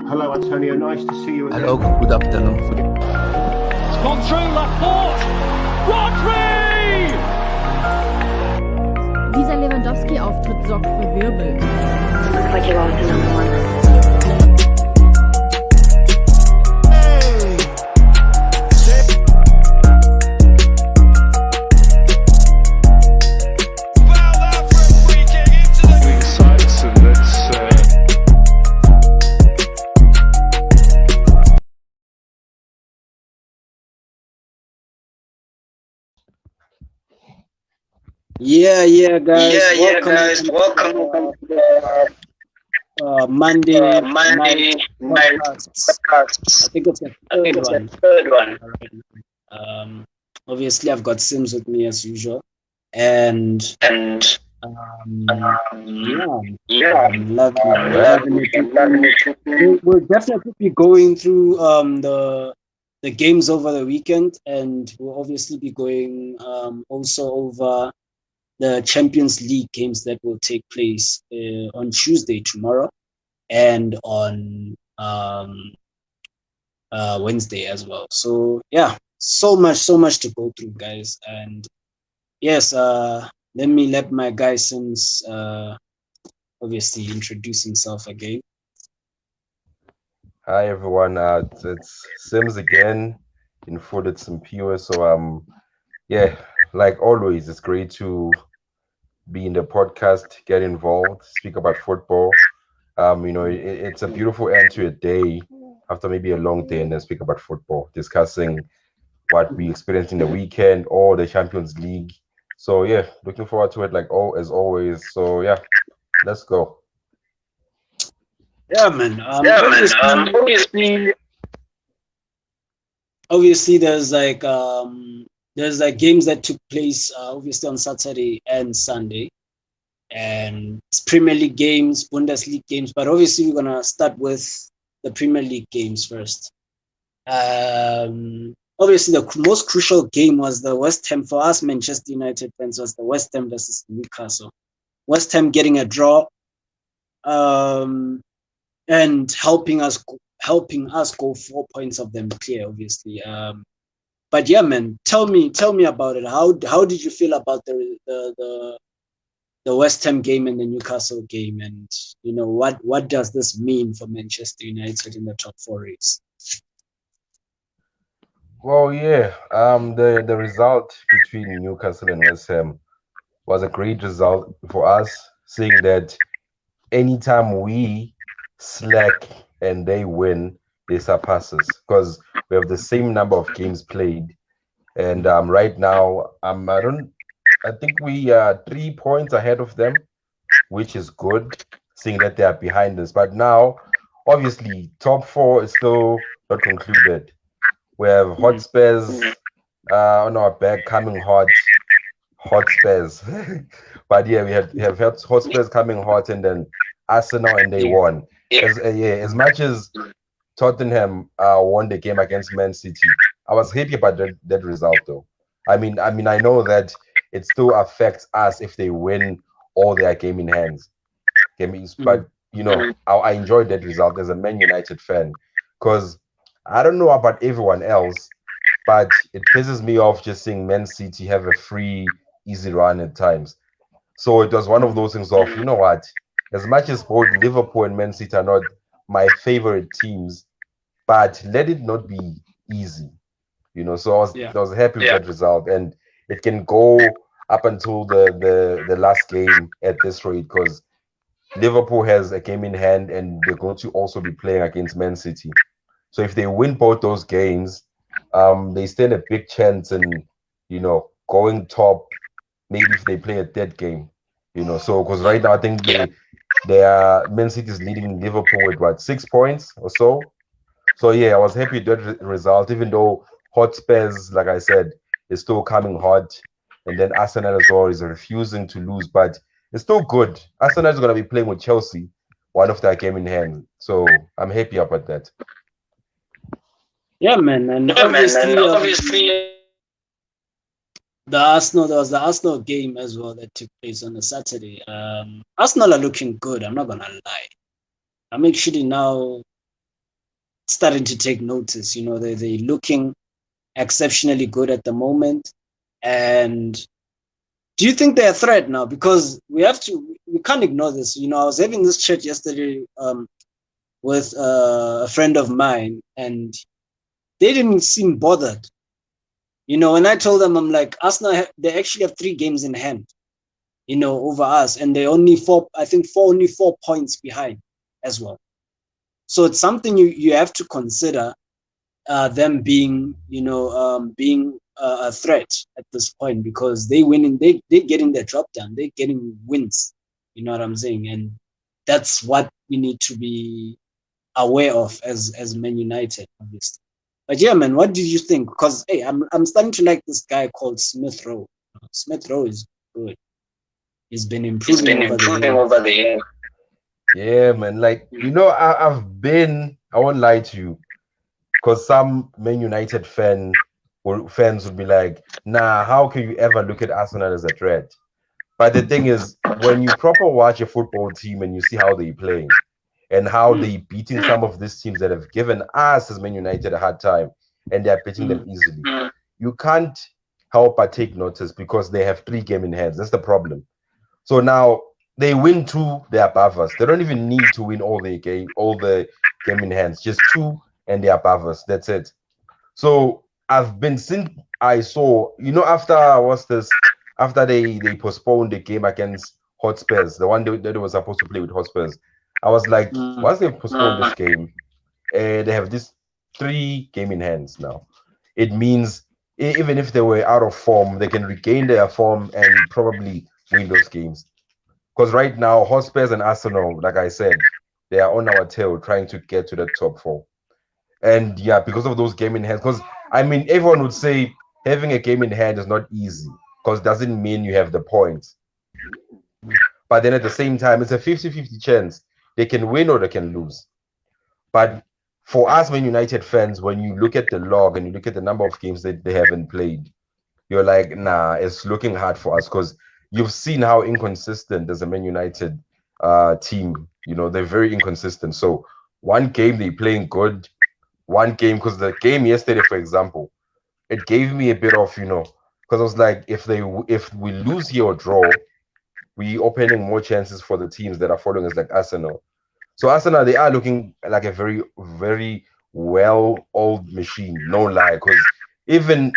Hello, Antonio. Nice to see you again. Hello, good afternoon. It's gone through Laporte. Rodri! Dieser Lewandowski-Auftritt sorgt für Wirbel. Looks like you lost another one. Yeah, guys. Welcome to Monday night podcast. I think it's the third one. Obviously, I've got Sims with me as usual, and I'm loving it. We'll definitely be going through the games over the weekend, and we'll obviously be going also over the Champions League games that will take place on Tuesday, tomorrow, and on Wednesday as well. So yeah, so much to go through, guys. And yes, let me let my guy Sims obviously introduce himself again. Hi everyone, it's Sims again in Footed Some Pure. So yeah, like always, it's great to be in the podcast, get involved, speak about football. It's a beautiful end to a day after maybe a long day, and then speak about football, discussing what we experienced in the weekend or the Champions League. So yeah, looking forward to it as always. So yeah, let's go. Yeah, man. Obviously, there's games that took place obviously on Saturday and Sunday, and it's Premier League games, Bundesliga games, but obviously we're gonna start with the Premier League games first. Obviously the most crucial game was the West Ham for us Manchester United fans, was the West Ham versus Newcastle. West Ham getting a draw, and helping us go 4 points of them clear, obviously. But yeah, man, tell me about it. How did you feel about the West Ham game and the Newcastle game, and what does this mean for Manchester United in the top 4 race? Well, yeah, the result between Newcastle and West Ham was a great result for us, seeing that anytime we slack and they win, they surpass us, because we have the same number of games played, and right now I think we are 3 points ahead of them, which is good, seeing that they are behind us. But now, obviously, top 4 is still not concluded. We have Hotspurs on our back, coming hot Spurs. But yeah, we have Hotspurs coming hot, and then Arsenal, and they won. As much as Tottenham won the game against Man City, I was happy about that result, though. I mean, I know that it still affects us if they win all their game in hands. But I enjoyed that result as a Man United fan, because I don't know about everyone else, but it pisses me off just seeing Man City have a free, easy run at times. So it was one of those things of, you know what, as much as both Liverpool and Man City are not my favorite teams, but let it not be easy, So I was happy with that result, and it can go up until the last game at this rate, because Liverpool has a game in hand, and they're going to also be playing against Man City. So if they win both those games, they stand a big chance in, going top. Maybe if they play a dead game, So because right now I think they are Man City is leading Liverpool with 6 points or so. So yeah, I was happy with that result, even though Hotspurs, like I said, is still coming hot, and then Arsenal as well is refusing to lose, but it's still good. Arsenal is going to be playing with Chelsea, one of their game in hand. So I'm happy about that. Yeah, man, and obviously there was the Arsenal game as well that took place on a Saturday. Arsenal are looking good, I'm not gonna lie. I'm actually now starting to take notice. You know, they're looking exceptionally good at the moment. And do you think they're a threat now? Because we can't ignore this. You know, I was having this chat yesterday with a friend of mine, and they didn't seem bothered. You know, when I told them, I'm like, Arsenal, they actually have 3 games in hand, you know, over us, and they're only only 4 points behind as well. So it's something you have to consider, them being, you know, being a threat at this point, because they're getting their job done, they're getting wins. You know what I'm saying? And that's what we need to be aware of as Man United, obviously. But yeah, man, what did you think? Because hey, I'm starting to like this guy called Smith Rowe. Smith Rowe is good. He's been improving over the years. Yeah, man. Like, you know, I won't lie to you, because some Man United fans would be like, nah, how can you ever look at Arsenal as a threat? But the thing is, when you proper watch a football team and you see how they're playing and how they're beating some of these teams that have given us as Man United a hard time, and they're beating them easily, you can't help but take notice, because they have 3 games in hands. That's the problem. So now they win 2, they're above us. They don't even need to win all the game in hands. Just 2 and they're above us. That's it. So since I saw, you know, after they postponed the game against Hotspurs, the one that they were supposed to play with Hotspurs, I was like, once they postponed this game, they have this 3 game in hands now. It means even if they were out of form, they can regain their form and probably win those games. Because right now, Hotspurs and Arsenal, like I said, they are on our tail trying to get to the top 4. And yeah, because of those game in hands, because I mean, everyone would say having a game in hand is not easy, because it doesn't mean you have the points. But then at the same time, it's a 50-50 chance. They can win or they can lose. But for us, Man United fans, when you look at the log and you look at the number of games that they haven't played, you're like, nah, it's looking hard for us, because you've seen how inconsistent as a Man United team. You know, they're very inconsistent. So one game they're playing good, one game, because the game yesterday, for example, it gave me a bit of, you know, because I was like, if we lose here or draw, we opening more chances for the teams that are following us, like Arsenal. So Arsenal, they are looking like a very, very well-oiled machine, no lie. Because even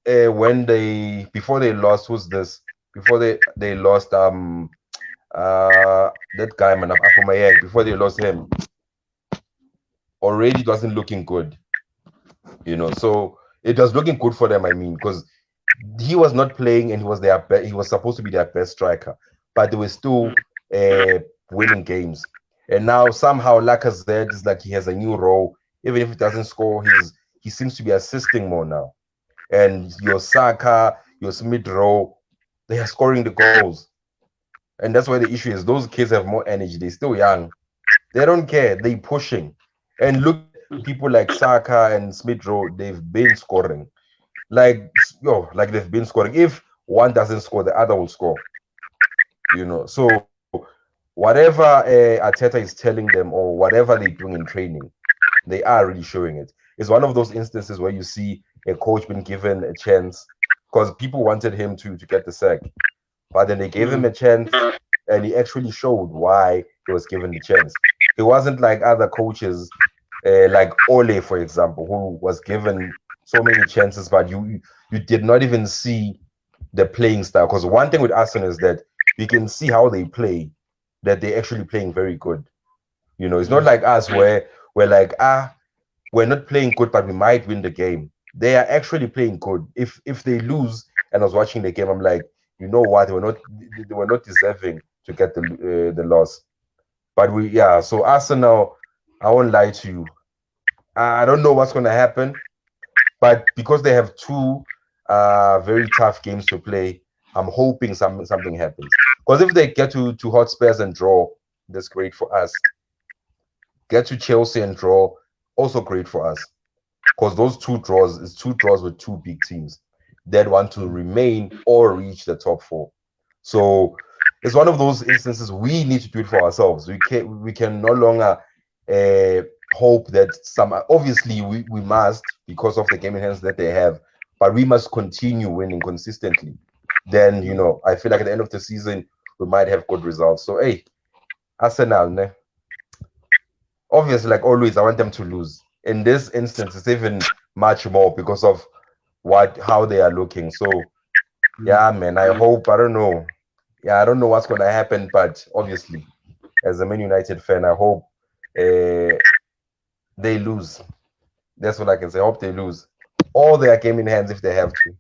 before they lost, who's this? Before they lost that guy, man, Aubameyang, before they lost him, already wasn't looking good. You know, so it was looking good for them, I mean, because he was not playing and he was supposed to be their best striker, but they were still winning games. And now somehow Lacazette is like he has a new role. Even if he doesn't score, he seems to be assisting more now. And your Saka, your Smith Rowe, they are scoring the goals. And that's why the issue is those kids have more energy. They're still young. They don't care. They're pushing. And look at people like Saka and Smith Rowe, they've been scoring. Like they've been scoring. If one doesn't score, the other will score. You know, so whatever Arteta is telling them or whatever they're doing in training, they are really showing it. It's one of those instances where you see a coach being given a chance, because people wanted him to get the sack, but then they gave him a chance and he actually showed why he was given the chance. He wasn't like other coaches, like Ole, for example, who was given so many chances, but you did not even see the playing style. Because one thing with Arsenal is that you can see how they play, that they're actually playing very good. You know, it's not like us where we're like, we're not playing good, but we might win the game. They are actually playing good. If they lose, and I was watching the game, I'm like, you know what? They were not deserving to get the loss. But so Arsenal, I won't lie to you. I don't know what's going to happen, but because they have 2 very tough games to play, I'm hoping something happens. Because if they get to Hotspurs and draw, that's great for us. Get to Chelsea and draw, also great for us. Because those 2 draws is 2 draws with 2 big teams that want to remain or reach the top 4. So it's one of those instances we need to do it for ourselves. We can no longer hope that obviously we must, because of the game in hands that they have, but we must continue winning consistently. Then, I feel like at the end of the season, we might have good results. So, hey, Arsenal, ne? Obviously, like always, I want them to lose. In this instance, it's even much more because of how they are looking. So, yeah, man, I hope, I don't know. Yeah, I don't know what's going to happen, but obviously, as a Man United fan, I hope they lose. That's what I can say. I hope they lose all their game in hands if they have to.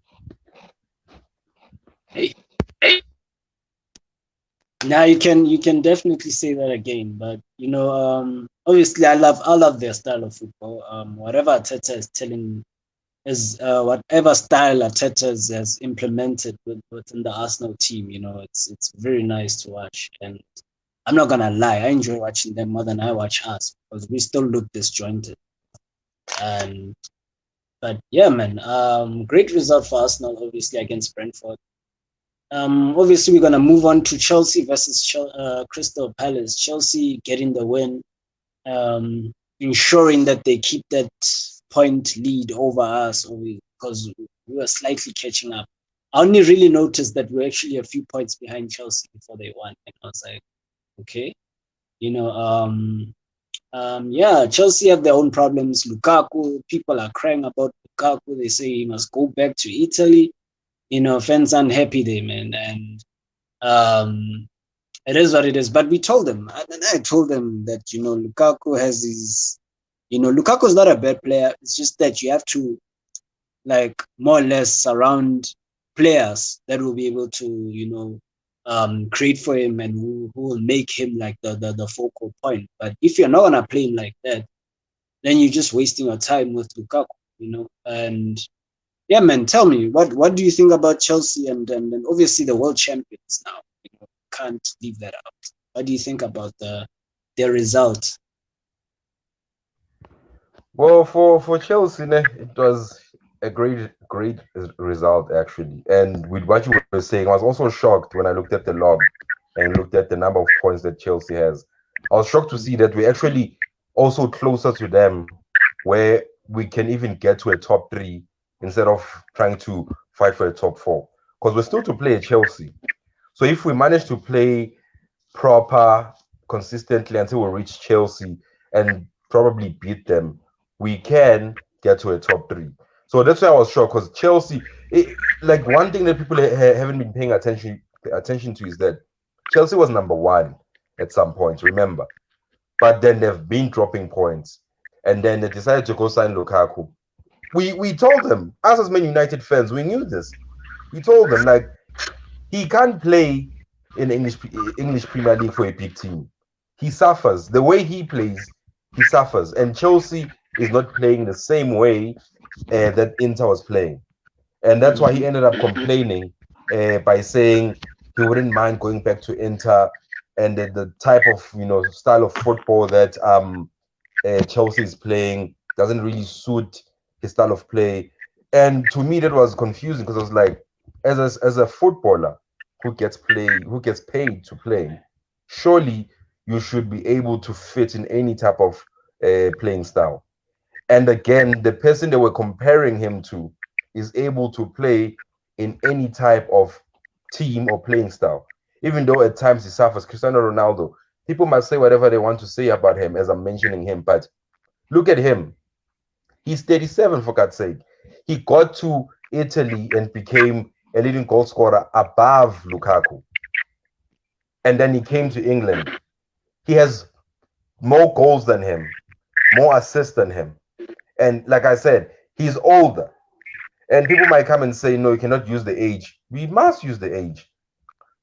Now you can definitely say that again, but obviously I love their style of football. Whatever Arteta is telling whatever style Arteta has implemented within the Arsenal team, it's very nice to watch. And I'm not gonna lie, I enjoy watching them more than I watch us because we still look disjointed. But yeah, man, great result for Arsenal, obviously against Brentford. Obviously, we're going to move on to Chelsea versus Crystal Palace. Chelsea getting the win, ensuring that they keep that point lead over us because we were slightly catching up. I only really noticed that we're actually a few points behind Chelsea before they won. And I was like, okay. Yeah, Chelsea have their own problems. Lukaku, people are crying about Lukaku. They say he must go back to Italy. Fans unhappy there, man. And it is what it is. But we told them, and I told them that, Lukaku has these, Lukaku is not a bad player. It's just that you have to, like, more or less surround players that will be able to, create for him and who will make him like the focal point. But if you're not going to play him like that, then you're just wasting your time with Lukaku, and yeah, man, tell me, what do you think about Chelsea and obviously the world champions now? Can't leave that out. What do you think about their result? Well, for Chelsea, it was a great result actually. And with what you were saying, I was also shocked when I looked at the log and looked at the number of points that Chelsea has. I was shocked to see that we're actually also closer to them, where we can even get to a top 3 instead of trying to fight for a top 4, because we're still to play at Chelsea. So if we manage to play proper consistently until we reach Chelsea and probably beat them, we can get to a top 3. So that's why I was shocked, because Chelsea, like one thing that people haven't been paying attention to is that Chelsea was number 1 at some point, remember, but then they've been dropping points, and then they decided to go sign Lukaku. We told them, us as Man United fans, we knew this. We told them, like, he can't play in the English Premier League for a big team. He suffers. The way he plays, he suffers. And Chelsea is not playing the same way that Inter was playing. And that's why he ended up complaining by saying he wouldn't mind going back to Inter, and the type of style of football that Chelsea is playing doesn't really suit his style of play. And to me, that was confusing, because I was like, as a footballer who gets paid to play, surely you should be able to fit in any type of playing style. And again, the person they were comparing him to is able to play in any type of team or playing style, even though at times he suffers. Cristiano Ronaldo, people must say whatever they want to say about him as I'm mentioning him, but look at him. He's 37, for God's sake. He got to Italy and became a leading goal scorer above Lukaku. And then he came to England. He has more goals than him, more assists than him. And like I said, he's older. And people might come and say, no, you cannot use the age. We must use the age.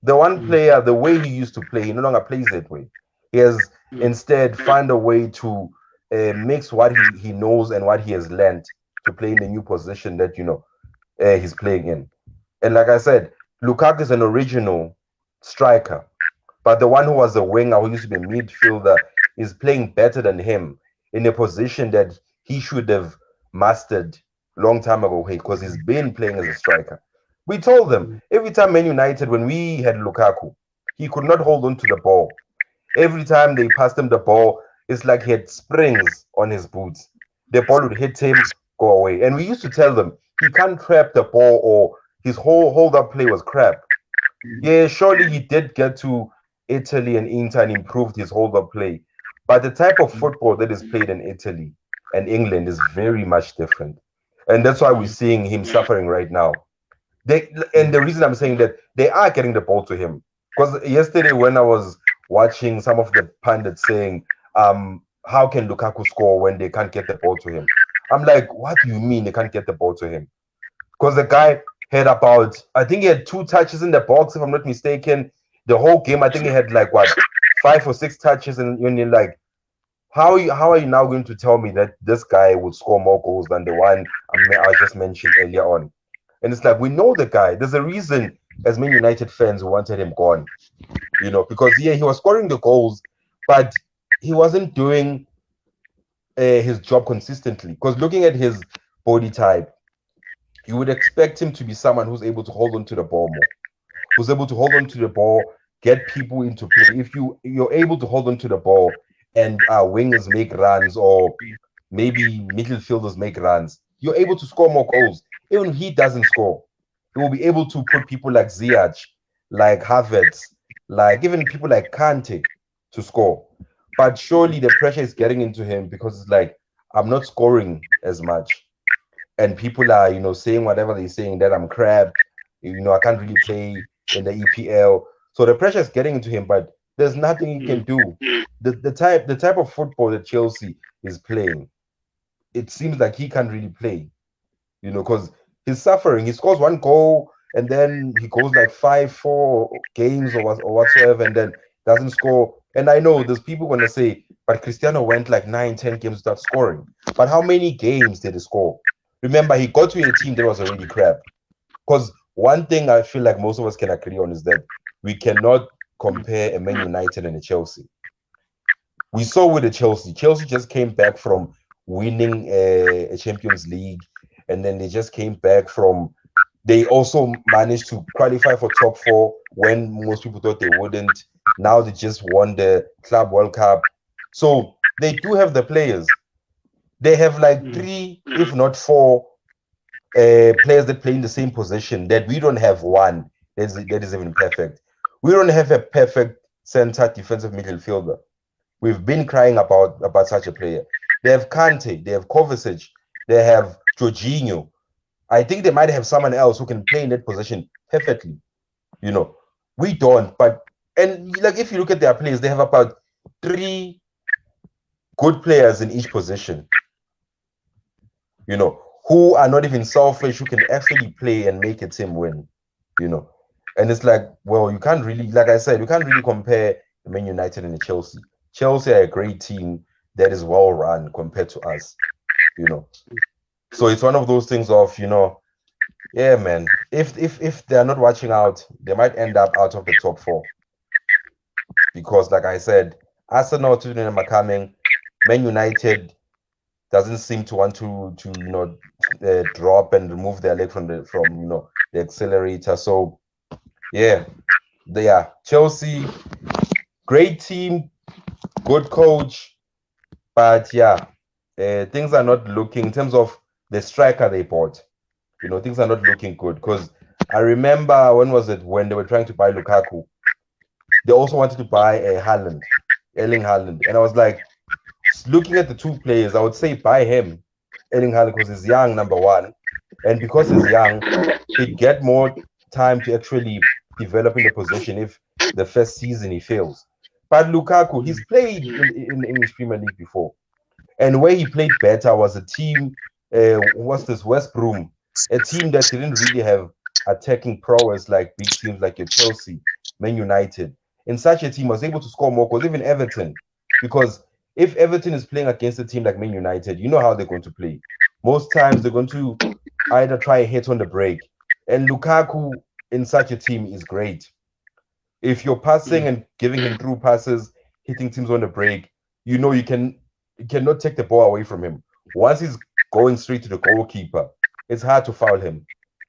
The one player, the way he used to play, he no longer plays that way. He has instead found a way to mix what he knows and what he has learned to play in the new position that he's playing in. And like I said, Lukaku is an original striker, but the one who was a winger, who used to be a midfielder, is playing better than him in a position that he should have mastered long time ago, because he's been playing as a striker. We told them every time Man United, when we had Lukaku, he could not hold on to the ball. Every time they passed him the ball, it's like he had springs on his boots. The ball would hit him, go away. And we used to tell them he can't trap the ball, or his whole hold-up play was crap. Yeah, surely he did get to Italy and Inter and improved his hold-up play. But the type of football that is played in Italy and England is very much different. And that's why we're seeing him suffering right now. And the reason I'm saying that, they are getting the ball to him. Because yesterday when I was watching some of the pundits saying, how can Lukaku score when they can't get the ball to him? I'm like, what do you mean they can't get the ball to him? Because the guy had about, I think he had 2 touches in the box, if I'm not mistaken. The whole game, I think he had like, what, 5 or 6 touches, and you're like, how are you now going to tell me that this guy would score more goals than the one I just mentioned earlier on? And it's like, we know the guy. There's a reason, as Man United fans, wanted him gone. Because he was scoring the goals, but he wasn't doing his job consistently. Because looking at his body type, you would expect him to be someone who's able to hold on to the ball more, who's able to hold on to the ball, get people into play. If you're able to hold on to the ball and wingers make runs, or maybe midfielders make runs, you're able to score more goals. Even if he doesn't score, he will be able to put people like Ziyech, like Havertz, like even people like Kante to score. But surely the pressure is getting into him, because it's like, I'm not scoring as much. And people are, saying whatever they're saying, that I'm crap, I can't really play in the EPL. So the pressure is getting into him, but there's nothing he can do. The type of football that Chelsea is playing, it seems like he can't really play, because he's suffering. He scores 1 goal, and then he goes like 5-4 games or whatsoever, and then doesn't score. And I know there's people going to say, but Cristiano went like 9-10 games without scoring. But how many games did he score? Remember, he got to a team that was already crap. Because one thing I feel like most of us can agree on is that we cannot compare a Man United and a Chelsea. We saw with the Chelsea just came back from winning a Champions League, and then they just came back from, they also managed to qualify for top 4 when most people thought they wouldn't. Now they just won the Club World Cup. So they do have the players. They have like 3, if not 4, players that play in the same position, that we don't have one that is even perfect. We don't have a perfect center defensive midfielder. We've been crying about such a player. They have Kante, they have Kovacic, they have Jorginho. I think they might have someone else who can play in that position perfectly. We don't. And like, if you look at their players, they have about 3 good players in each position, who are not even selfish, who can actually play and make a team win, And it's like, well, you can't really, like I said, you can't really compare the Man United and the Chelsea. Chelsea are a great team that is well run compared to us, So it's one of those things of, yeah, man, if they're not watching out, they might end up out of the top 4. Because, like I said, Arsenal, Tottenham are coming. Man United doesn't seem to want to drop and remove their leg from the accelerator. So, yeah, they are. Chelsea, great team, good coach, but yeah, things are not looking, in terms of the striker they bought, things are not looking good. Because I remember, when they were trying to buy Lukaku, they also wanted to buy Erling Haaland, and I was like, looking at the 2 players, I would say buy him, Erling Haaland, because he's young, number 1, and because he's young, he'd get more time to actually develop in the position if the first season he fails. But Lukaku, he's played in the English Premier League before, and where he played better was a team, West Brom, a team that didn't really have attacking prowess like big teams like your Chelsea, Man United. In such a team was able to score more goals, even Everton, because if Everton is playing against a team like Man United, you know how they're going to play. Most times they're going to either try and hit on the break. And Lukaku in such a team is great. If you're passing and giving him through passes, hitting teams on the break, you cannot take the ball away from him. Once he's going straight to the goalkeeper, it's hard to foul him.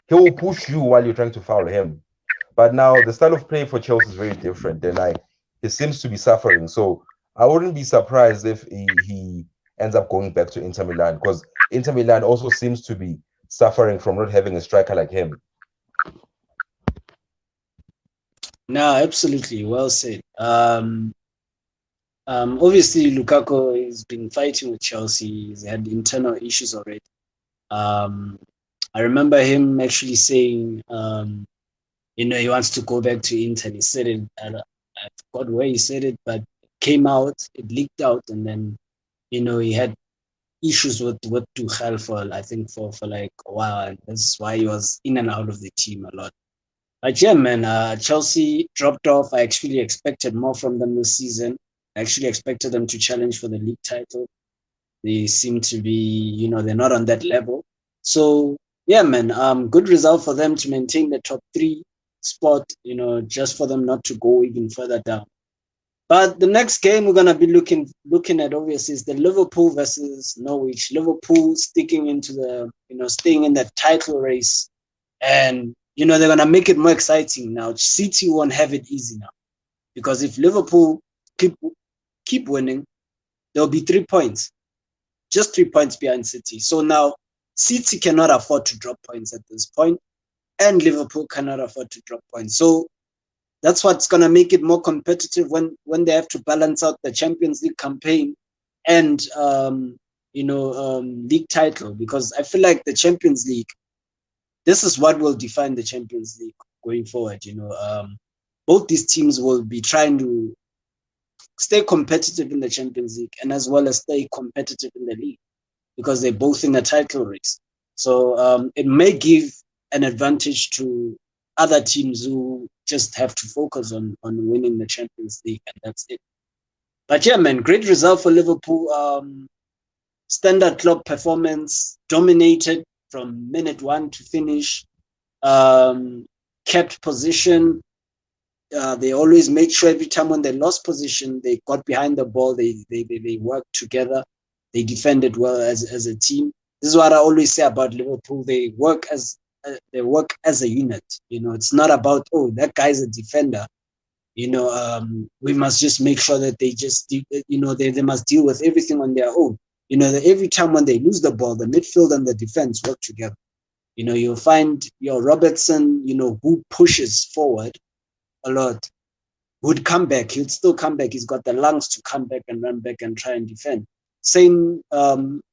He will push you while you're trying to foul him. But now the style of play for Chelsea is very different, and he seems to be suffering. So I wouldn't be surprised if he ends up going back to Inter Milan, because Inter Milan also seems to be suffering from not having a striker like him. No, absolutely. Well said. Obviously, Lukaku has been fighting with Chelsea. He's had internal issues already. I remember him actually saying, he wants to go back to Inter. He said it, I forgot where he said it, but it came out, it leaked out, and then, he had issues with Tuchel for, I think, for like a while. And that's why he was in and out of the team a lot. But yeah, man, Chelsea dropped off. I actually expected more from them this season. I actually expected them to challenge for the league title. They seem to be, they're not on that level. So yeah, man, good result for them to maintain the top 3 spot, just for them not to go even further down. But the next game we're gonna be looking at, obviously, is the Liverpool versus Norwich. Liverpool sticking into the, staying in the title race, and they're gonna make it more exciting now. City won't have it easy now, because if Liverpool keep winning, there'll be 3 points, just 3 points behind City. So now City cannot afford to drop points at this point, and Liverpool cannot afford to drop points. So that's what's going to make it more competitive when they have to balance out the Champions League campaign and league title, because I feel like the Champions League, this is what will define the Champions League going forward. Both these teams will be trying to stay competitive in the Champions League, and as well as stay competitive in the league, because they're both in a title race. So it may give an advantage to other teams who just have to focus on winning the Champions League, and that's it. But yeah, man, great result for Liverpool. Standard club performance, dominated from minute 1 to finish. Kept position. They always made sure every time when they lost position, they got behind the ball. They worked together. They defended well as a team. This is what I always say about Liverpool. They work as a unit. It's not about, oh, that guy's a defender. We must just make sure that they just, they must deal with everything on their own. That every time when they lose the ball, the midfield and the defense work together. You'll find your Robertson, who pushes forward a lot, would come back. He'd still come back. He's got the lungs to come back and run back and try and defend. Same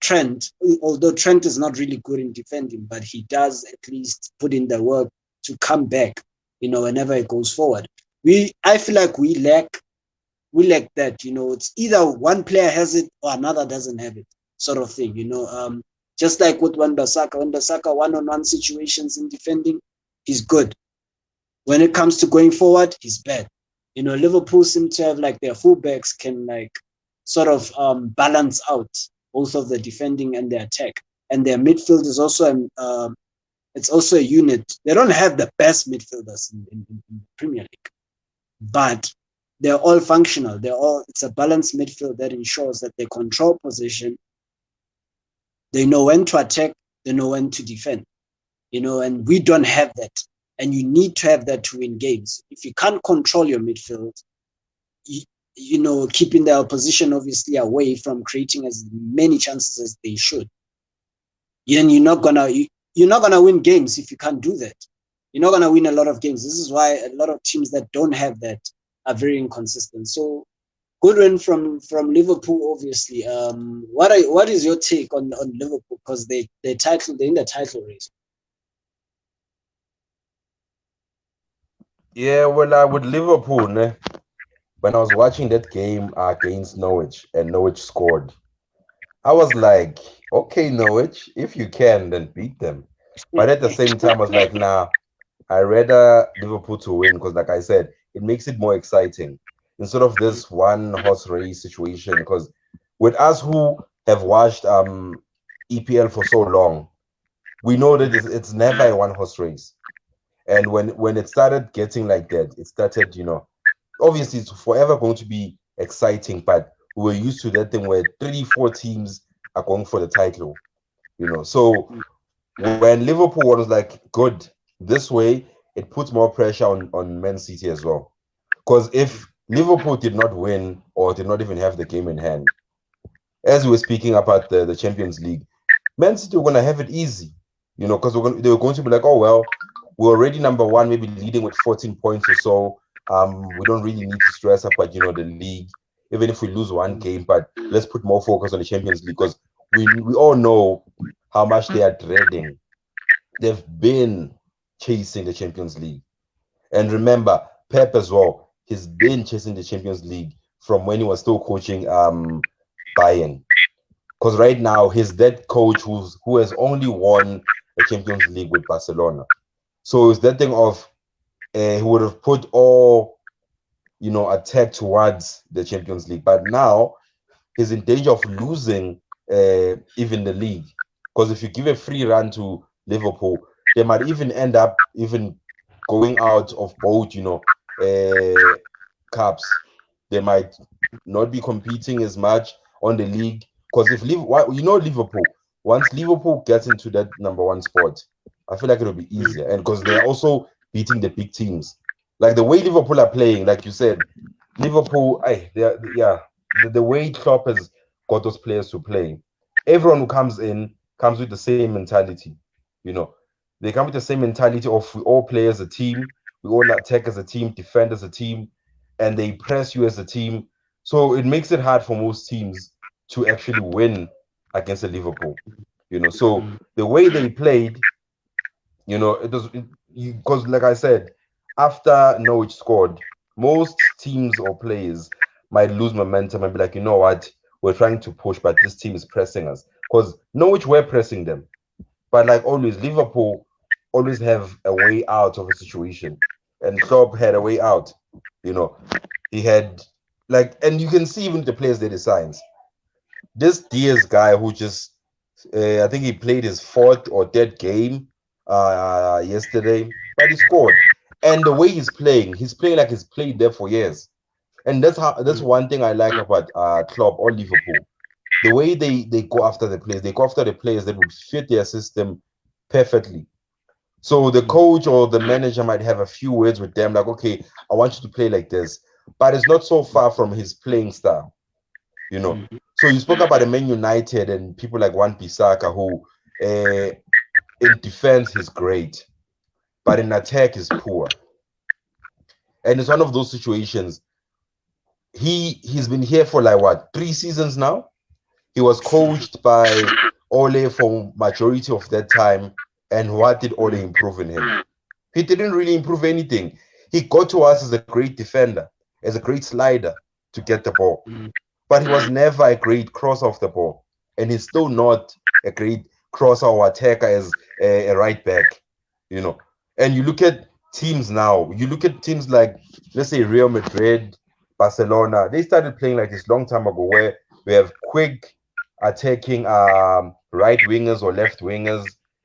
Trent, although Trent is not really good in defending, but he does at least put in the work to come back, whenever it goes forward. I feel like we lack that, it's either one player has it or another doesn't have it, sort of thing, just like with Wan-Bissaka one-on-one situations in defending, he's good. When it comes to going forward, he's bad. Liverpool seem to have like their fullbacks can like sort of balance out both of the defending and the attack. And their midfield is also it's also a unit. They don't have the best midfielders in the Premier League, but they're all functional. It's a balanced midfield that ensures that they control position. They know when to attack, they know when to defend. And we don't have that. And you need to have that to win games. If you can't control your midfield, keeping the opposition obviously away from creating as many chances as they should, then you're not gonna win games if you can't do that. You're not gonna win a lot of games. This is why a lot of teams that don't have that are very inconsistent. So good win from Liverpool, obviously. What is your take on Liverpool, because they're in the title race? Yeah, well, with Liverpool, when I was watching that game against Norwich and Norwich scored, I was like, okay, Norwich, if you can, then beat them. But at the same time, I was like, nah, I rather Liverpool to win, because like I said, it makes it more exciting instead of this one horse race situation. Because with us who have watched EPL for so long, we know that it's never a one horse race. And when it started getting like that, it started, obviously it's forever going to be exciting, but we were used to that thing where 3-4 teams are going for the title, So when Liverpool was like, good, this way, it puts more pressure on Man City as well. Because if Liverpool did not win or did not even have the game in hand. As we were speaking about the Champions League, Man City were going to have it easy, because they were going to be like, oh, well, we're already number one, maybe leading with 14 points or so. We don't really need to stress about, the league, even if we lose one game, but let's put more focus on the Champions League because we all know how much they are dreading. They've been chasing the Champions League. And remember, Pep as well, he's been chasing the Champions League from when he was still coaching Bayern. Because right now, he's that coach who has only won the Champions League with Barcelona. So it's that thing of he would have put all, attack towards the Champions League. But now he's in danger of losing even the league. Because if you give a free run to Liverpool, they might even end up even going out of both, cups. They might not be competing as much on the league. Because if Liverpool, once Liverpool gets into that number one spot, I feel like it'll be easier. And because they're also beating the big teams. Like the way Liverpool are playing, like you said, Liverpool, the way Klopp has got those players to play, everyone who comes in comes with the same mentality. They come with the same mentality of we all play as a team, we all attack as a team, defend as a team, and they press you as a team. So it makes it hard for most teams to actually win against the Liverpool. So the way they played, it was because, like I said, after Norwich scored, most teams or players might lose momentum and be like, you know what, we're trying to push, but this team is pressing us. Because Norwich were pressing them. But like always, Liverpool always have a way out of a situation. And Klopp had a way out. He had, and you can see even the players that he signs. This Diaz guy who just, I think he played his fourth or third game yesterday, but he scored. And the way he's playing like he's played there for years. And that's one thing I like about Klopp or Liverpool. The way they go after the players, that would fit their system perfectly. So the coach or the manager might have a few words with them, like, okay, I want you to play like this. But it's not so far from his playing style, So you spoke about the Man United and people like Wan-Bissaka who in defense is great, but in attack is poor. And it's one of those situations. He's been here for 3 seasons now. He was coached by Ole for majority of that time. And what did Ole improve in him? He didn't really improve anything. He got to us as a great defender, as a great slider to get the ball. But he was never a great crosser of the ball. And he's still not a great crosser or attacker as a right back, And you look at teams now. You look at teams like, let's say, Real Madrid, Barcelona. They started playing like this long time ago where we have quick attacking right wingers or left wingers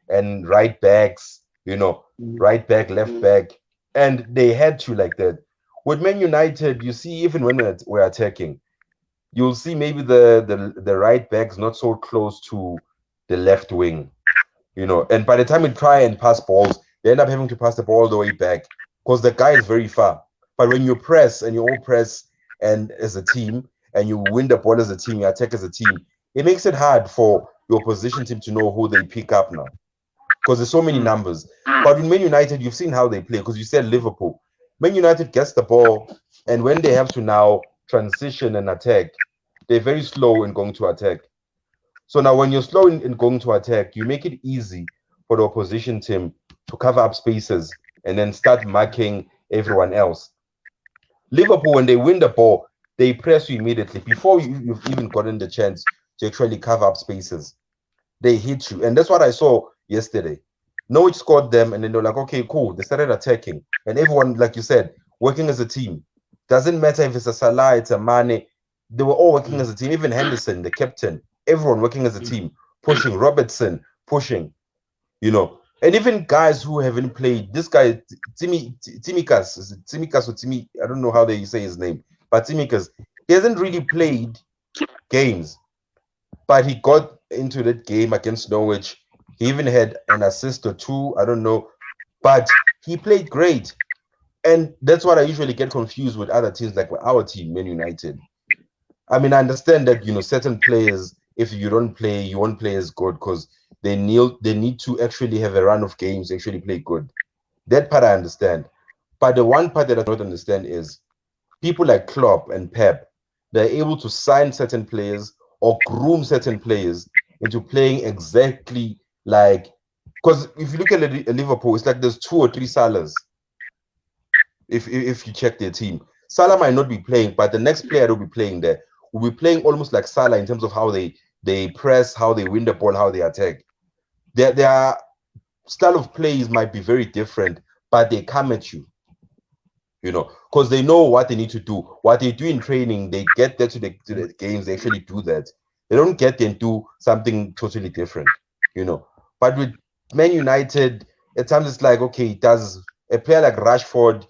and right backs, right back, left back. And they had to like that. With Man United, you see, even when we're attacking, you'll see maybe the right back's not so close to the left wing, And by the time we try and pass balls, they end up having to pass the ball all the way back because the guy is very far. But when you press and you all press and as a team and you win the ball as a team, you attack as a team, it makes it hard for your opposition team to know who they pick up now because there's so many numbers. But in Man United, you've seen how they play because you said Liverpool. Man United gets the ball, and when they have to now transition and attack, they're very slow in going to attack. So now when you're slow in going to attack, you make it easy for the opposition team to cover up spaces and then start marking everyone else. Liverpool, when they win the ball, they press you immediately before you've even gotten the chance to actually cover up spaces. They hit you. And that's what I saw yesterday. Norwich scored them, and then they're like, okay, cool. They started attacking. And everyone, like you said, working as a team. Doesn't matter if it's a Salah, it's a Mane. They were all working as a team. Even Henderson, the captain, everyone working as a team, pushing. Robertson, pushing, And even guys who haven't played, this guy, Tsimikas, I don't know how they say his name, but Tsimikas, he hasn't really played games. But he got into that game against Norwich. He even had an assist or two, I don't know. But he played great. And that's what I usually get confused with other teams, like with our team, Man United. I mean, I understand that, you know, certain players, if you don't play, you won't play as good because they need to actually have a run of games to actually play good. That part I understand. But the one part that I don't understand is people like Klopp and Pep, they're able to sign certain players or groom certain players into playing exactly like, because if you look at Liverpool, it's like there's 2 or 3 Salahs. If you check their team, Salah might not be playing, but the next player will be playing there will be playing almost like Salah in terms of how they press, how they win the ball, how they attack. Their style of plays might be very different, but they come at you, you know, because they know what they need to do. What they do in training, they get there to the games, they actually do that. They don't get there and do something totally different, you know. But with Man United, at times it's like, okay, does a player like Rashford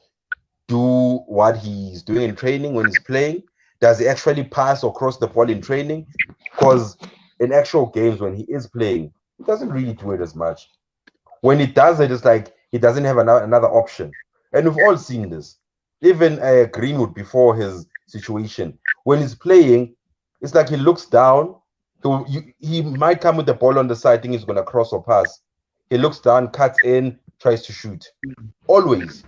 do what he's doing in training when he's playing? Does he actually pass or cross the ball in training? Because in actual games, when he is playing, he doesn't really do it as much. When he does it, it's like he doesn't have another option. And we've all seen this. Even Greenwood before his situation, when he's playing, it's like he looks down. He might come with the ball on the side, think he's going to cross or pass. He looks down, cuts in, tries to shoot. Always.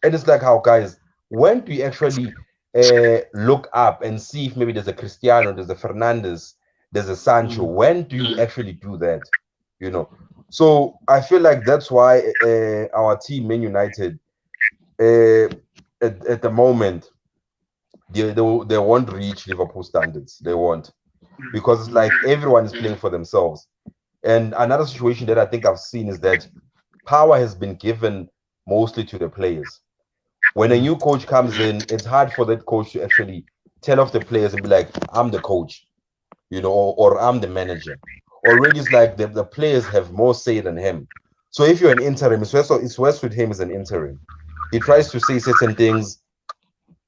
And it's like, how, guys, when do you actually look up and see if maybe there's a Cristiano, there's a Fernandes, there's a Sancho? When do you actually do that? You know? So I feel like that's why our team, Man United, at the moment, they won't reach Liverpool standards. They won't. Because it's like everyone is playing for themselves. And another situation that I think I've seen is that power has been given mostly to the players. When a new coach comes in, it's hard for that coach to actually tell off the players and be like, I'm the coach, you know, or I'm the manager. Already it's like the players have more say than him. So if you're an interim, it's worse with him as an interim. He tries to say certain things,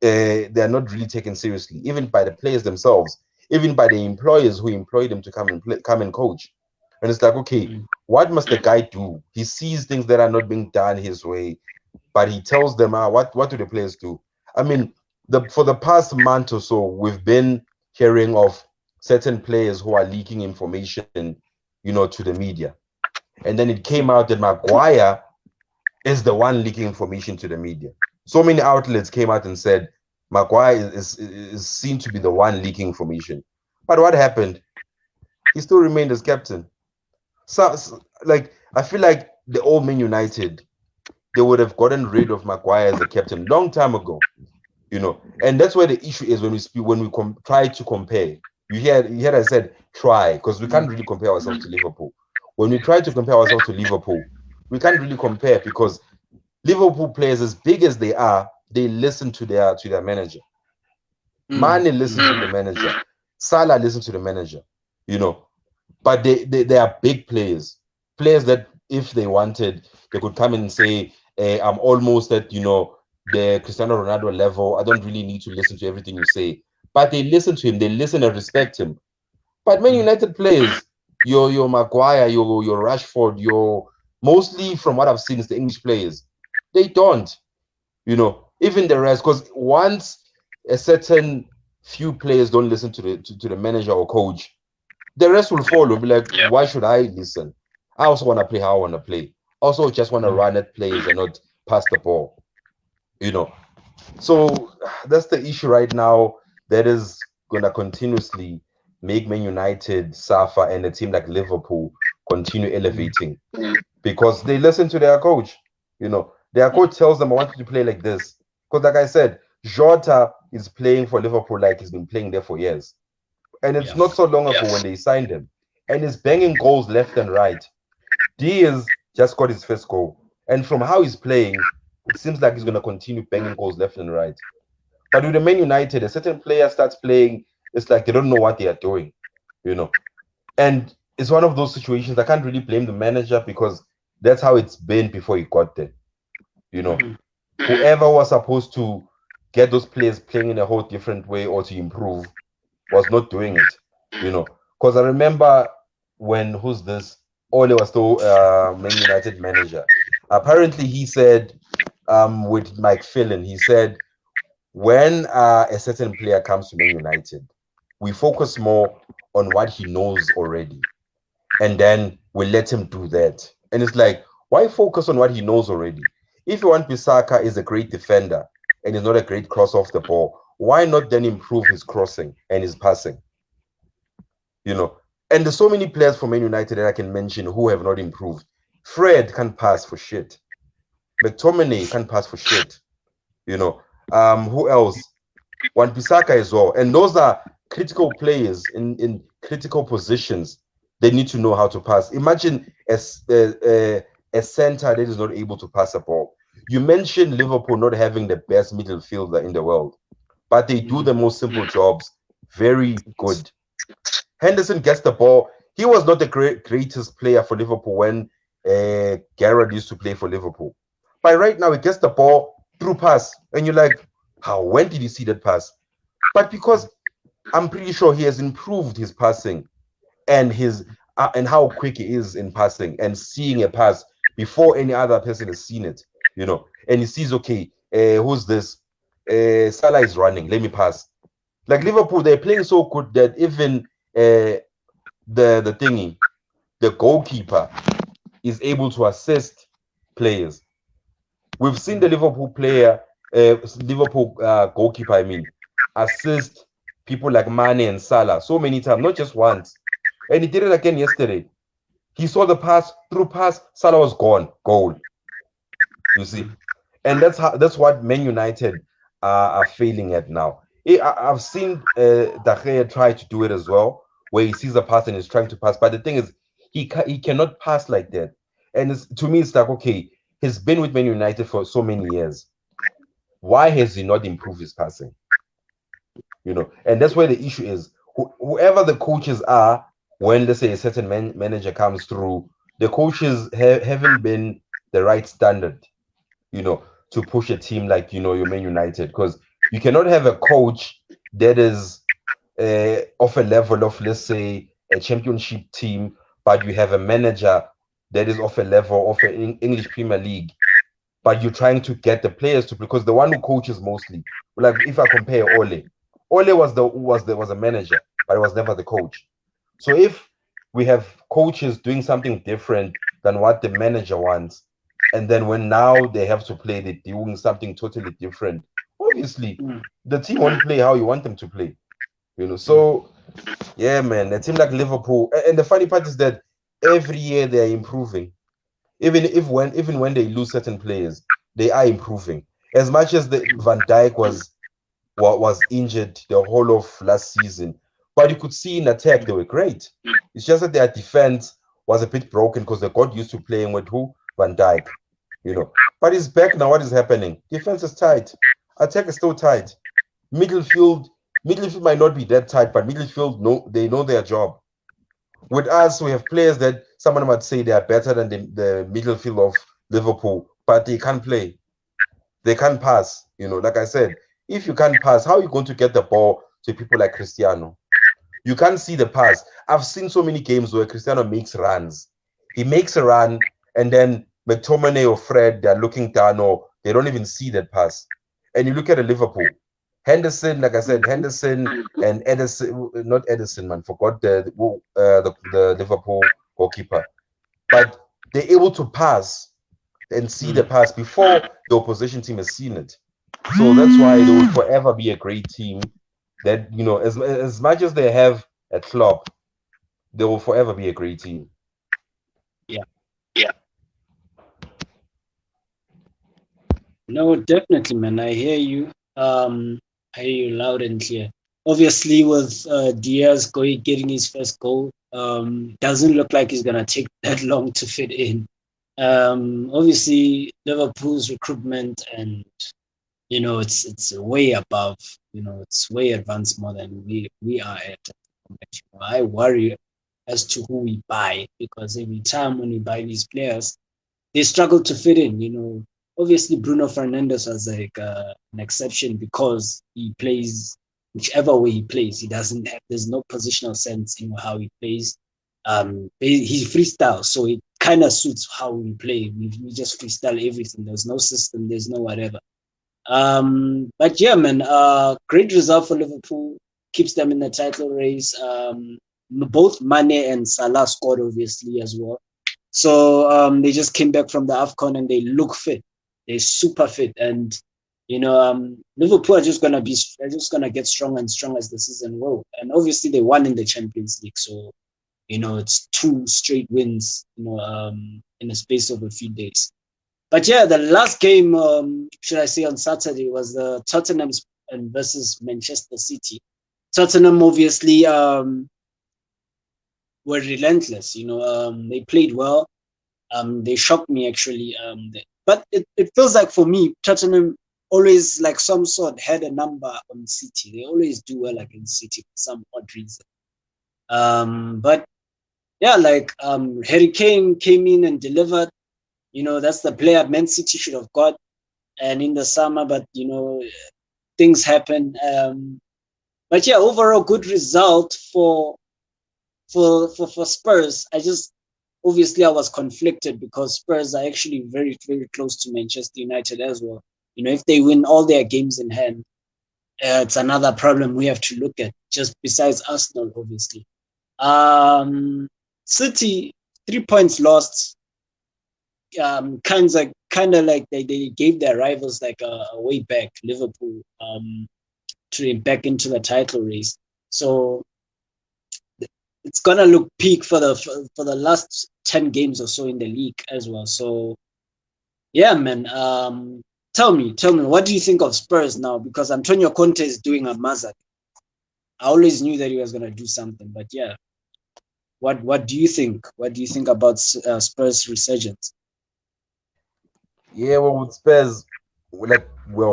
they're not really taken seriously, even by the players themselves, even by the employers who employ them to come and coach. And it's like, okay, what must the guy do? He sees things that are not being done his way, but he tells them, what do the players do? I mean, for the past month or so, we've been hearing of certain players who are leaking information, you know, to the media. And then it came out that Maguire is the one leaking information to the media. So many outlets came out and said Maguire is seen to be the one leaking information. But what happened? He still remained as captain. So like, I feel like the old Man United, they would have gotten rid of Maguire as a captain long time ago, you know. And that's where the issue is when we speak, when we try to compare. You hear I said try, because we can't really compare ourselves to Liverpool. When we try to compare ourselves to Liverpool, we can't really compare because Liverpool players, as big as they are, they listen to their manager. Mane listens to the manager. Salah listens to the manager, you know. But they are big players that if they wanted, they could come and say, I'm almost at, you know, the Cristiano Ronaldo level. I don't really need to listen to everything you say. But they listen to him. They listen and respect him. But Man United players, your Maguire, your Rashford, your mostly from what I've seen is the English players, they don't, you know, even the rest. Because once a certain few players don't listen to the manager or coach, the rest will follow. Be like, why should I listen? I also want to play how I want to play. Also, just want to run at plays and not pass the ball, you know. So that's the issue right now that is going to continuously make Man United suffer and a team like Liverpool continue elevating because they listen to their coach. You know, their coach tells them, I want you to play like this. Because like I said, Jota is playing for Liverpool like he's been playing there for years. And it's not so long ago when they signed him. And he's banging goals left and right. Diaz just got his first goal. And from how he's playing, it seems like he's going to continue banging goals left and right. But with the Man United, a certain player starts playing, it's like they don't know what they are doing, you know. And it's one of those situations, I can't really blame the manager because that's how it's been before he got there, you know. Whoever was supposed to get those players playing in a whole different way or to improve was not doing it, you know. Because I remember when, who's this? Ole was still Man United manager. Apparently he said with Mike Phelan. He said, when a certain player comes to Man United, we focus more on what he knows already, and then we let him do that. And it's like, why focus on what he knows already? If you want Bissaka is a great defender and is not a great cross off the ball, why not then improve his crossing and his passing? You know, and there's so many players for Man United that I can mention who have not improved. Fred can't pass for shit. McTominay can't pass for shit. You know, who else? Wan-Bissaka as well. And those are critical players in critical positions. They need to know how to pass. Imagine a center that is not able to pass a ball. You mentioned Liverpool not having the best midfielder in the world, but they do the most simple jobs very good. Henderson gets the ball. He was not the greatest player for Liverpool when Garrett used to play for Liverpool. But right now, he gets the ball through pass. And you're like, how? When did you see that pass? But because I'm pretty sure he has improved his passing and his and how quick he is in passing and seeing a pass before any other person has seen it, you know. And he sees, okay, who's this? Salah is running. Let me pass. Like Liverpool, they're playing so good that even the goalkeeper is able to assist players. We've seen the Liverpool goalkeeper, assist people like Mane and Salah so many times, not just once. And he did it again yesterday. He saw the pass, through pass, Salah was gone, goal. You see, and that's what Man United are failing at now. I've seen De Gea try to do it as well, where he sees a pass and he's trying to pass. But the thing is, he cannot pass like that. And to me, it's like, okay, he's been with Man United for so many years. Why has he not improved his passing? You know, and that's where the issue is. Whoever the coaches are, when let's say a certain manager comes through, the coaches haven't been the right standard, you know, to push a team like, you know, your Man United, because you cannot have a coach that is of a level of, let's say, a championship team, but you have a manager that is of a level of an English Premier League, but you're trying to get the players to, because the one who coaches mostly, like if I compare Ole was a manager, but he was never the coach. So if we have coaches doing something different than what the manager wants, and then when now they have to play, they're doing something totally different, obviously the team won't play how you want them to play, you know. So yeah, man, a team like Liverpool, and the funny part is that every year they are improving. Even when they lose certain players, they are improving. As much as the Van Dijk was injured the whole of last season, but you could see in attack they were great. It's just that their defense was a bit broken because they got used to playing with who? Van Dijk, you know. But he's back now. What is happening? Defense is tight. Attack is still tight. Midfield might not be that tight, but midfield they know their job. With us, we have players that someone might say they are better than the midfield of Liverpool, but they can't play. They can't pass. You know, like I said, if you can't pass, how are you going to get the ball to people like Cristiano? You can't see the pass. I've seen so many games where Cristiano makes runs. He makes a run, and then McTominay or Fred, they're looking down, or they don't even see that pass. And you look at the Liverpool. Henderson, like I said, Henderson and Edison, not Edison, man, forgot the Liverpool goalkeeper. But they're able to pass and see the pass before the opposition team has seen it. So that's why they will forever be a great team. That, you know, as much as they have a club, they will forever be a great team. Yeah. No, definitely, man. I hear you. I hear you loud and clear. Obviously, with Diaz getting his first goal, doesn't look like he's gonna take that long to fit in. Obviously, Liverpool's recruitment, and you know, it's way above. You know, it's way advanced more than we are at. I worry as to who we buy, because every time when we buy these players, they struggle to fit in. You know, obviously Bruno Fernandes was like an exception because he plays whichever way he plays. There's no positional sense in how he plays. He freestyle, so it kind of suits how we play. We just freestyle everything. There's no system. There's no whatever. But yeah, man, great result for Liverpool. Keeps them in the title race. Both Mane and Salah scored obviously as well. So they just came back from the AFCON and they look fit. They're super fit, and Liverpool are just gonna get stronger and stronger as the season goes. And obviously they won in the Champions League, so it's 2 straight wins, in a space of a few days. But yeah, the last game, should I say, on Saturday was the Tottenham versus Manchester City. Tottenham obviously were relentless. They played well. They shocked me actually. But it feels like for me, Tottenham always like some sort had a number on City. They always do well against City for some odd reason. But yeah, like Harry Kane came in and delivered. That's the player Man City should have got, and in the summer, but things happen. But yeah, overall good result for Spurs. Obviously I was conflicted because Spurs are actually very, very close to Manchester United as well. If they win all their games in hand, it's another problem we have to look at, just besides Arsenal, obviously. City, 3 points lost. Kind of like they gave their rivals like a way back, Liverpool, to back into the title race. So it's gonna look peak for the last 10 games or so in the league as well. So yeah, man. Tell me, what do you think of Spurs now? Because Antonio Conte is doing a mazat. I always knew that he was gonna do something, but yeah. What do you think? What do you think about Spurs' resurgence? Yeah, well, with Spurs,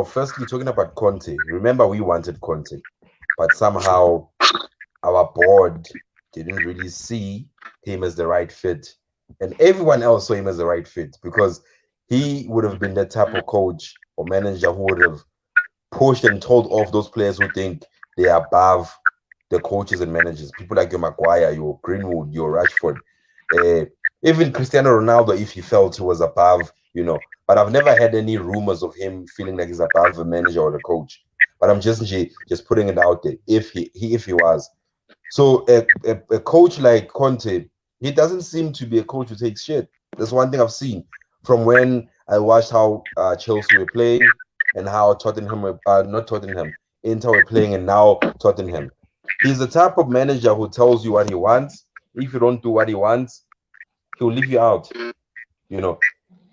firstly talking about Conte. Remember, we wanted Conte, but somehow our board didn't really see him as the right fit, and everyone else saw him as the right fit because he would have been the type of coach or manager who would have pushed and told off those players who think they are above the coaches and managers. People like your Maguire, your Greenwood, your Rashford, even Cristiano Ronaldo, if he felt he was above, But I've never had any rumors of him feeling like he's above the manager or the coach. But I'm just putting it out there. If he was, so a coach like Conte, he doesn't seem to be a coach who takes shit. That's one thing I've seen from when I watched how Chelsea were playing and how Inter were playing, and now Tottenham. He's the type of manager who tells you what he wants. If you don't do what he wants, he'll leave you out.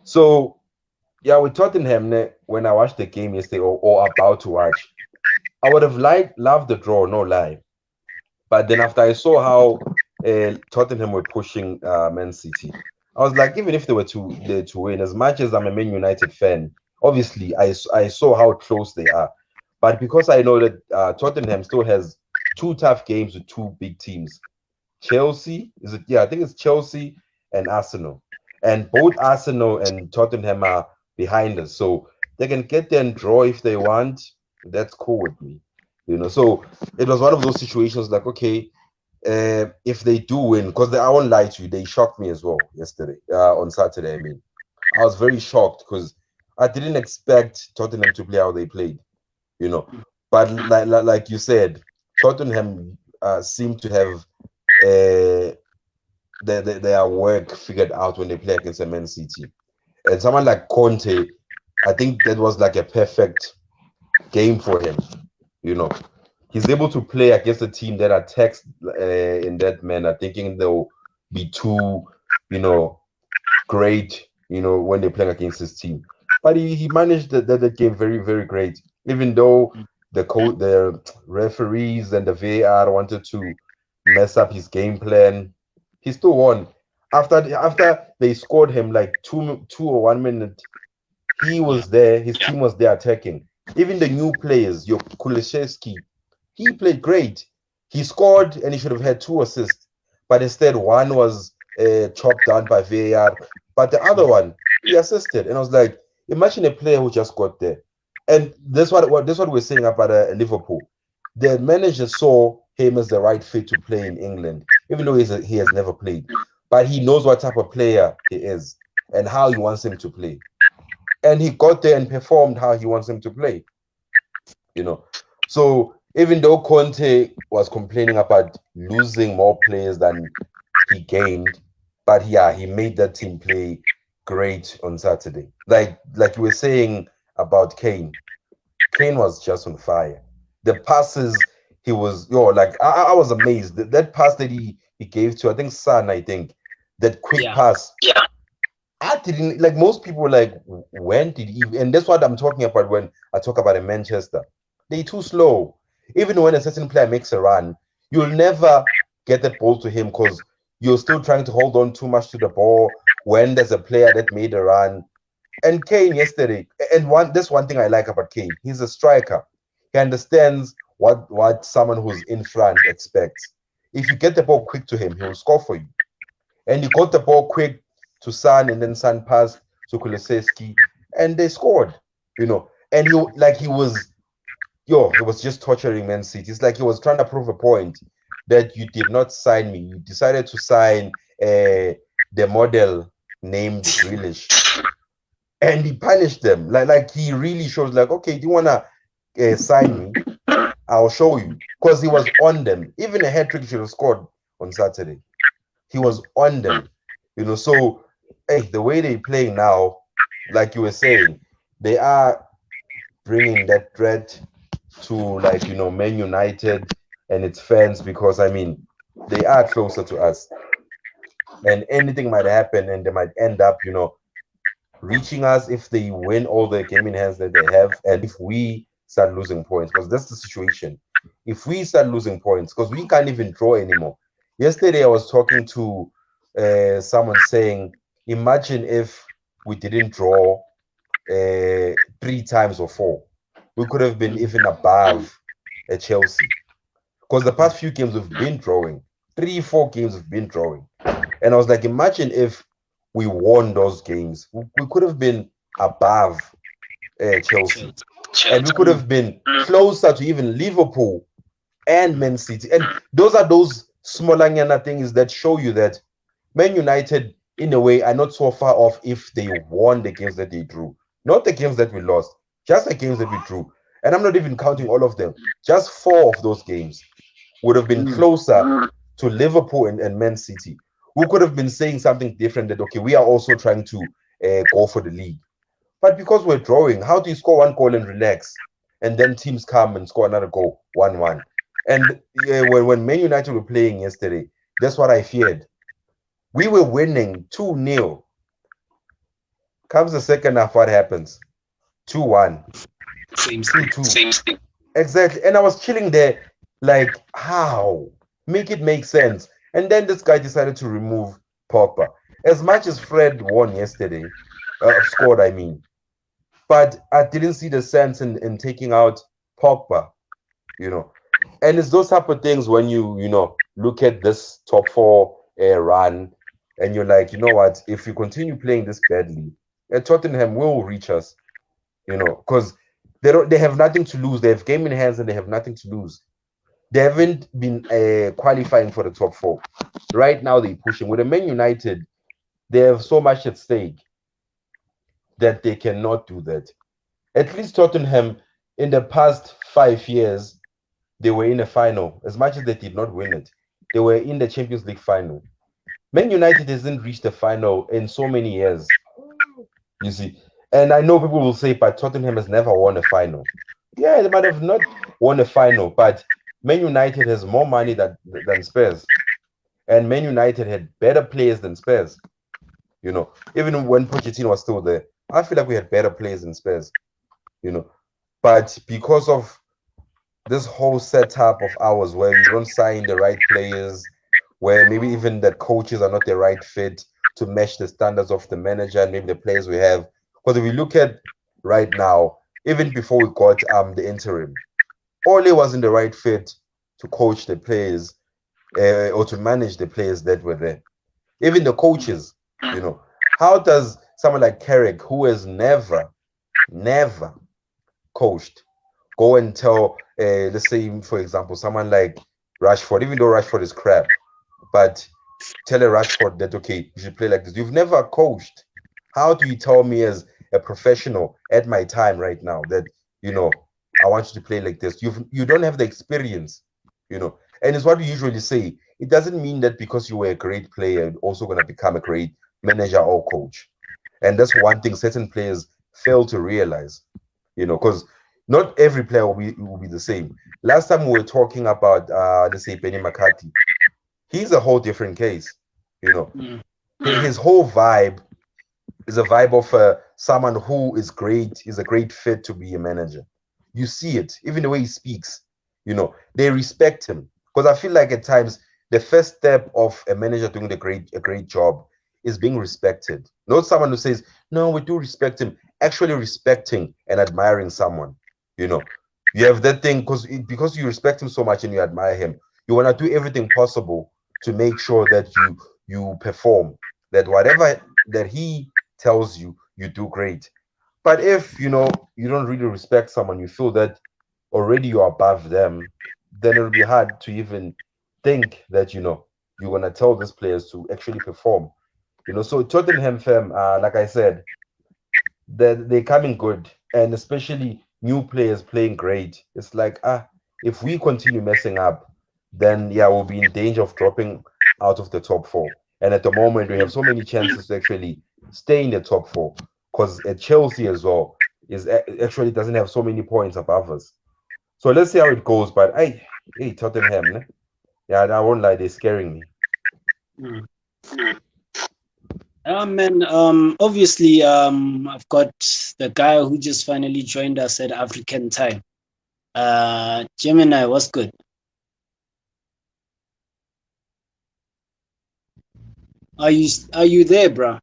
So yeah, with Tottenham, when I watched the game yesterday or about to watch, I would have loved the draw, no lie. But then after I saw how Tottenham were pushing Man City, I was like, even if they were to win, as much as I'm a Man United fan, obviously I saw how close they are. But because I know that Tottenham still has 2 tough games with 2 big teams. Chelsea, I think it's Chelsea and Arsenal. And both Arsenal and Tottenham are behind us. So they can get there and draw if they want. That's cool with me. So it was one of those situations like, okay, if they do win, because I won't lie to you, they shocked me as well yesterday, on Saturday. I mean, I was very shocked because I didn't expect Tottenham to play how they played, But like you said, Tottenham seem to have their work figured out when they play against a Man City. And someone like Conte, I think that was like a perfect game for him. He's able to play against a team that attacks in that manner, thinking they'll be too, great, when they're playing against his team. But he managed that game very, very great, even though the referees and the VAR wanted to mess up his game plan. He still won. After they scored him like 2 or 1 minute, he was there. His team was there attacking. Even the new players, your Kulusevski, he played great. He scored and he should have had 2 assists, but instead one was chopped down by VAR. But the other one, he assisted, and I was like, imagine a player who just got there. And that's what we're saying about Liverpool. The manager saw him as the right fit to play in England. even though he has never played. But he knows what type of player he is and how he wants him to play. And he got there and performed how he wants him to play. So even though Conte was complaining about losing more players than he gained, but yeah, he made that team play great on Saturday. Like you were saying about Kane. Kane was just on fire. The passes he was, I was amazed. That pass that he gave to, I think, Son, that quick pass. Yeah. I didn't, like, most people were like, when did he, and that's what I'm talking about when I talk about in Manchester. They're too slow. Even when a certain player makes a run, you'll never get that ball to him because you're still trying to hold on too much to the ball when there's a player that made a run. And Kane yesterday, and that's one thing I like about Kane. He's a striker. He understands what someone who's in front expects. If you get the ball quick to him, he will score for you. And he got the ball quick to Son, and then Son passed to Kulusevski, and they scored. And he was just torturing Man City. It's like he was trying to prove a point that you did not sign me. You decided to sign the model named Grealish. And he punished them. Like he really shows, like, okay, do you want to sign me? I'll show you. Because he was on them. Even a hat-trick should have scored on Saturday. He was on them. So, hey, the way they're playing now, like you were saying, they are bringing that threat to, Man United and its fans, because, they are closer to us. And anything might happen, and they might end up, reaching us if they win all the game in hands that they have, and if we start losing points, because that's the situation. If we start losing points, because we can't even draw anymore. Yesterday I was talking to someone saying, imagine if we didn't draw 3 times or 4. We could have been even above Chelsea, because the past few games we've been drawing. 3-4 games we've been drawing. And I was like, imagine if we won those games. We could have been above Chelsea. And we could have been closer to even Liverpool and Man City. And those are those smaller things that show you that Man United, in a way, are not so far off if they won the games that they drew. Not the games that we lost, just the games that we drew. And I'm not even counting all of them. Just 4 of those games would have been closer to Liverpool and Man City. We could have been saying something different, that, okay, we are also trying to go for the league. But because we're drawing, how do you score 1 goal and relax? And then teams come and score another goal, 1-1. And when Man United were playing yesterday, that's what I feared. We were winning 2-0. Comes the second half, what happens? 2-1. 2-2. Exactly. And I was chilling there, like, how? Make it make sense. And then this guy decided to remove Pogba. As much as Fred won yesterday, scored, but I didn't see the sense in taking out Pogba, And it's those type of things when you look at this top 4 run, and you're like, you know what? If we continue playing this badly, Tottenham will reach us, because they have nothing to lose. They have game in hands and they have nothing to lose. They haven't been qualifying for the top 4. Right now, they're pushing. With the Man United, they have so much at stake that they cannot do that. At least Tottenham, in the past 5 years, they were in a final. As much as they did not win it, they were in the Champions League final. Man United hasn't reached the final in so many years, you see. And I know people will say, but Tottenham has never won a final. Yeah, they might have not won a final, but Man United has more money than Spurs. And Man United had better players than Spurs. Even when Pochettino was still there, I feel like we had better players than Spurs. But because of this whole setup of ours, where we don't sign the right players, where maybe even the coaches are not the right fit to match the standards of the manager and maybe the players we have. Because if we look at right now, even before we got the interim, Ole wasn't the right fit to coach the players or to manage the players that were there. Even the coaches, How does someone like Carrick, who has never coached, go and tell, let's say, for example, someone like Rashford, even though Rashford is crap, but tell a Rashford that, okay, you should play like this. You've never coached. How do you tell me as a professional at my time right now that, you know, I want you to play like this? You don't have the experience, you know. And it's what we usually say. It doesn't mean that because you were a great player, you're also going to become a great manager or coach. And that's one thing certain players fail to realize, you know, because not every player will be the same. Last time we were talking about, let's say, Benny McCarthy. He's a whole different case, you know. His whole vibe is a vibe of someone who is great, is a great fit to be a manager. You see it, even the way he speaks, you know, they respect him. Because I feel like at times the first step of a manager doing a great job is being respected. Not someone who says, no, we do respect him. Actually respecting and admiring someone, you know. You have that thing because you respect him so much and you admire him. You want to do everything possible to make sure that you perform, that whatever that he tells you, you do great. But if, you know, you don't really respect someone, you feel that already you're above them, then it'll be hard to even think that, you know, you're going to tell these players to actually perform. You know, so Tottenham fam, like I said, they're coming good, and especially new players playing great. It's like, if we continue messing up, then yeah, we'll be in danger of dropping out of the top four. And at the moment, we have so many chances to actually stay in the top four, because at Chelsea as well is actually doesn't have so many points above us. So let's see how it goes. But hey, Tottenham, ne? Yeah, I won't lie, they're scaring me. Man, obviously, I've got the guy who just finally joined us at African time. Gemini, what's good? Are you there, bro?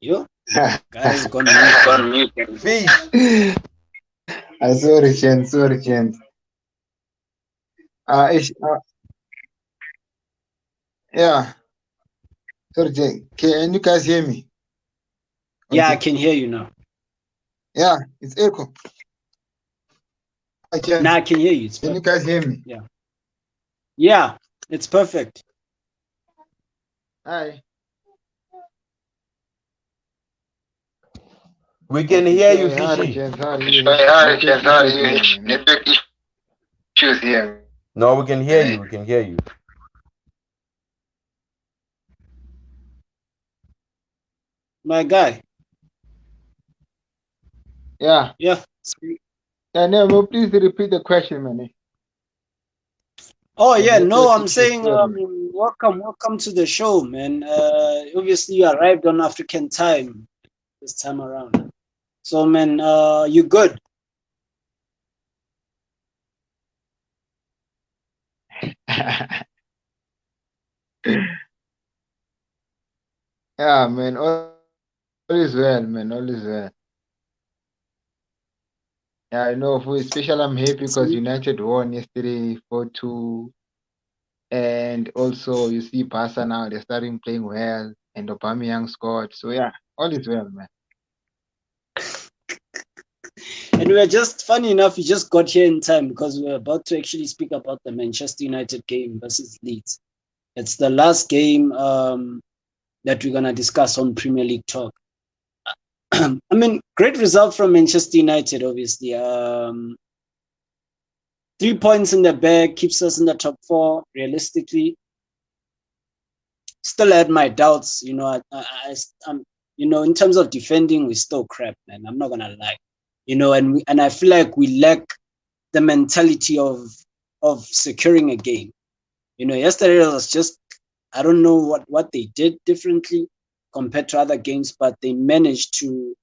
Yo, guys, gone mute. Fish. Sorry, Chen. Yeah. Sorry, Chen. Can you guys hear me? Yeah, I can hear you now. Yeah, it's echo. Now I can hear you. Can you guys hear me? Yeah, it's perfect. Hi. We can hear you, Fishy. No, we can hear you. We can hear you. My guy. Yeah. Yeah. No, please repeat the question, man. Oh yeah, no, I'm saying welcome to the show, man. Obviously you arrived on African time this time around. So man, you good? Yeah, man, all is well, man, all is well. Yeah, I know, especially I'm happy because United won yesterday 4-2. And also, you see Barca now, they're starting playing well, and Aubameyang scored. So yeah, all is well, man. And we're just, funny enough, we just got here in time because we're about to actually speak about the Manchester United game versus Leeds. It's the last game that we're going to discuss on Premier League Talk. I mean, great result from Manchester United, obviously. 3 points in the bag keeps us in the top four, realistically. Still had my doubts, you know. I'm, you know, in terms of defending, we're still crap, man. I'm not going to lie. You know, and I feel like we lack the mentality of securing a game. You know, yesterday was just, I don't know what they did differently compared to other games, but they managed to,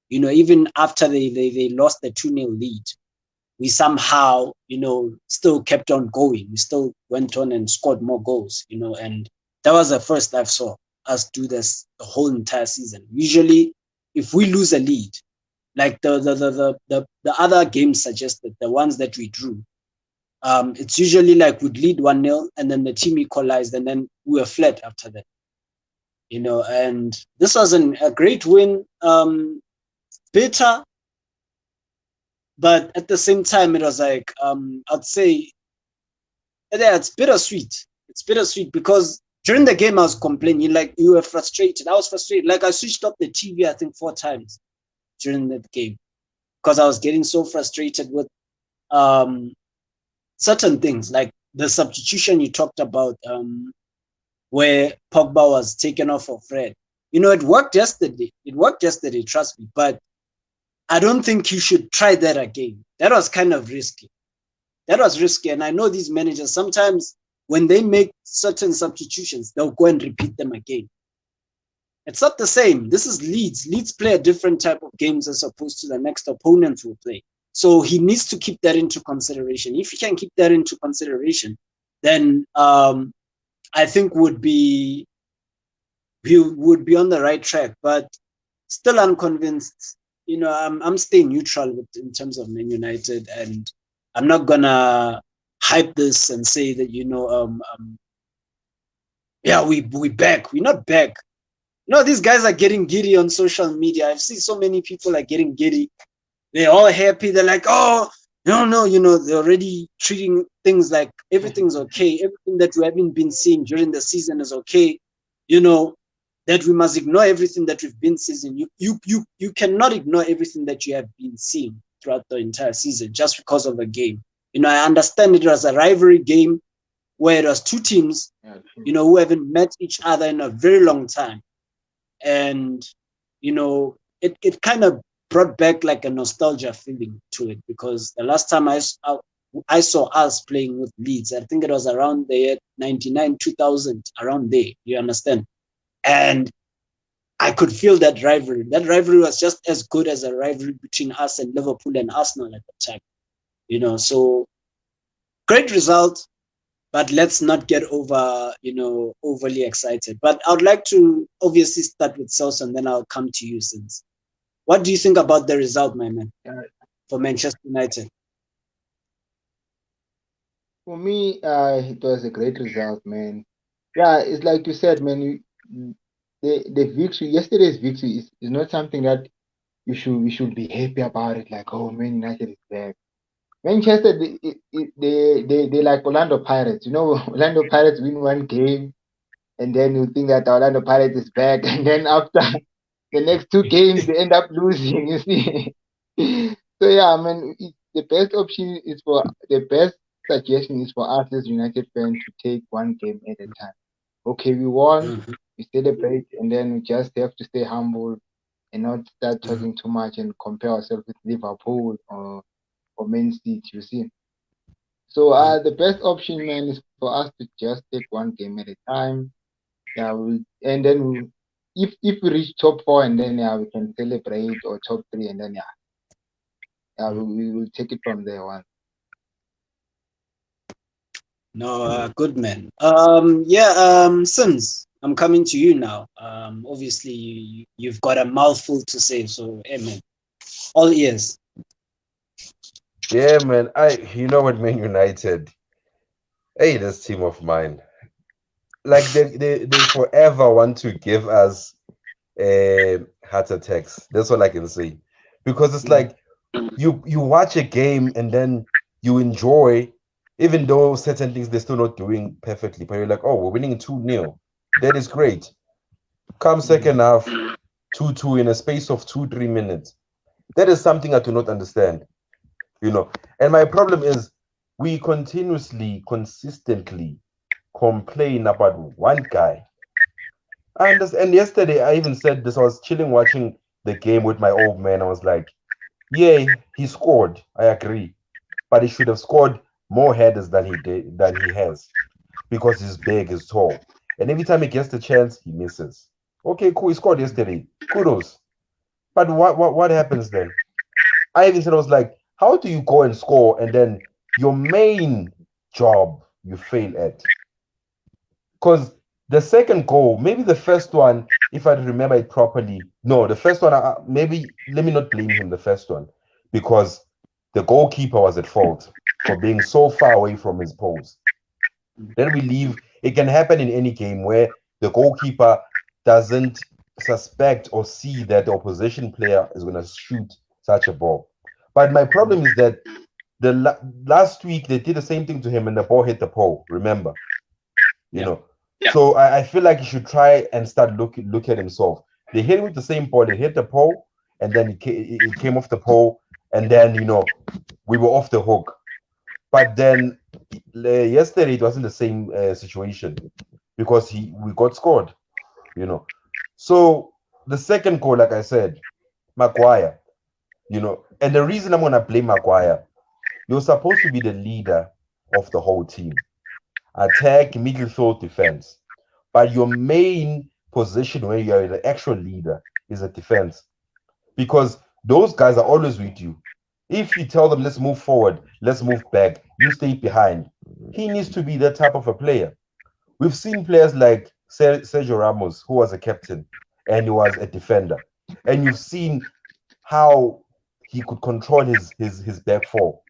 you know, even after they lost the 2-0 lead, we somehow, you know, still kept on going. We still went on and scored more goals, you know, and that was the first I saw us do this the whole entire season. Usually, if we lose a lead, like the other games suggested, the ones that we drew, it's usually like we'd lead 1-0 and then the team equalized and then we were flat after that. You know, and this was a great win. Bitter, but at the same time, it was like, I'd say Yeah, it's bittersweet. It's bittersweet because during the game I was complaining, like you were frustrated. I was frustrated. Like I switched off the TV, I think 4 times during that game because I was getting so frustrated with certain things, like the substitution you talked about, where Pogba was taken off for Fred. You know, it worked yesterday. It worked yesterday, trust me. But I don't think you should try that again. That was kind of risky. That was risky. And I know these managers, sometimes when they make certain substitutions, they'll go and repeat them again. It's not the same. This is Leeds. Leeds play a different type of games as opposed to the next opponent will play. So he needs to keep that into consideration. If he can keep that into consideration, then I think he would be on the right track. But still unconvinced. You know, I'm staying neutral in terms of Man United, and I'm not gonna hype this and say that, you know, yeah, we back. We're not back. You know, these guys are getting giddy on social media. I've seen so many people are getting giddy. They're all happy. They're like, oh, no, you know, they're already treating things like everything's okay. Everything that we haven't been seeing during the season is okay. You know, that we must ignore everything that we've been seeing. You cannot ignore everything that you have been seeing throughout the entire season just because of a game. You know, I understand it was a rivalry game where it was two teams, you know, who haven't met each other in a very long time. And, you know, it kind of brought back like a nostalgia feeling to it, because the last time I saw us playing with Leeds, I think it was around the year 99, 2000, around there, you understand? And I could feel that rivalry. That rivalry was just as good as a rivalry between us and Liverpool and Arsenal at the time. You know, so great result, but let's not get overly excited. But I would like to obviously start with Celso, and then I'll come to you, since. What do you think about the result, my man, for Manchester United? For me, it was a great result, man. Yeah, it's like you said, man. The victory, yesterday's victory, is not something that we should be happy about it. Like, oh, Man United is back. Manchester, they like Orlando Pirates. You know, Orlando Pirates win one game, and then you think that Orlando Pirates is back, and then after the next 2 games they end up losing. You see. So yeah, I mean, the best suggestion is for us as United fans to take one game at a time. Okay, we won, we celebrate, and then we just have to stay humble and not start talking too much and compare ourselves with Liverpool or Man City, you see. So the best option, man, is for us to just take one game at a time. Yeah, and then if we reach top 4, and then we can celebrate, or top 3, and then we will take it from there on. No, good man. Sims, I'm coming to you now. Obviously you've got a mouthful to say, so hey, man, all ears. Yeah, man. You know what, Man United. Hey, this team of mine. Like they forever want to give us heart attacks. That's all I can say. Because it's like you watch a game and then you enjoy, even though certain things they're still not doing perfectly. But you're like, oh, we're winning 2-0. That is great. Come second half, 2-2 in a space of 2-3 minutes. That is something I do not understand. You know, and my problem is we consistently complain about one guy. I understand. And yesterday I even said this. I was chilling watching the game with my old man. I was like, yeah, he scored. I agree, but he should have scored more headers than he has, because he's big, he's tall, and every time he gets the chance, he misses. Okay, cool. He scored yesterday. Kudos. But what happens then? I even said, I was like, how do you go and score and then your main job you fail at? Because the second goal, maybe the first one, if I remember it properly, no, the first one, maybe let me not blame him, the first one, because the goalkeeper was at fault for being so far away from his post. Then we leave. It can happen in any game where the goalkeeper doesn't suspect or see that the opposition player is going to shoot such a ball. But my problem is that last week they did the same thing to him and the ball hit the pole. Remember, you Yeah. know. Yeah. So I feel like he should try and start look at himself. They hit with the same ball. They hit the pole, and then it came off the pole, and then we were off the hook. But then yesterday it wasn't the same situation because we got scored. So the second goal, like I said, Maguire. And the reason I'm gonna blame Maguire, you're supposed to be the leader of the whole team. Attack, midfield, defense. But your main position where you're the actual leader is a defense. Because those guys are always with you. If you tell them, let's move forward, let's move back, you stay behind. He needs to be that type of a player. We've seen players like Sergio Ramos, who was a captain and he was a defender. And you've seen how he could control his back four,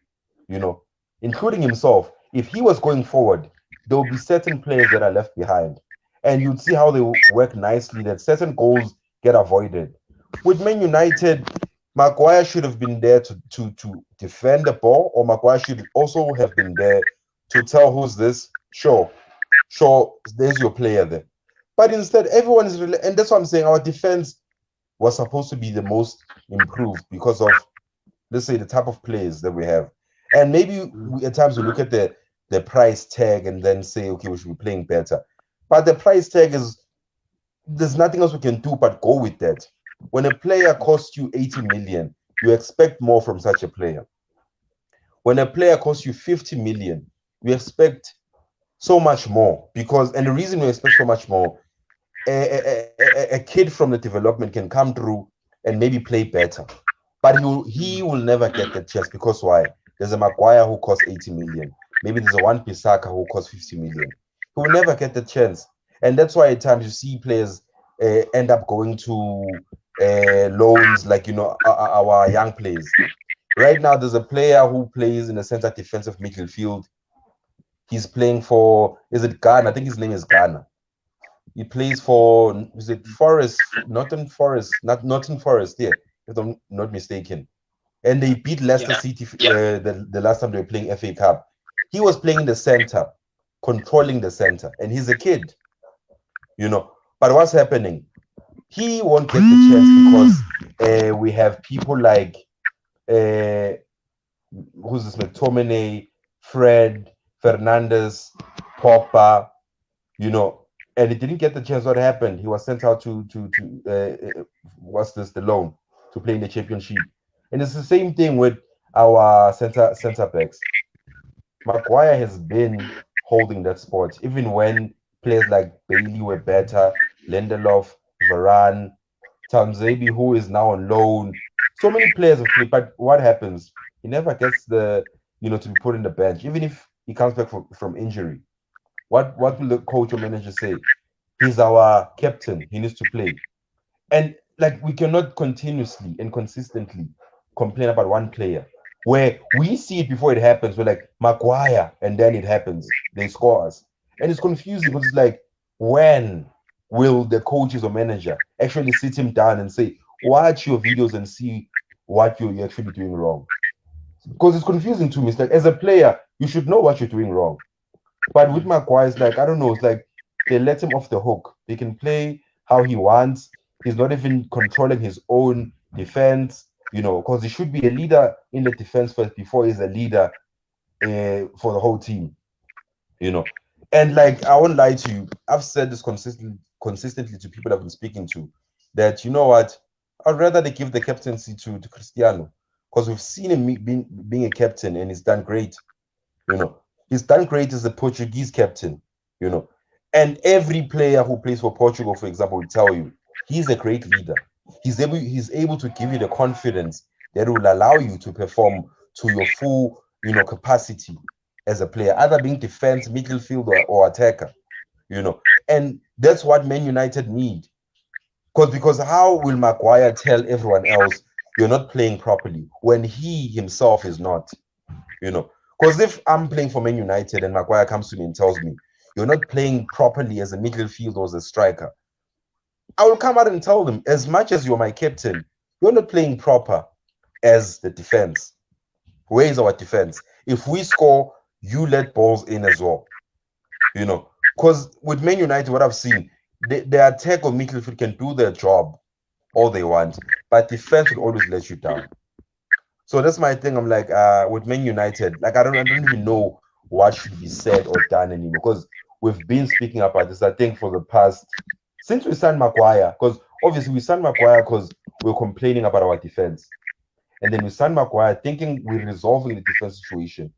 including himself. If he was going forward, there will be certain players that are left behind. And you'd see how they work nicely, that certain goals get avoided. With Man United, Maguire should have been there to defend the ball, or Maguire should also have been there to tell who's this. Sure, there's your player there. But instead, everyone is really, and that's what I'm saying, our defense was supposed to be the most improved because of, let's say, the type of players that we have. And maybe at times we look at the price tag and then say, okay, we should be playing better. But the price tag there's nothing else we can do but go with that. When a player costs you 80 million, you expect more from such a player. When a player costs you 50 million, you expect so much more. And the reason we expect so much more, a kid from the development can come through and maybe play better. But he will never get that chance because why? There's a Maguire who costs 80 million. Maybe there's a Wan-Bissaka who costs 50 million. He will never get the chance. And that's why at times you see players end up going to loans, like, our young players. Right now, there's a player who plays in the center defensive midfield. He's playing for, is it Ghana? I think his name is Ghana. He plays for, is it Forest? Nottingham Forest, yeah, if I'm not mistaken. And they beat Leicester City the last time they were playing FA Cup. He was playing in the center, controlling the center, and he's a kid, But what's happening? He won't get the chance because we have people like who's this? McTominay, Fred, Fernandes, Popper, and he didn't get the chance. What happened? He was sent out to the loan to play in the championship. And it's the same thing with our center backs. Maguire has been holding that spot, even when players like Bailey were better, Lindelof, Varane, Tamzebi, who is now on loan. So many players have played, but what happens? He never gets to be put in the bench, even if he comes back from injury. What will the coach or manager say? He's our captain. He needs to play. And we cannot continuously and consistently complain about one player where we see it before it happens. We're like, Maguire, and then it happens. They score us. And it's confusing because it's like, when will the coaches or manager actually sit him down and say, watch your videos and see what you're actually doing wrong? Because it's confusing to me. It's like, as a player, you should know what you're doing wrong. But with Maguire, it's like, I don't know, it's like they let him off the hook. They can play how he wants. He's not even controlling his own defense, because he should be a leader in the defense first before he's a leader for the whole team, And I won't lie to you, I've said this consistently to people I've been speaking to, that, you know what, I'd rather they give the captaincy to Cristiano, because we've seen him being a captain and he's done great, He's done great as a Portuguese captain, And every player who plays for Portugal, for example, will tell you, he's a great leader. He's able to give you the confidence that will allow you to perform to your full, capacity as a player, either being defense, midfield, or attacker, And that's what Man United need. Because how will Maguire tell everyone else you're not playing properly when he himself is not, Because if I'm playing for Man United and Maguire comes to me and tells me you're not playing properly as a midfield or as a striker, I will come out and tell them, as much as you're my captain, you're not playing proper as the defense. Where is our defense? If we score, you let balls in as well. You know, because with Man United, what I've seen, their attack or midfield can do their job all they want, but defense will always let you down. So that's my thing. I'm like, with Man United, like I don't even know what should be said or done anymore, because we've been speaking about this, I think, for the past since we signed Maguire, because obviously we signed Maguire because we were complaining about our defense. And then we signed Maguire thinking we're resolving the defense situation.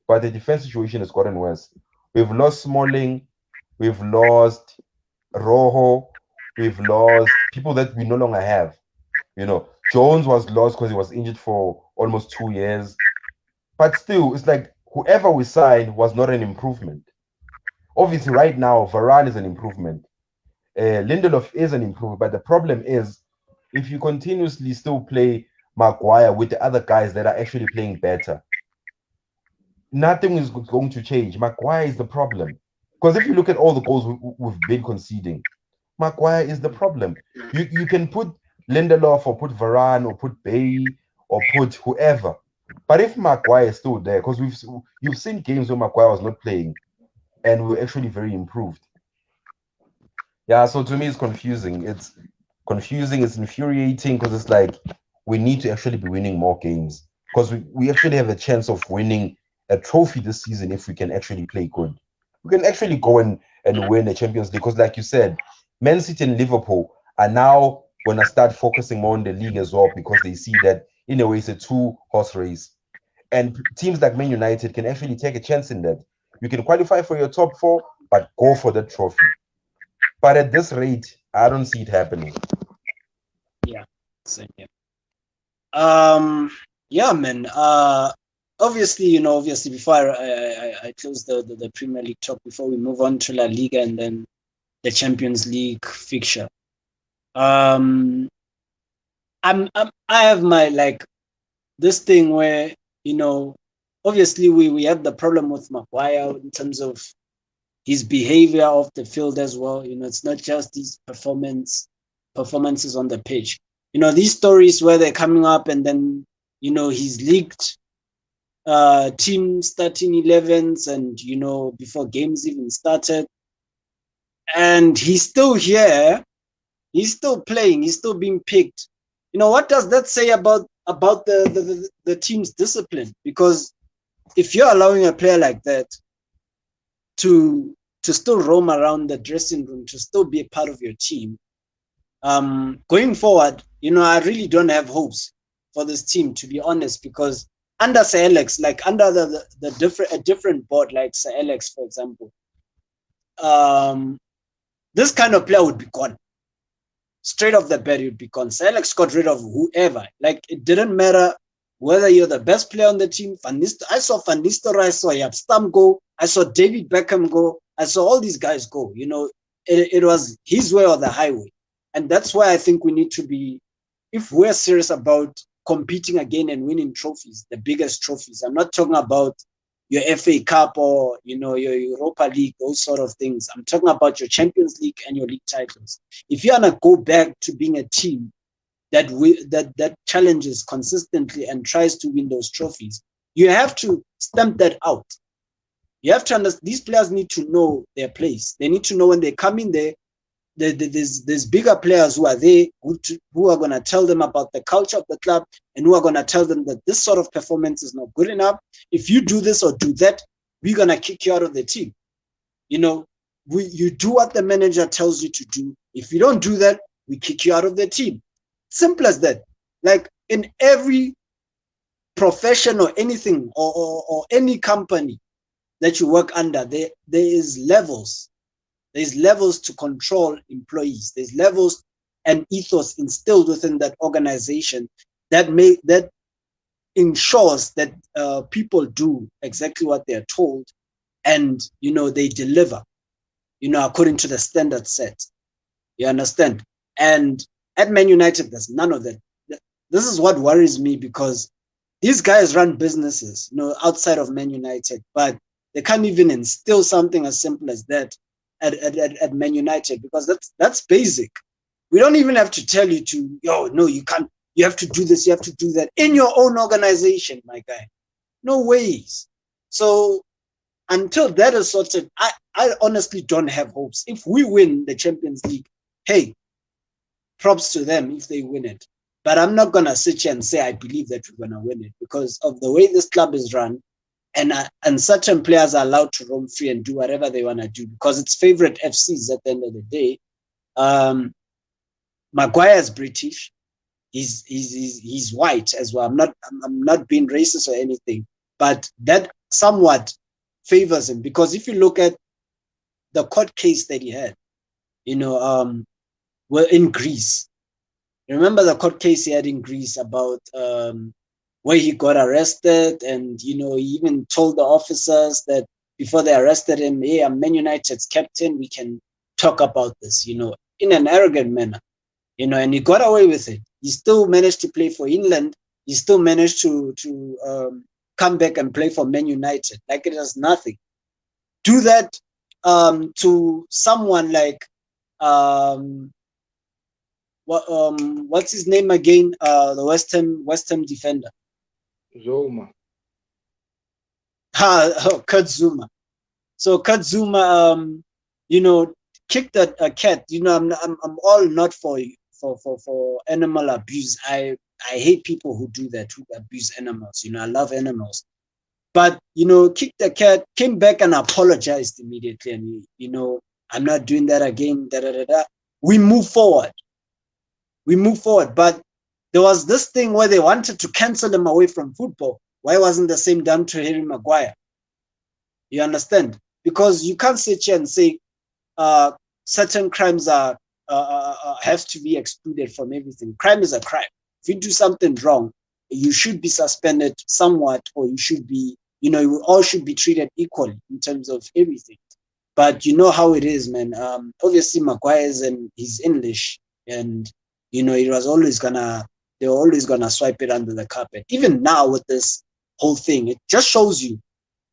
But the defense situation has gotten worse. We've lost Smalling, we've lost Rojo, we've lost people that we no longer have. You know, Jones was lost because he was injured for almost 2 years. But still, it's like whoever we signed was not an improvement. Obviously, right now, Varane is an improvement. Lindelof is an improvement. But the problem is, if you continuously still play Maguire with the other guys that are actually playing better, nothing is going to change. Maguire is the problem. Because if you look at all the goals we've been conceding, Maguire is the problem. You can put Lindelof or put Varane or put Bailly or put whoever. But if Maguire is still there, because you've seen games where Maguire was not playing and we were actually very improved. Yeah, so to me it's confusing. It's confusing, it's infuriating, because it's like we need to actually be winning more games. Because we actually have a chance of winning a trophy this season if we can actually play good. We can actually go and win the Champions League. Because like you said, Man City and Liverpool are now going to start focusing more on the league as well, because they see that in a way it's a 2-horse race. And teams like Man United can actually take a chance in that. You can qualify for your top 4, but go for the trophy. But at this rate, I don't see it happening. Yeah, same here. Yeah, man. Obviously, before I close the Premier League talk, before we move on to La Liga and then the Champions League fixture. I have my this thing where, obviously we have the problem with Maguire in terms of his behavior off the field as well. It's not just his performances on the pitch. These stories where they're coming up and then, he's leaked team starting 11s and, before games even started. And he's still here. He's still playing. He's still being picked. What does that say about the team's discipline? Because if you're allowing a player like that to still roam around the dressing room, to still be a part of your team, going forward, I really don't have hopes for this team, to be honest, because under Sir Alex, under a different board like Sir Alex, for example, this kind of player would be gone. Straight off the bat, you'd be gone. Sir Alex got rid of whoever. It didn't matter whether you're the best player on the team. I saw Van Nistelrooy, I saw Jaap Stam go, I saw David Beckham go, I saw all these guys go. It was his way or the highway. And that's why I think we need to be, if we're serious about competing again and winning trophies, the biggest trophies. I'm not talking about your FA Cup or, your Europa League, those sort of things. I'm talking about your Champions League and your league titles. If you want to go back to being a team that challenges consistently and tries to win those trophies, you have to stamp that out. You have to understand, these players need to know their place. They need to know when they come in there, there's bigger players who are there who are going to tell them about the culture of the club and who are going to tell them that this sort of performance is not good enough. If you do this or do that, we're going to kick you out of the team. You do what the manager tells you to do. If you don't do that, we kick you out of the team. Simple as that. In every profession or anything or any company that you work under, there is levels. There's levels to control employees. There's levels and ethos instilled within that organization that ensures that people do exactly what they're told, and they deliver, according to the standard set. You understand? And at Man United, there's none of that. This is what worries me, because these guys run businesses, outside of Man United, but they can't even instill something as simple as that at Man United, because that's basic. We don't even have to tell you no, you can't, you have to do this, you have to do that in your own organization, my guy. No ways. So until that is sorted, I honestly don't have hopes. If we win the Champions League, hey, props to them if they win it. But I'm not going to sit here and say I believe that we're going to win it because of the way this club is run. And certain players are allowed to roam free and do whatever they want to do because it's favorite FCs at the end of the day. Maguire is British. He's white as well. I'm not being racist or anything, but that somewhat favors him because if you look at the court case that he had, were in Greece. Remember the court case he had in Greece about where he got arrested, and he even told the officers that before they arrested him, hey, I'm Man United's captain, we can talk about this, in an arrogant manner, and he got away with it. He still managed to play for England. He still managed to come back and play for Man United like it was nothing. Do that to someone like what's his name again? The West Ham defender. Zoma. Kurt Zuma. So Kurt Zuma, kicked a cat. I'm all not for animal abuse. I hate people who do that, who abuse animals. I love animals. But, kicked the cat, came back and apologized immediately. And, I'm not doing that again. We move forward. But there was this thing where they wanted to cancel him away from football. Why wasn't the same done to Harry Maguire? You understand? Because you can't sit here and say certain crimes are have to be excluded from everything. Crime is a crime. If you do something wrong, you should be suspended somewhat, or you should be, you all should be treated equally in terms of everything. But you know how it is, man. Obviously, Maguire he's English, and they were always gonna swipe it under the carpet. Even now with this whole thing, it just shows you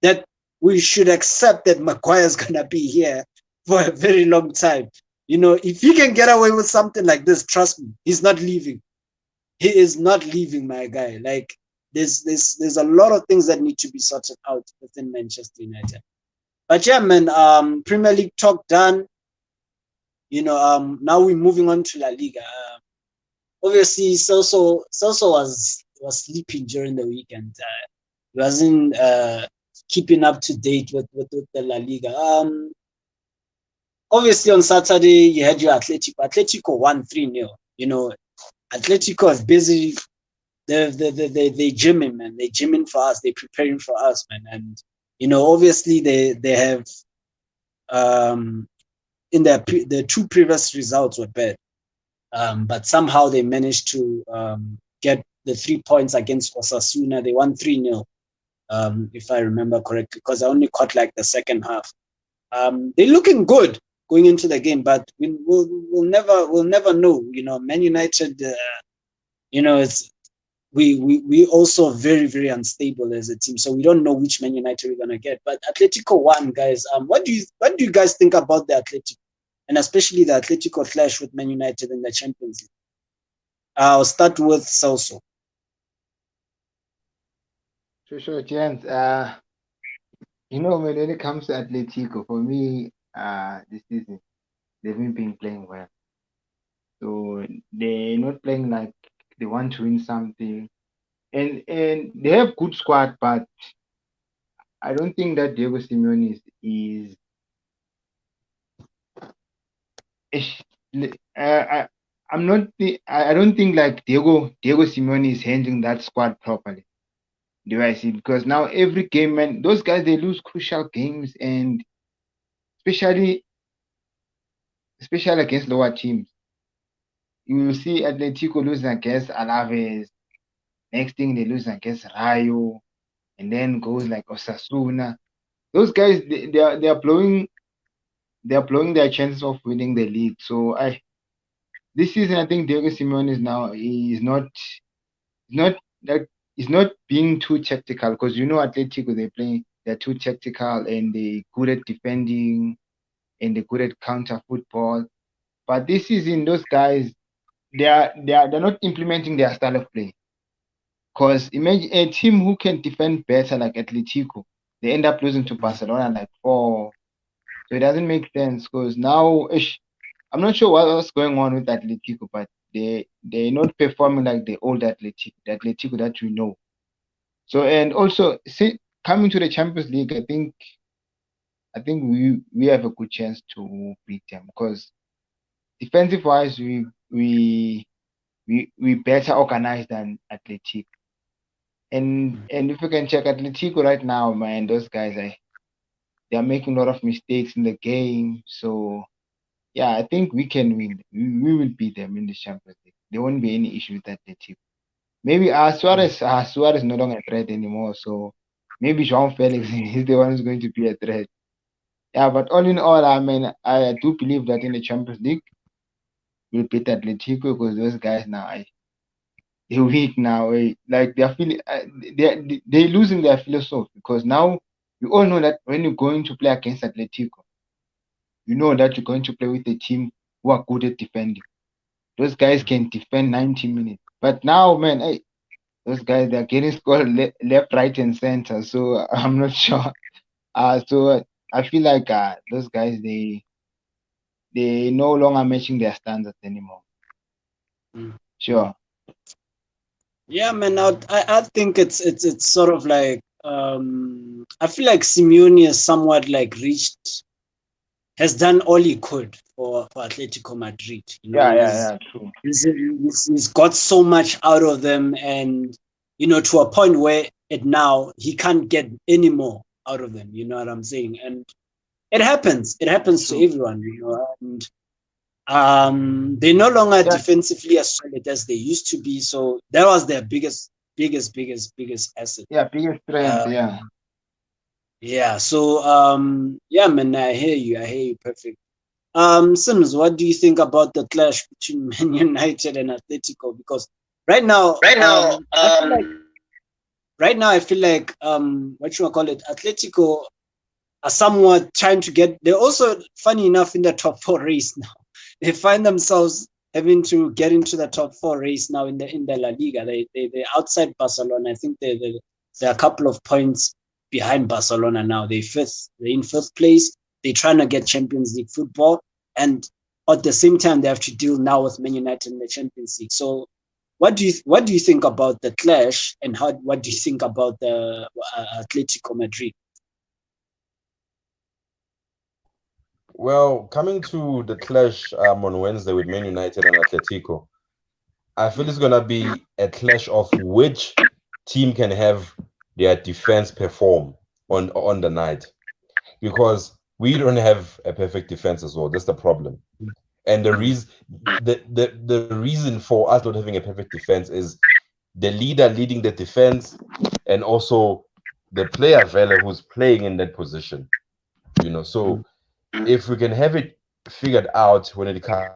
that we should accept that Maguire's gonna be here for a very long time. If he can get away with something like this, trust me, he's not leaving. He is not leaving, my guy. Like there's a lot of things that need to be sorted out within Manchester United. But yeah, man, Premier League talk done. Now we're moving on to La Liga. Obviously, Celso was sleeping during the weekend. He wasn't keeping up to date with the La Liga. Obviously, on Saturday, you had your Atletico. Atletico won 3-0. Atletico is busy. They gymming, man. They gymming for us. They preparing for us, man. And obviously they have in the two previous results were bad, but somehow they managed to get the 3 points against Osasuna. They won 3-0, if I remember correctly, because I only caught like the second half. They're looking good going into the game, but we'll never know. Man United, it's we also very, very unstable as a team, so we don't know which Man United we're gonna get. But Atletico won, guys. What do you guys think about the Atletico, and especially the Atletico clash with Man United in the Champions League? I'll start with Celso. Sure, gents. Man, when it comes to Atletico, for me, this season they've been playing well. So they're not playing like they want to win something, and they have good squad, but I don't think that Diego Simeone is I don't think like Diego Simeone is handling that squad properly. Do I see? Because now every game, man, those guys, they lose crucial games, and especially against lower teams. You will see Atletico losing against Alaves. Next thing they lose against Rayo, and then goes like Osasuna. Those guys, they are blowing their chances of winning the league. So this season, I think Diego Simeone is not being too tactical, because Atletico, they're too tactical, and they're good at defending, and they're good at counter football. But this season, those guys, they're not implementing their style of play. Because imagine a team who can defend better like Atletico, they end up losing to Barcelona like 4. So it doesn't make sense because now I'm not sure what's going on with Atletico, but they're not performing like the old Atletico, the Atletico that we know. So and also coming to the Champions League, I think we have a good chance to beat them because defensive wise we better organized than Atletico. And if you can check Atletico right now, man, those guys they are making a lot of mistakes in the game. So yeah, I think we can win. We will beat them in the Champions League. There won't be any issue with Atletico. Maybe Suarez is no longer a threat anymore. So maybe João Felix is the one who's going to be a threat. Yeah, but all in all, I mean, I do believe that in the Champions League we'll beat Atletico because those guys now they're weak now. Like they're feeling they're losing their philosophy because now you all know that when you're going to play against Atletico, you know that you're going to play with a team who are good at defending. Those guys can defend 90 minutes. But now, man, those guys they're getting scored left, right, and center. So I'm not sure. So I feel like those guys they no longer matching their standards anymore. Sure. Yeah, man. I think it's sort of like I feel like Simeone is somewhat like has done all he could for Atletico Madrid. You know, Yeah, true. He's got so much out of them, and to a point where now he can't get any more out of them. You know what I'm saying? And it happens. It happens to everyone. And they're no longer defensively as solid as they used to be. So that was their biggest asset. Yeah, biggest strength. Yeah. So yeah, man, I hear you perfect. Sims, what do you think about the clash between Man United and Atletico? Because right now, I feel like what you call it, Atletico are somewhat trying to get. They're also, funny enough, in the top 4 race now. They find themselves having to get into the top 4 race now in the La Liga. They're outside Barcelona. I think they're a couple of points behind Barcelona now. They're in fifth place. They're trying to get Champions League football, and at the same time they have to deal now with Man United in the Champions League. So what do you think about the clash, and what do you think about the Atletico Madrid? Well, coming to the clash on Wednesday with Man United and Atletico, I feel it's gonna be a clash of which team can have their defense perform on the night, because we don't have a perfect defense as well. That's the problem. And the reason for us not having a perfect defense is the leader leading the defense, and also the player Vela who's playing in that position. So if we can have it figured out when it comes.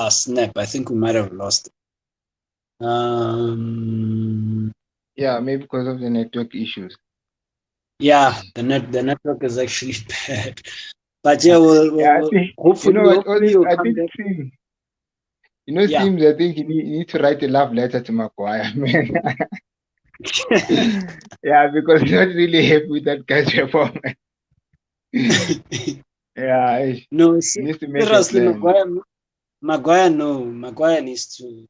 Snap! I think we might have lost it. Yeah, maybe because of the network issues. Yeah, the network is actually bad. But yeah, we'll hopefully, I think Sims, I think you need to write a love letter to Maguire, man. Yeah, because you're not really happy with that guy's performance. Yeah, no, seriously, Maguire needs to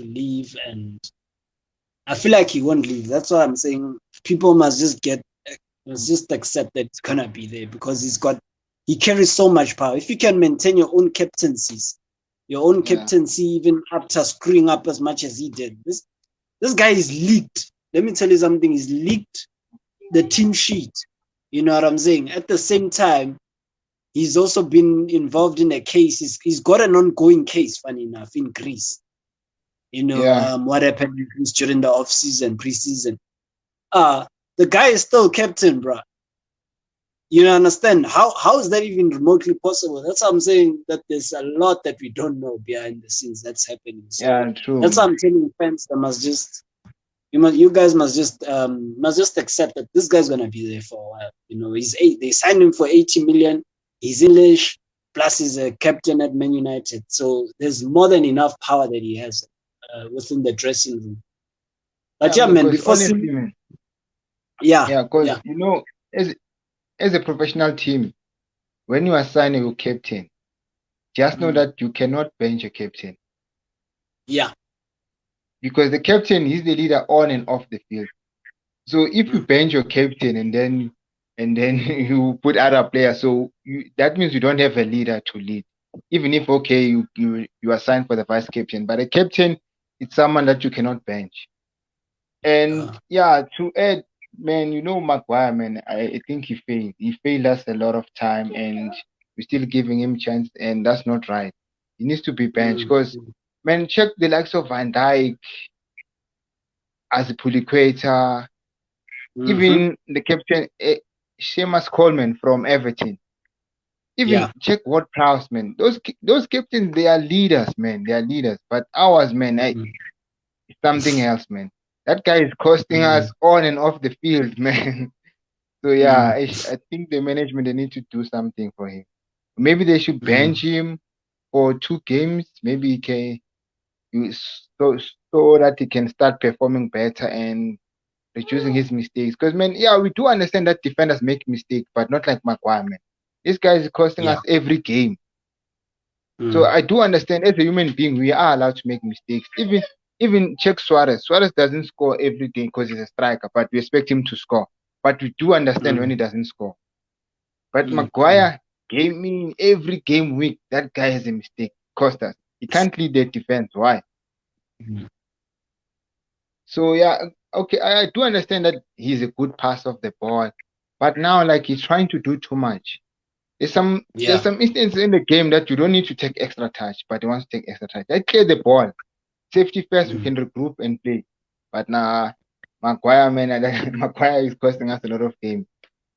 leave, and I feel like he won't leave. That's why I'm saying people must just accept that it's gonna be there, because he carries so much power. If you can maintain your own captaincy, even after screwing up as much as he did, this guy is leaked. Let me tell you something. He's leaked the team sheet. You know what I'm saying? At the same time, he's also been involved in a case. He's got an ongoing case, funny enough, in Greece. What happened in Greece during the off-season, pre-season. The guy is still captain, bro. You understand? How is that even remotely possible? That's what I'm saying, that there's a lot that we don't know behind the scenes that's happening. So true. That's what I'm telling fans. You guys must just accept that this guy's gonna be there for a while. They signed him for 80 million. He's English, plus he's a captain at Man United. So there's more than enough power that he has within the dressing room. But yeah, man, because before honestly, man, yeah, because you know, as a professional team, when you assign a captain, just know that you cannot bench a captain yeah, because the captain is the leader on and off the field. So if you bench your captain and then you put other players, so that means you don't have a leader to lead. Even if okay, you are signed for the vice captain, but a captain, it's someone that you cannot bench. And yeah, to add, man, you know Maguire, man, I think he failed. He failed us a lot of time, and we're still giving him chance, and that's not right. He needs to be benched because, man, check the likes of Van Dijk, as a Puliqueta, even the captain, Seamus Coleman from Everton. Even check Ward Prowse, man. Those captains, they are leaders, man. They are leaders. But ours, man, something else, man. That guy is costing us on and off the field, man. So yeah, I think the management, they need to do something for him. Maybe they should bench him for 2 games. Maybe he can, so that he can start performing better and reducing his mistakes. Because man, yeah, we do understand that defenders make mistakes, but not like Maguire, man. This guy is costing us every game. So I do understand as a human being, we are allowed to make mistakes. Even check Suarez. Suarez doesn't score every game because he's a striker, but we expect him to score. But we do understand when he doesn't score. But Maguire, every game week, that guy has a mistake. Cost us. He can't lead the defense. Why? So yeah, okay, I do understand that he's a good passer of the ball, but now like he's trying to do too much. There's some instances in the game that you don't need to take extra touch, but he wants to take extra touch. I clear the ball. Safety first, we can regroup and play. But now Maguire, man, Maguire is costing us a lot of games.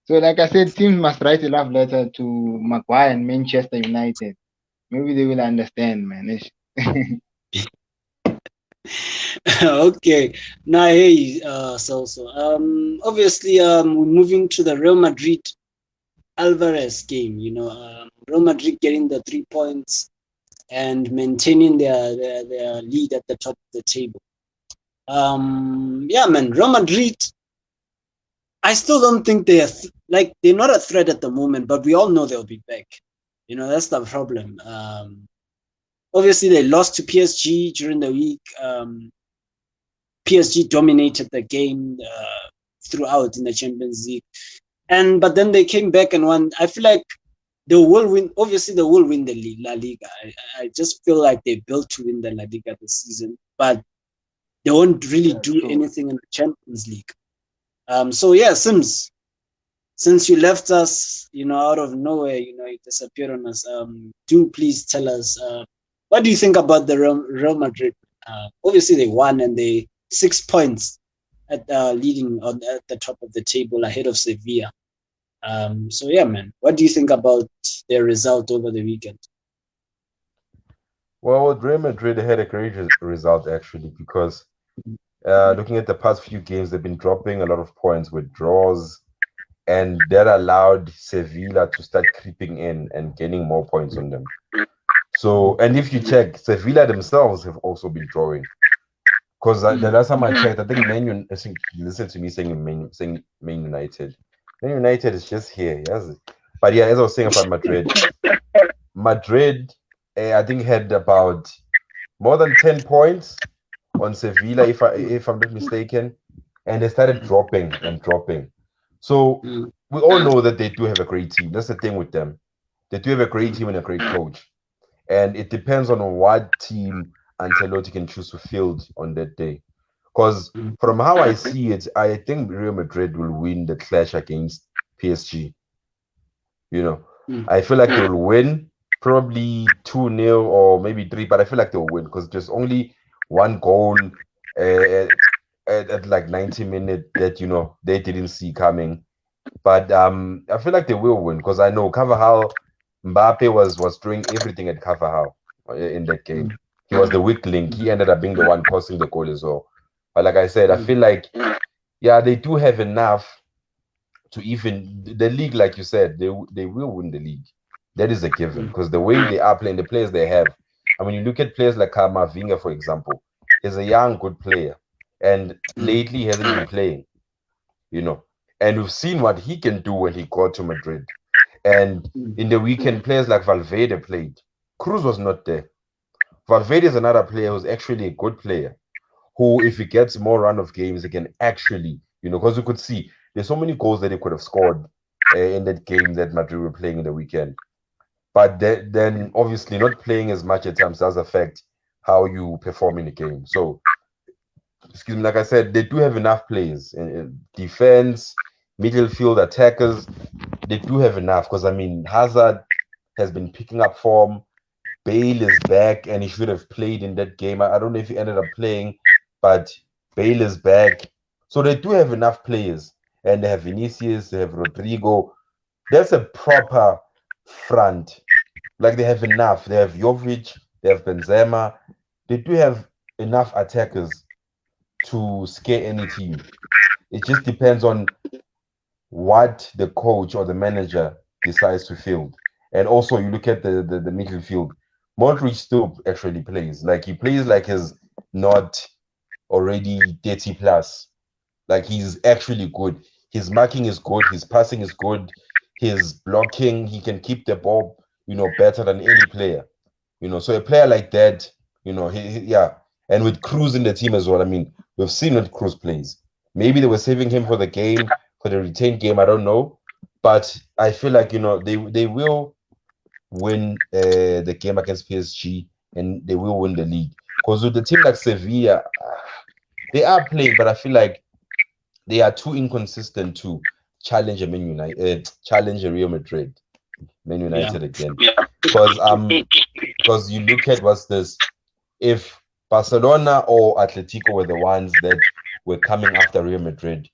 So like I said, teams must write a love letter to Maguire and Manchester United. Maybe they will understand, man. Okay. Now, hey, Celso. Obviously, we're moving to the Real Madrid Alvarez game. You know, Real Madrid getting the 3 points and maintaining their lead at the top of the table. Yeah, man, Real Madrid. I still don't think they're not a threat at the moment, but we all know they'll be back. You know, that's the problem. Obviously, they lost to PSG during the week. PSG dominated the game throughout in the Champions League, but then they came back and won. I feel like they will win. Obviously, they will win the La Liga. I just feel like they built to win the La Liga this season, but they won't really do anything in the Champions League. So yeah, Sims, since you left us, you know, out of nowhere, you know, you disappeared on us. Do please tell us, what do you think about the Real Madrid? Obviously, they won and they 6 points at leading at the top of the table ahead of Sevilla. So yeah, man, what do you think about their result over the weekend? Well, Real Madrid had a great result actually because looking at the past few games, they've been dropping a lot of points with draws, and that allowed Sevilla to start creeping in and gaining more points on them. So, and if you check, Sevilla themselves have also been drawing. Because the last time I checked, I think listen to me saying Man United. Man United is just here, yes. But yeah, as I was saying about Madrid, I think had about more than 10 points on Sevilla, if I'm not mistaken, and they started dropping and dropping. So we all know that they do have a great team. That's the thing with them. They do have a great team and a great coach. And it depends on what team Ancelotti can choose to field on that day. Because from how I see it, I think Real Madrid will win the clash against PSG. You know, I feel like they will win, probably 2-0 or maybe 3, but I feel like they'll win because there's only one goal at like 90 minutes that, you know, they didn't see coming. But I feel like they will win because I know Carvajal, Mbappe was doing everything at Carvajal in that game. He was the weak link. He ended up being the one causing the goal as well. But like I said, I feel like, yeah, they do have enough to even the league, like you said, they will win the league. That is a given because the way they are playing, the players they have. I mean, you look at players like Kamavinga, for example. He's a young, good player, and lately he hasn't been playing. And we've seen what he can do when he got to Madrid. And in the weekend, players like Valverde played. Cruz was not there. Valverde is another player who's actually a good player, who, if he gets more run of games, he can actually, because you could see there's so many goals that he could have scored in that game that Madrid were playing in the weekend. But then obviously not playing as much at times does affect how you perform in the game. So, excuse me, like I said, they do have enough players in defense, midfield, attackers. They do have enough because, I mean, Hazard has been picking up form. Bale is back and he should have played in that game. I don't know if he ended up playing, but Bale is back. So they do have enough players. And they have Vinicius, they have Rodrigo. That's a proper front. Like they have enough. They have Jovic, they have Benzema. They do have enough attackers to scare any team. It just depends on what the coach or the manager decides to field. And also you look at the midfield. Modric still actually plays. Like he plays like he's not already 30 plus. Like he's actually good. His marking is good. His passing is good. His blocking, he can keep the ball, better than any player. So a player like that, yeah. And with Cruz in the team as well, I mean, we've seen what Cruz plays. Maybe they were saving him for the game, for the retained game, I don't know. But I feel like, they will win the game against PSG and they will win the league. Because with the team like Sevilla, they are playing, but I feel like they are too inconsistent to challenge a challenge a Real Madrid, Man United again. Because you look at what's this, if Barcelona or Atletico were the ones that were coming after Real Madrid,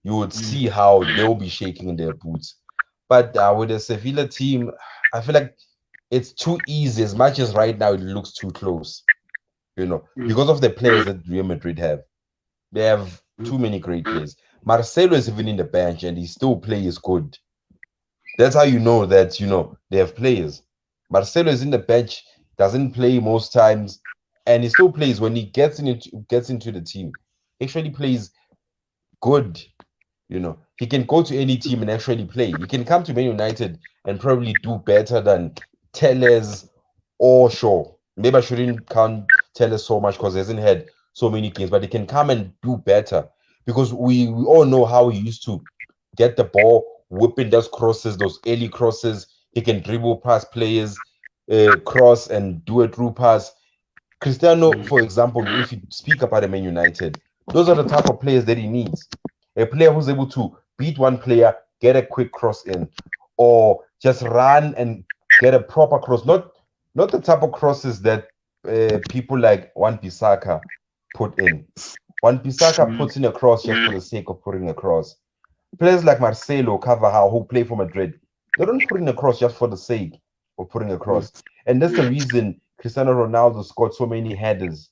you would see how they'll be shaking in their boots. But with the Sevilla team, I feel like it's too easy. As much as right now it looks too close, because of the players that Real Madrid have. They have too many great players. Marcelo is even in the bench and he still plays good. That's how you know that, they have players. Marcelo is in the bench, doesn't play most times, and he still plays when he gets into the team. He actually plays good. He can go to any team and actually play. He can come to Man United and probably do better than Telles or Shaw. Maybe I shouldn't count Telles so much because he hasn't had so many games, but he can come and do better because we all know how he used to get the ball, whipping those crosses, those early crosses. He can dribble past players, cross and do a through pass. Cristiano, for example, if you speak about a Man United, those are the type of players that he needs. A player who's able to beat one player, get a quick cross in, or just run and get a proper cross. Not the type of crosses that people like Wan-Bissaka put in. Wan-Bissaka puts in a cross just for the sake of putting a cross. Players like Marcelo, Carvajal, who play for Madrid, they don't put in a cross just for the sake of putting a cross. And that's the reason Cristiano Ronaldo scored so many headers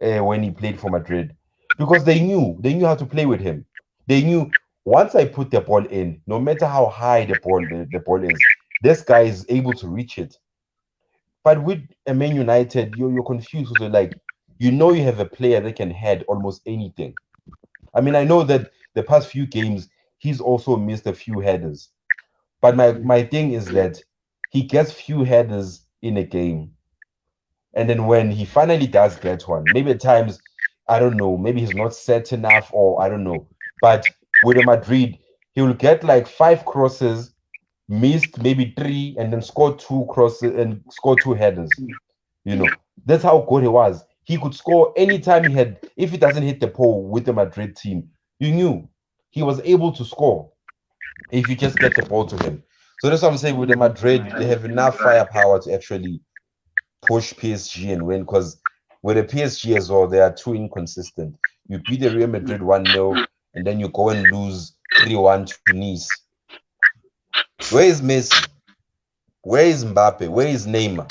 when he played for Madrid. Because they knew how to play with him. They knew once I put the ball in, no matter how high the ball is, this guy is able to reach it. But with a Man United, you're confused. So like, you have a player that can head almost anything. I mean, I know that the past few games, he's also missed a few headers. But my thing is that he gets few headers in a game. And then when he finally does get one, maybe at times, I don't know, maybe he's not set enough or I don't know. But with Madrid, he will get like 5 crosses, missed maybe 3, and then score 2 crosses and score 2 headers. That's how good he was. He could score anytime he had, if he doesn't hit the pole with the Madrid team, you knew he was able to score if you just get the ball to him. So that's what I'm saying with the Madrid, they have enough firepower to actually push PSG and win because with the PSG as well, they are too inconsistent. You beat the Real Madrid 1-0 and then you go and lose 3-1 to Nice. Where is Messi? Where is Mbappe? Where is Neymar?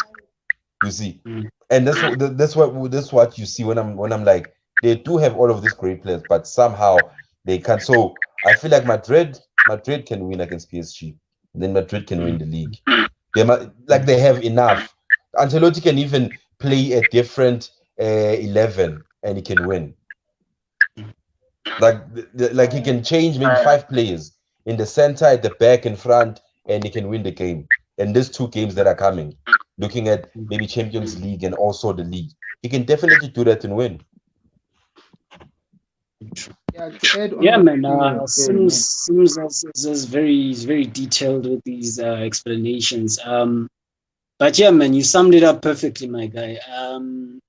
You see, and that's what you see when I'm like, they do have all of these great players, but somehow they can't. So I feel like Madrid can win against PSG, then Madrid can win the league. They have enough. Ancelotti can even play a different 11 and he can win. Like he can change maybe 5 players in the center, at the back, in front, and he can win the game. And these 2 games that are coming, looking at maybe Champions League and also the league, he can definitely do that and win. Yeah, to add on Yeah, what man. Tim was saying, man. Sims is very detailed with these explanations. But yeah, man, you summed it up perfectly, my guy.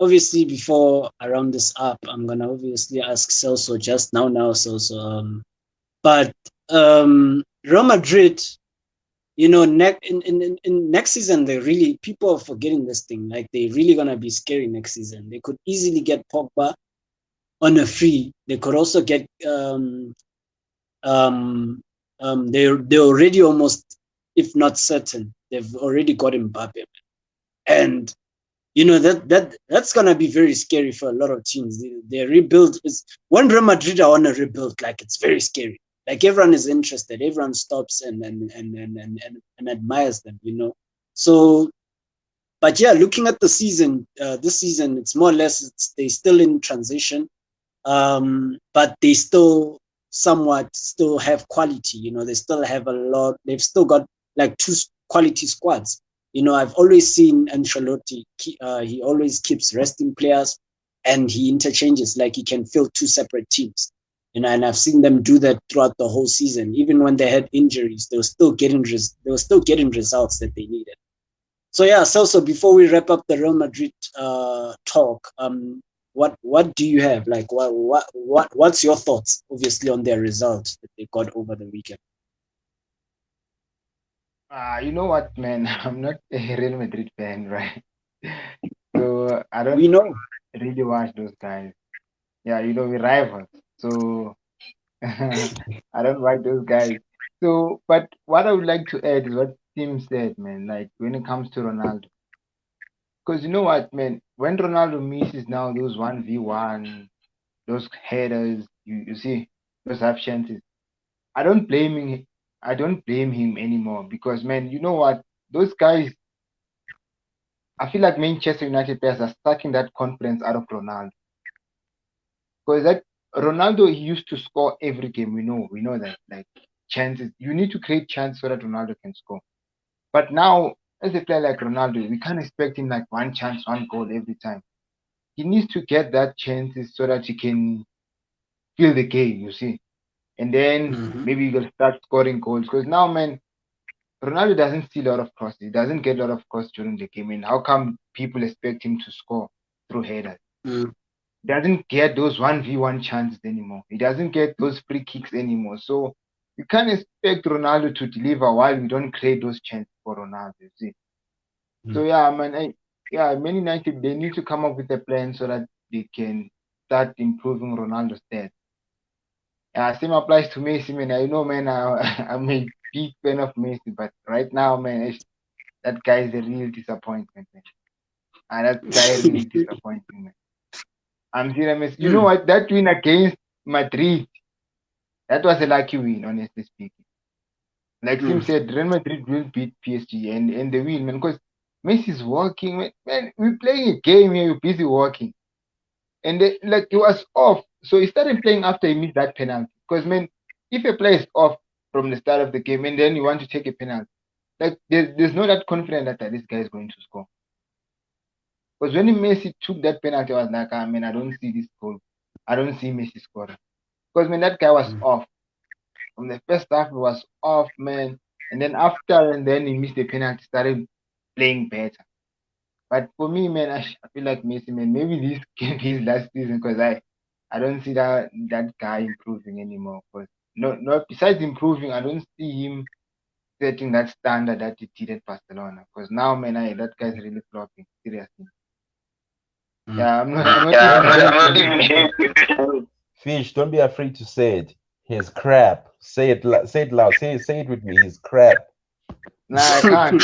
Obviously, before I round this up, I'm gonna obviously ask Celso just now, Celso. But Real Madrid, you know, in next season, they really, people are forgetting this thing. Like, they're really gonna be scary next season. They could easily get Pogba on a free. They could also get they're already almost, if not certain, they've already got Mbappe, and you know that's gonna be very scary for a lot of teams. Their rebuild is, when Real Madrid are on a rebuild, like, it's very scary. Like, everyone is interested, everyone stops and admires them, you know. So, but yeah, looking at the season, this season, it's more or less, they still in transition, but they still somewhat still have quality, you know. They still have a lot. They've still got like 2 quality squads. You know, I've always seen Ancelotti, he always keeps resting players and he interchanges, like he can fill 2 separate teams. You know, and I've seen them do that throughout the whole season. Even when they had injuries, they were still getting results that they needed. So yeah, Celso, before we wrap up the Real Madrid talk, what do you have? Like, what's your thoughts, obviously, on their result that they got over the weekend? You know what, man? I'm not a Real Madrid fan, right? So I don't We know. really watch those guys. Yeah, you know, we're rivals. So I don't like those guys. So, but what I would like to add is what Tim said, man. Like, when it comes to Ronaldo, because you know what, man, when Ronaldo misses now those 1v1, those headers, you see, those half chances, I don't blame him. I don't blame him anymore because, man, you know what, those guys, I feel like Manchester United players are sucking that confidence out of Ronaldo. Because that Ronaldo, he used to score every game. We know that. Like, chances, you need to create chances so that Ronaldo can score. But now, as a player like Ronaldo, we can't expect him like one chance, one goal every time. He needs to get that chances so that he can feel the game, you see. And then maybe he will start scoring goals. Because now, man, Ronaldo doesn't see a lot of crosses. He doesn't get a lot of crosses during the game. And how come people expect him to score through headers? He doesn't get those 1v1 chances anymore. He doesn't get those free kicks anymore. So you can't expect Ronaldo to deliver while we don't create those chances for Ronaldo, you see. So yeah, man, Man United, they need to come up with a plan so that they can start improving Ronaldo's stats. Same applies to Messi, man. I know, man, I'm a big fan of Messi, but right now, man, that guy is a real disappointment, man. And that guy really disappointing, man. I'm serious. You know what? That win against Madrid, that was a lucky win, honestly speaking. Like Sim said, Real Madrid will beat PSG and they win, man, because Messi's working, man. We're playing a game here, you're busy working. And like, he was off. So he started playing after he missed that penalty. Because, man, if a player is off from the start of the game and then you want to take a penalty, like, there's no that confidence that this guy is going to score. Because when Messi took that penalty, I was like, man, I don't see this goal. I don't see Messi scoring. Because, man, that guy was off. From the first half, he was off, man. And then after, and then he missed the penalty, started playing better. But for me, man, I feel like Messi, man, maybe this can be his last season because I don't see that guy improving anymore. Because no, besides improving, I don't see him setting that standard that he did at Barcelona. Because now, man, that guy's really flopping, seriously. Yeah, I'm not even happy. Fish, don't be afraid to say it. He's crap. Say it loud. Say it with me. He's crap. Nah, I can't.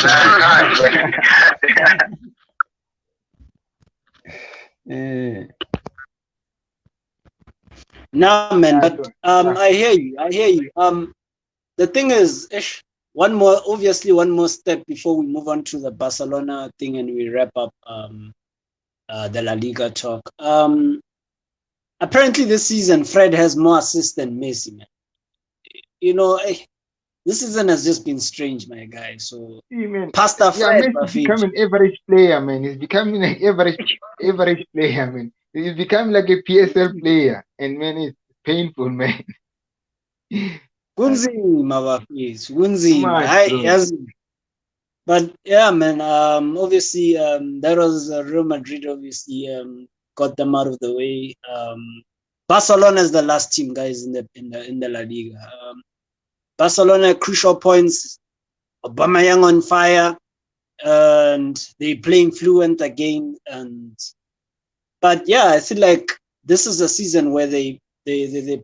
No, man, but I hear you. The thing is, one more step before we move on to the Barcelona thing and we wrap up the La Liga talk. Apparently this season Fred has more assists than Messi, man. You know, this season has just been strange, my guy. So Man, Pasta Fred, Messi become an average player, man. He's becoming an average player, man. He's becoming like a PSL player, and man, it's painful, man. Kunzima, bafethu, Too kunzima. much, Hayi, bro. yazi. But yeah, man. Obviously, that was Real Madrid. Obviously, got them out of the way. Barcelona is the last team, guys, in the La Liga. Barcelona crucial points. Aubameyang on fire, and they playing fluent again. But yeah, I feel like this is a season where they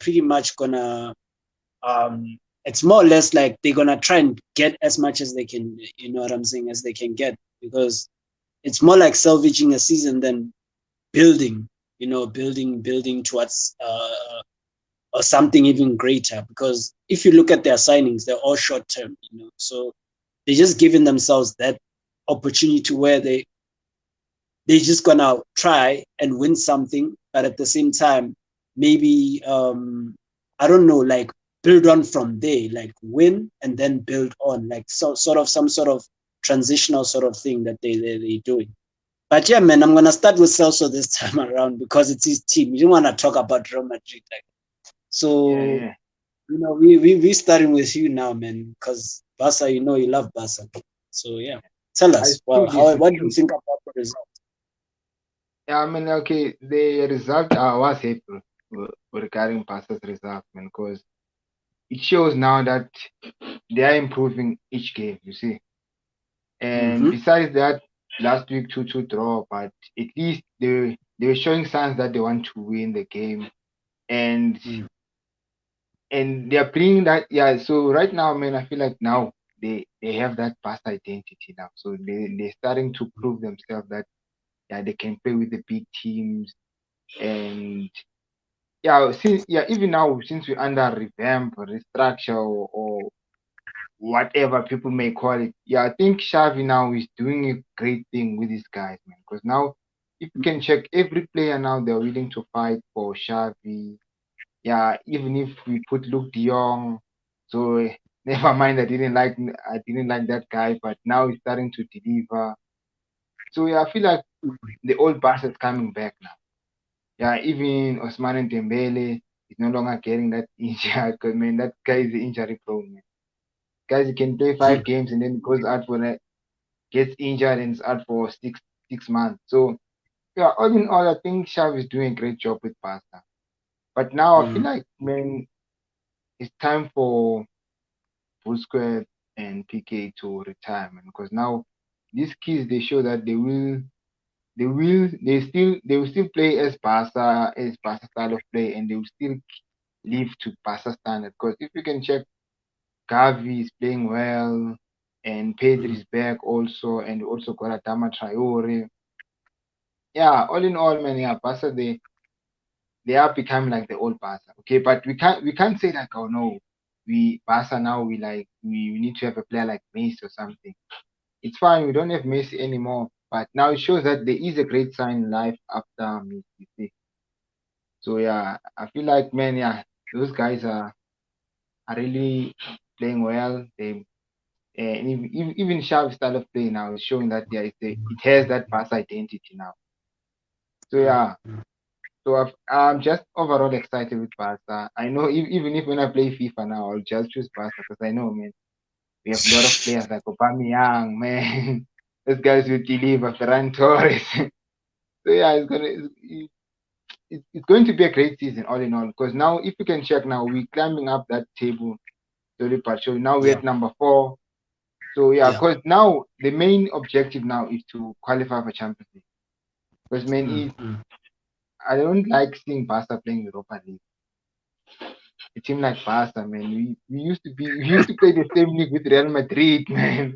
pretty much gonna. It's more or less like they're gonna try and get as much as they can. You know what I'm saying? As they can get, because it's more like salvaging a season than building. You know, building towards or something even greater. Because if you look at their signings, they're all short term. You know, so they're just giving themselves that opportunity where they're just gonna try and win something, but at the same time, maybe I don't know, like build on from there, like win and then build on, like some sort of transitional sort of thing that they're doing. But yeah, man, I'm gonna start with Celso this time around because it's his team. You don't want to talk about Real Madrid, like so. Yeah. You know, we starting with you now, man, because Barca, you know, you love Barca. So yeah, tell us, what do you think about the result? Yeah, I mean, okay, the result I was happy regarding Barca's result, man, because it shows now that they are improving each game, you see. And besides that, last week 2-2 draw, but at least they were showing signs that they want to win the game, and they are playing that. Yeah, so right now, man, I feel like now they have that past identity now, so they're starting to prove themselves that they can play with the big teams. And even now, since we're under revamp or restructure or whatever people may call it, I think Xavi now is doing a great thing with these guys, man. Because now, if you can check every player now, they're willing to fight for Xavi. Yeah, even if we put Luke De Jong, so never mind. I didn't like that guy, but now he's starting to deliver. So I feel like the old Barca is coming back now. Yeah, even Osman Dembele is no longer getting that injured because man, that guy is injury prone. Man. Guys, he can play 5 games and then goes out gets injured and is out for six months. So all in all, I think Xavi is doing a great job with Barca. But now I feel like man, it's time for Busquets and PK to retire, man, because now these kids they show that they will still play as Barca style of play, and they will still live to Barca standard. Because if you can check, Gavi is playing well, and Pedri is back also, and also got Adama Traore. Yeah, all in all, man, Barca they are becoming like the old Barca. Okay, but we can't say like, oh no, Barca now we need to have a player like Messi or something. It's fine, we don't have Messi anymore, but now it shows that there is a great sign in life after Messi. So I feel like man, those guys are really playing well. They and even Xavi's style of play now is showing that it has that Barca identity now. So I'm just overall excited with Barca. I know even if when I play FIFA now, I'll just choose Barca because I know, man, we have a lot of players like Aubameyang, man. Those guys will deliver. Ferran Torres. So it's going to be a great season all in all. Because now, if you can check now, we're climbing up that table slowly but surely. Now we're at number 4. So because now the main objective now is to qualify for Champions League. Because man, I don't like seeing Barca playing Europa League. A team like Barca, man, we used to play the same league with Real Madrid, man.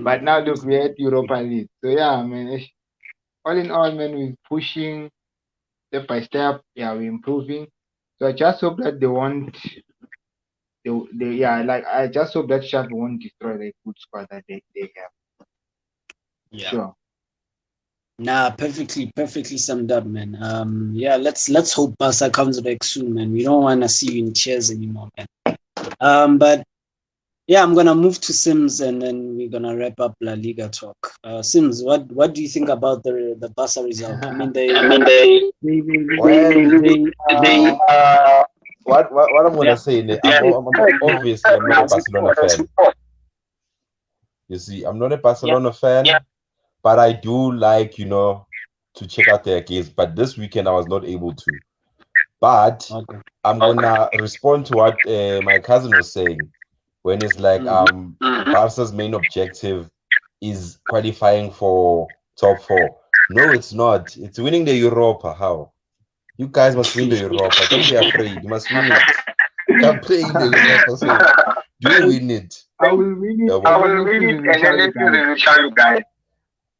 But now look, we're at Europa League. So man, all in all, man, we're pushing step by step. Yeah, we're improving. So I just hope that they won't like I just hope that Xavi won't destroy the good squad that they have. Yeah. Sure. Nah, perfectly summed up, man. Yeah, let's hope Barca comes back soon, man. We don't want to see you in tears anymore, man. But yeah, I'm gonna move to Sims and then we're gonna wrap up La Liga talk. Sims, what do you think about the Barca result? I mean, What I'm gonna say, obviously I'm not a Barcelona fan. You see, I'm not a Barcelona fan, but I do like, to check out their games. But this weekend I was not able to. But I'm gonna respond to what my cousin was saying when it's like Barca's main objective is qualifying for top 4. No, it's not. It's winning the Europa. How? You guys must win the Europa. Don't be afraid. You must win it. You can play in the Europa. So do win it. I will win it. I will win it, and then let you show you guys.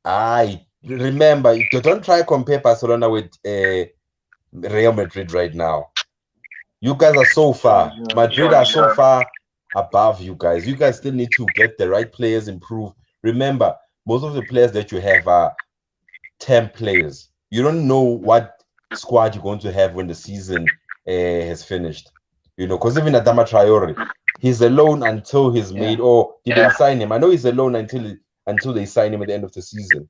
I remember. Don't try compare Barcelona with Real Madrid right now. You guys are so far. Madrid are so far above you guys. You guys still need to get the right players, improve. Remember, most of the players that you have are temp players. You don't know what squad you're going to have when the season has finished. Because even Adama Traore, he's alone until he's made, or did they sign him? I know he's alone until they sign him at the end of the season.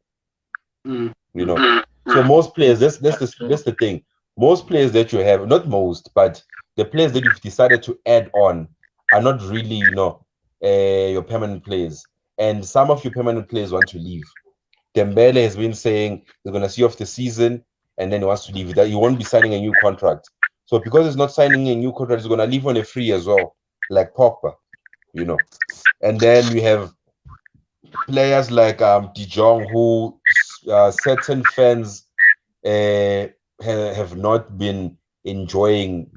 So most players, that's the thing. Most players that you have, not most, but the players that you've decided to add on are not really, your permanent players. And some of your permanent players want to leave. Dembele has been saying he's going to see off the season and then he wants to leave. That he won't be signing a new contract. So because he's not signing a new contract, he's going to leave on a free as well, like Pogba, And then we have players like De Jong, who certain fans have not been enjoying,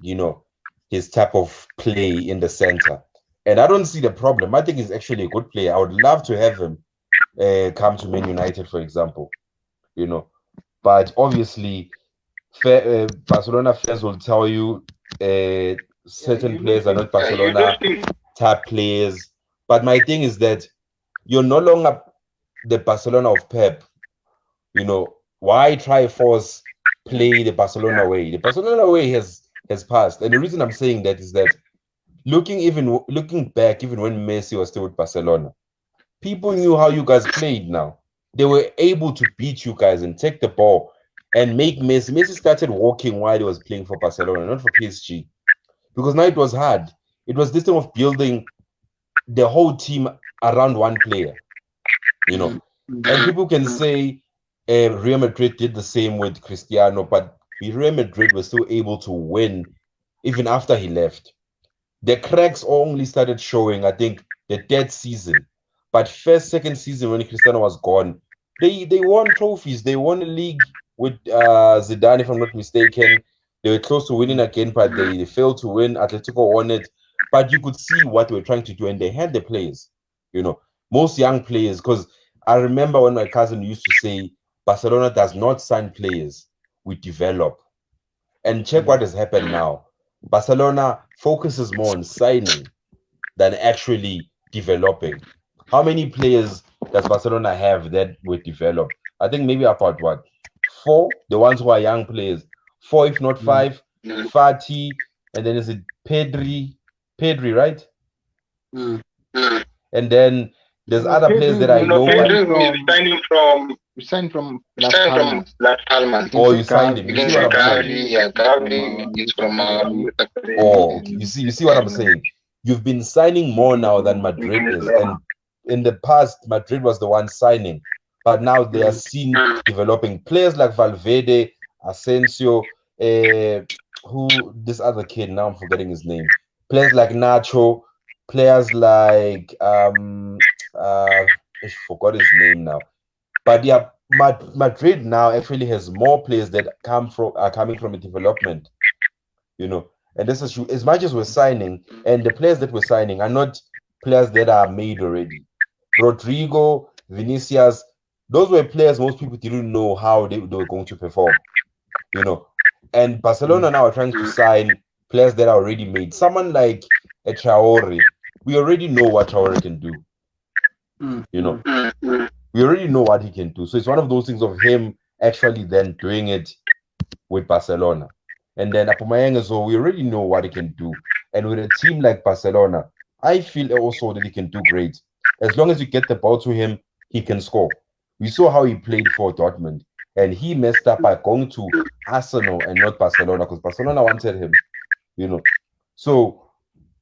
his type of play in the center. And I don't see the problem. I think he's actually a good player. I would love to have him come to Man United, for example, But obviously, Barcelona fans will tell you certain players are not Barcelona type players. But my thing is that you're no longer the Barcelona of Pep. Why try force play the Barcelona way? The Barcelona way has passed. And the reason I'm saying that is that looking back, even when Messi was still with Barcelona, people knew how you guys played now. They were able to beat you guys and take the ball and make Messi. Messi started walking while he was playing for Barcelona, not for PSG. Because now it was hard. It was this time of building the whole team around one player. And people can say Real Madrid did the same with Cristiano, but Real Madrid was still able to win even after he left. The cracks only started showing, I think, the third season. But second season when Cristiano was gone, they won trophies. They won a league with Zidane, if I'm not mistaken. They were close to winning again, but they failed to win. Atletico won it. But you could see what they were trying to do, and they had the players. Most young players, because I remember when my cousin used to say, Barcelona does not sign players, we develop. And check what has happened now. Barcelona focuses more on signing than actually developing. How many players does Barcelona have that were developed? I think maybe about 4, the ones who are young players. 4, if not 5. Fati, and then is it Pedri, right? And then there's other players that I know. We signed from Las Palmas. Oh, you signed him. You see what I'm saying? Gavi is from Oh, you see what I'm saying? You've been signing more now than Madrid is. And in the past, Madrid was the one signing. But now they are seen developing players like Valverde, Asensio, who this other kid, now I'm forgetting his name. Players like Nacho, players like I forgot his name now. But yeah, Madrid now actually has more players that are coming from a development, And this is as much as we're signing, and the players that we're signing are not players that are made already. Rodrigo, Vinicius, those were players most people didn't know how they were going to perform, And Barcelona now are trying to sign players that are already made. Someone like a Traore, we already know what Traore can do. You know, we already know what he can do. So it's one of those things of him actually then doing it with Barcelona. And then Aubameyang as well, we already know what he can do. And with a team like Barcelona, I feel also that he can do great. As long as you get the ball to him, he can score. We saw how he played for Dortmund. And he messed up by going to Arsenal and not Barcelona because Barcelona wanted him, you know. So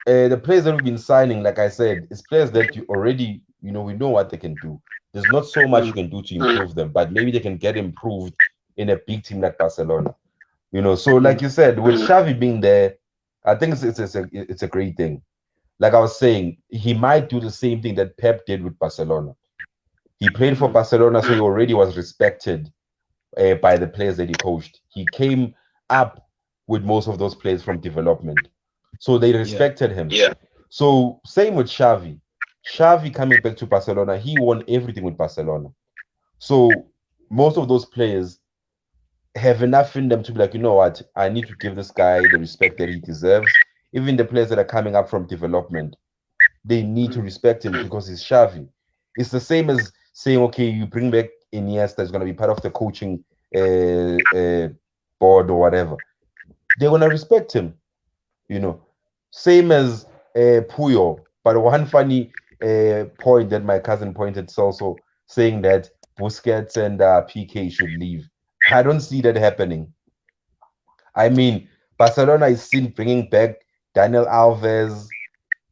the players that we've been signing, like I said, is players that you already, you know, we know what they can do. There's not so much you can do to improve them, but maybe they can get improved in a big team like Barcelona. You know, so like you said, with Xavi being there, I think it's a great thing. Like I was saying, he might do the same thing that Pep did with Barcelona. He played for Barcelona, so he already was respected by the players that he coached. He came up with most of those players from development, so they respected him. So same with Xavi. Xavi coming back to Barcelona, he won everything with Barcelona. So most of those players have enough in them to be like, you know what, I need to give this guy the respect that he deserves. Even the players that are coming up from development, they need to respect him because he's Xavi. It's the same as saying, okay, you bring back Iniesta, is going to be part of the coaching board or whatever. They're going to respect him, you know. Same as Puyo. But one funny point that my cousin pointed Celso, saying that Busquets and PK should leave. I don't see that happening. I mean, Barcelona is still bringing back Daniel Alves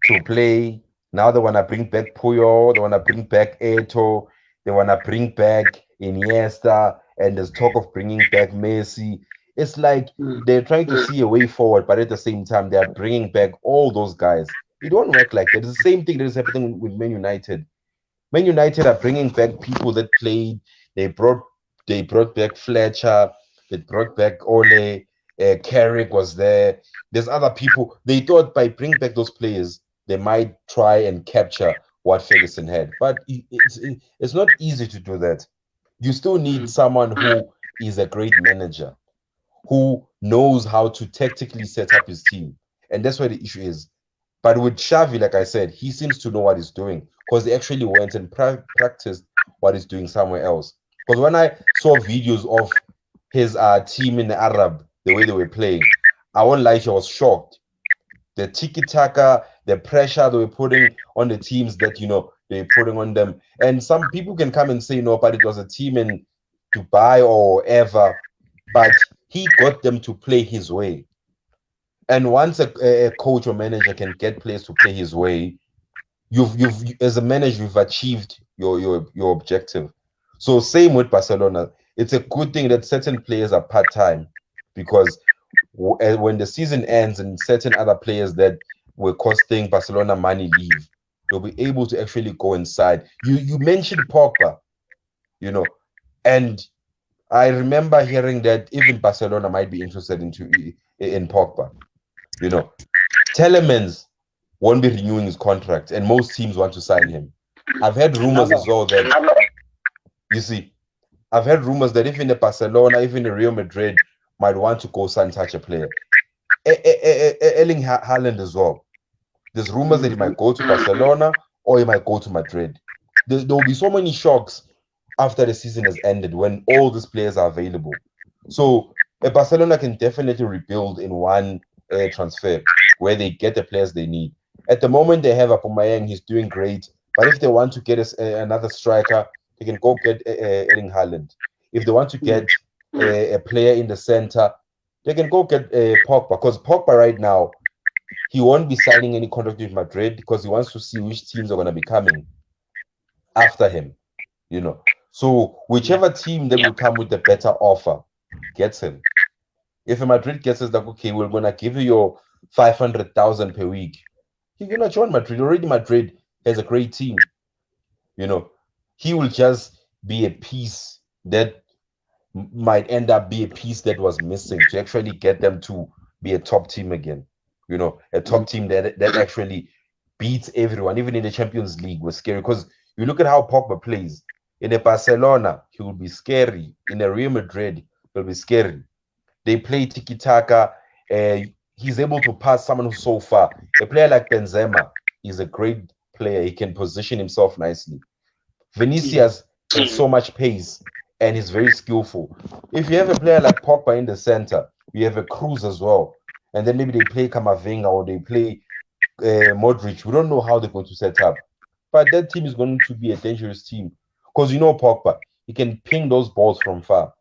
to play. Now they want to bring back Puyol. They want to bring back Eto'o. They want to bring back Iniesta. And there's talk of bringing back Messi. It's like they're trying to see a way forward, but at the same time, they're bringing back all those guys. It won't work like that. It's the same thing that is happening with Man United. Man United are bringing back people that played. They brought back Fletcher. They brought back Ole. Carrick was there. There's other people. They thought by bringing back those players, they might try and capture what Ferguson had. But it's not easy to do that. You still need someone who is a great manager, who knows how to tactically set up his team. And that's where the issue is. But with Xavi, like I said, he seems to know what he's doing because he actually went and practiced what he's doing somewhere else. Because when I saw videos of his team in the Arab, the way they were playing, I won't lie, I was shocked. The tiki-taka, the pressure they were putting on the teams that, you know, they're putting on them. And some people can come and say, no, but it was a team in Dubai or ever. But he got them to play his way. And once a coach or manager can get players to play his way, you've as a manager, you've achieved your objective. So same with Barcelona. It's a good thing that certain players are part-time because when the season ends and certain other players that were costing Barcelona money leave, they'll be able to actually go inside. You mentioned Pogba, you know, and I remember hearing that even Barcelona might be interested in Pogba. You know, Telemans won't be renewing his contract, and most teams want to sign him. I've heard rumors as well that, you see, I've heard rumors that even the Barcelona, even the Real Madrid might want to go sign such a player. Erling Haaland as well. There's rumors that he might go to Barcelona or he might go to Madrid. There will be so many shocks after the season has ended when all these players are available. So Barcelona can definitely rebuild in one transfer where they get the players they need. At the moment, they have Aubameyang, he's doing great. But if they want to get another striker, they can go get Erling Haaland. If they want to get a player in the center, they can go get Pogba. Because Pogba right now, he won't be signing any contract with Madrid because he wants to see which teams are going to be coming after him. You know, so whichever team that will come with the better offer gets him. If Madrid gets us like, okay, we're gonna give you your 500,000 per week, you're gonna join Madrid. Already Madrid has a great team. You know, he will just be a piece that might end up be a piece that was missing to actually get them to be a top team again. You know, a top team that actually beats everyone, even in the Champions League was scary. Because you look at how Pogba plays. In a Barcelona, he will be scary. In a Real Madrid, he'll be scary. They play tiki-taka. he's able to pass someone who's so far. A player like Benzema is a great player. He can position himself nicely. Vinicius has so much pace and he's very skillful. If you have a player like Pogba in the center, you have a Cruz as well, and then maybe they play Kamavinga or they play Modric. We don't know how they're going to set up, but that team is going to be a dangerous team because you know Pogba, he can ping those balls from far.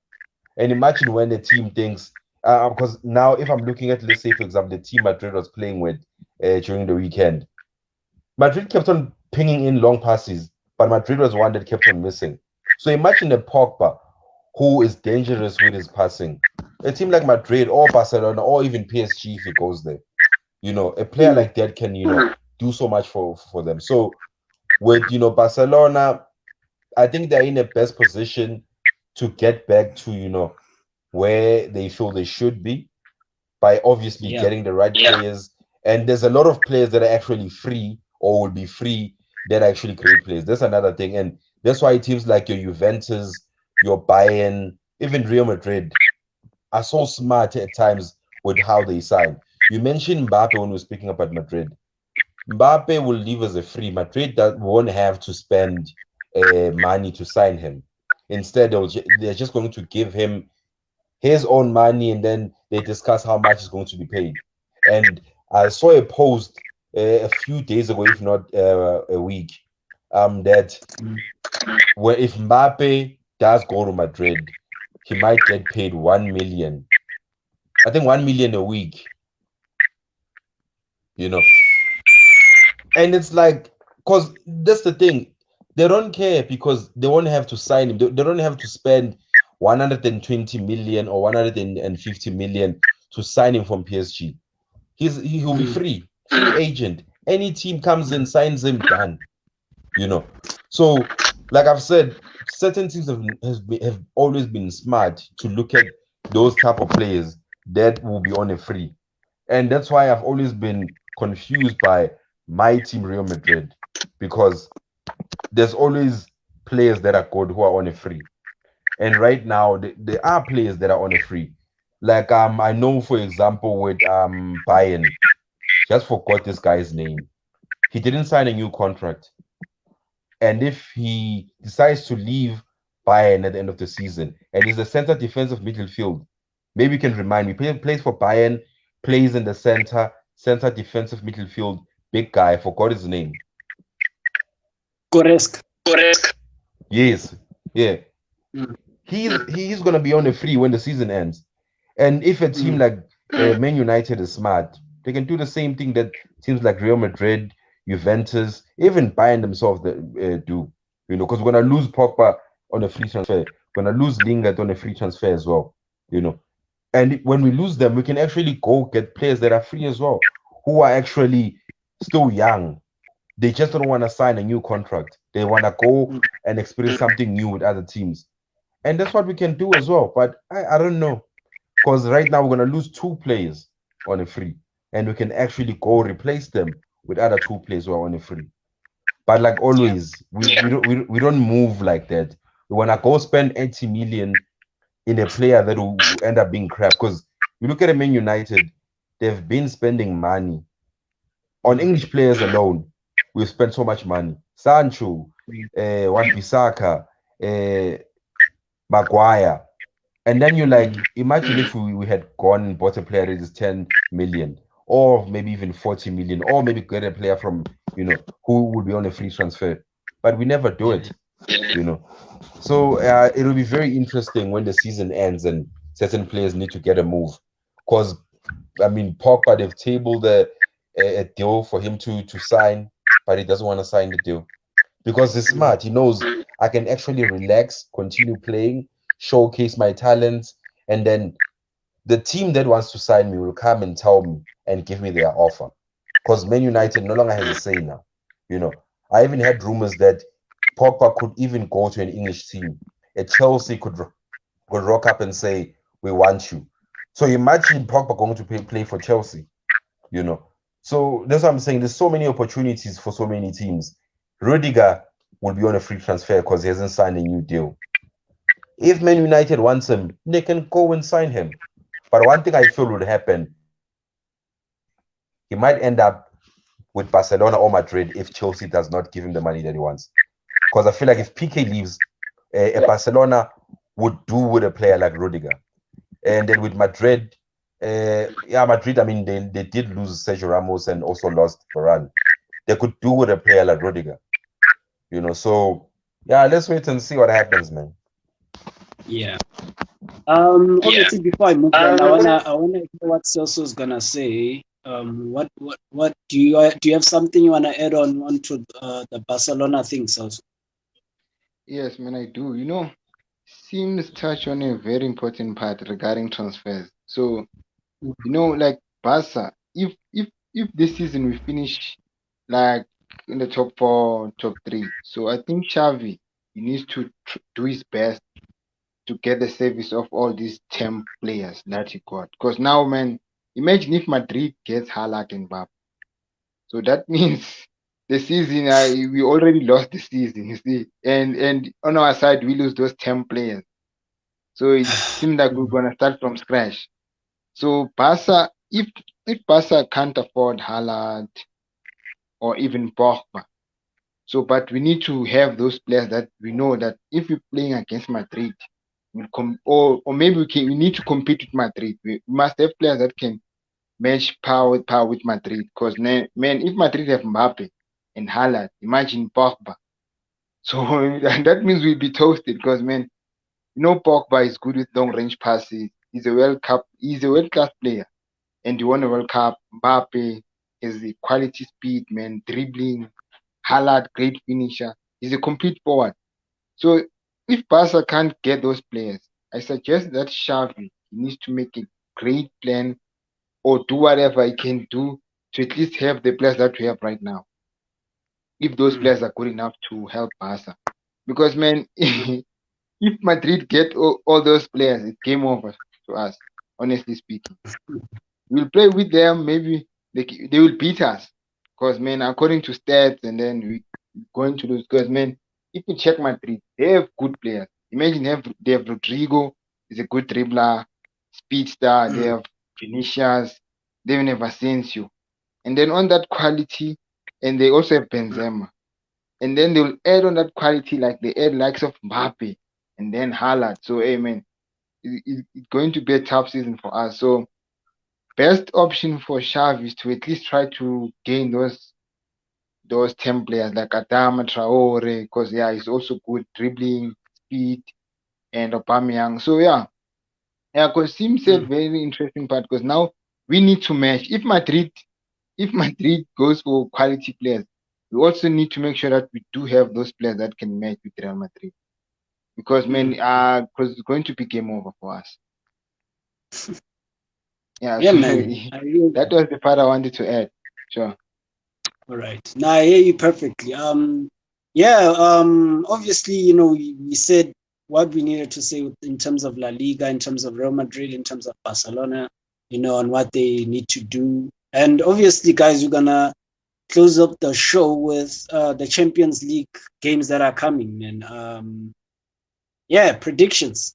And imagine when the team thinks, because now if I'm looking at, let's say for example, the team Madrid was playing with during the weekend, Madrid kept on pinging in long passes, but Madrid was one that kept on missing. So imagine a Pogba who is dangerous with his passing. A team like Madrid or Barcelona or even PSG, if it goes there, you know, a player like that can, you know, do so much for them. So with, you know, Barcelona, I think they're in the best position to get back to, you know, where they feel they should be by obviously getting the right players. And there's a lot of players that are actually free or will be free that are actually great players. That's another thing. And that's why teams like your Juventus, your Bayern, even Real Madrid are so smart at times with how they sign. You mentioned Mbappe when we were speaking about Madrid. Mbappe will leave as a free. Madrid won't have to spend money to sign him. Instead, they're just going to give him his own money and then they discuss how much is going to be paid. And I saw a post a few days ago, if not a week, that if Mbappe does go to Madrid, he might get paid 1 million. I think 1 million a week. You know, and it's like, because that's the thing, they don't care because they won't have to sign him. They don't have to spend 120 million or 150 million to sign him from PSG. He'll be free agent. Any team comes in, signs him, done. You know, so like I've said, certain teams have always been smart to look at those type of players that will be on a free, and that's why I've always been confused by my team Real Madrid, because there's always players that are good who are on a free, and right now there are players that are on a free. Like I know for example with Bayern, just forgot this guy's name. He didn't sign a new contract, and if he decides to leave Bayern at the end of the season, and he's a center defensive midfield, maybe you can remind me. Plays for Bayern, plays in the center defensive midfield. Big guy, forgot his name. Goretzka. Yes, yeah. He's gonna be on a free when the season ends. And if a team like Man United is smart, they can do the same thing that teams like Real Madrid, Juventus, even Bayern themselves do. You know, because we're gonna lose Pogba on a free transfer. We're gonna lose Lingard on a free transfer as well. You know, and when we lose them, we can actually go get players that are free as well, who are actually still young. They just don't want to sign a new contract. They want to go and experience something new with other teams. And that's what we can do as well. But I don't know. Because right now we're going to lose 2 players on a free. And we can actually go replace them with other 2 players who are on a free. But like always, we don't move like that. We want to go spend 80 million in a player that will end up being crap. Because you look at Man United, they've been spending money. On English players alone, we've spent so much money. Sancho, Wan-Bissaka, Maguire. And then you like, imagine if we had gone and bought a player that is 10 million, or maybe even 40 million, or maybe get a player from, you know, who would be on a free transfer. But we never do it, you know. So it'll be very interesting when the season ends and certain players need to get a move. Because, I mean, Pogba, they've tabled a deal for him to sign, but he doesn't want to sign the deal. Because he's smart. He knows I can actually relax, continue playing, showcase my talents, and then the team that wants to sign me will come and tell me and give me their offer. Because Man United no longer has a say now. You know, I even had rumors that Pogba could even go to an English team. A Chelsea could rock up and say, "We want you." So imagine Pogba going to play for Chelsea. You know, so that's what I'm saying. There's so many opportunities for so many teams. Rudiger will be on a free transfer because he hasn't signed a new deal. If Man United wants him, they can go and sign him. But one thing I feel would happen he might end up with Barcelona or Madrid if Chelsea does not give him the money that he wants. Because I feel like if PK leaves, Barcelona would do with a player like Rudiger. And then with Madrid, Madrid, I mean, they did lose Sergio Ramos and also lost Varane. They could do with a player like Rudiger. You know, so yeah, let's wait and see what happens, man. Yeah. Obviously, before I move on, I wanna hear what Celso is gonna say. What do you have something you wanna add on to the Barcelona thing, Celso? Yes, man, I do. You know, seems touch on a very important part regarding transfers. So, you know, like Barca, if this season we finish like in the top 4, top 3, so I think Xavi he needs to do his best to get the service of all these 10 players that he got. Because now, man, imagine if Madrid gets Haaland and Mbappe. So that means the season, we already lost the season, you see. And on our side, we lose those 10 players. So it seems like we're going to start from scratch. So Barca, if Barca can't afford Haaland or even Pogba, so but we need to have those players that we know that if we're playing against Madrid, or maybe we need to compete with Madrid. We must have players that can match power with Madrid. Because man, if Madrid have Mbappe and Haaland, imagine Pogba. So that means we'll be toasted. Because man, you know Pogba is good with long range passes. He's a world class player, and you won a World Cup. Mbappe is the quality speed, man, dribbling. Haaland, great finisher. He's a complete forward. So if Barca can't get those players, I suggest that Xavi needs to make a great plan or do whatever he can do to at least have the players that we have right now. If those players are good enough to help Barca. Because man, if Madrid get all those players, it's game over to us, honestly speaking. We'll play with them, maybe they will beat us. Because man, according to stats, and then we going to lose. Because man, if you check Madrid, they have good players. Imagine they have Rodrigo, is a good dribbler, speedster. They have Vinicius, they even have Asensio. And then on that quality, and they also have Benzema. And then they'll add on that quality like they add likes of Mbappe and then Haaland. So, hey, man, it's going to be a tough season for us. So, best option for Xavi is to at least try to gain those 10 players like Adama Traore, because he's also good dribbling, speed, and Aubameyang. So because Sim said very interesting part, because now we need to match. If Madrid goes for quality players, we also need to make sure that we do have those players that can match with Real Madrid. Because because it's going to be game over for us. Man. That was the part I wanted to add. Sure. All right. Now I hear you perfectly. Obviously, you know, we said what we needed to say in terms of La Liga, in terms of Real Madrid, in terms of Barcelona, you know, and what they need to do. And obviously, guys, we're gonna close up the show with the Champions League games that are coming. And predictions,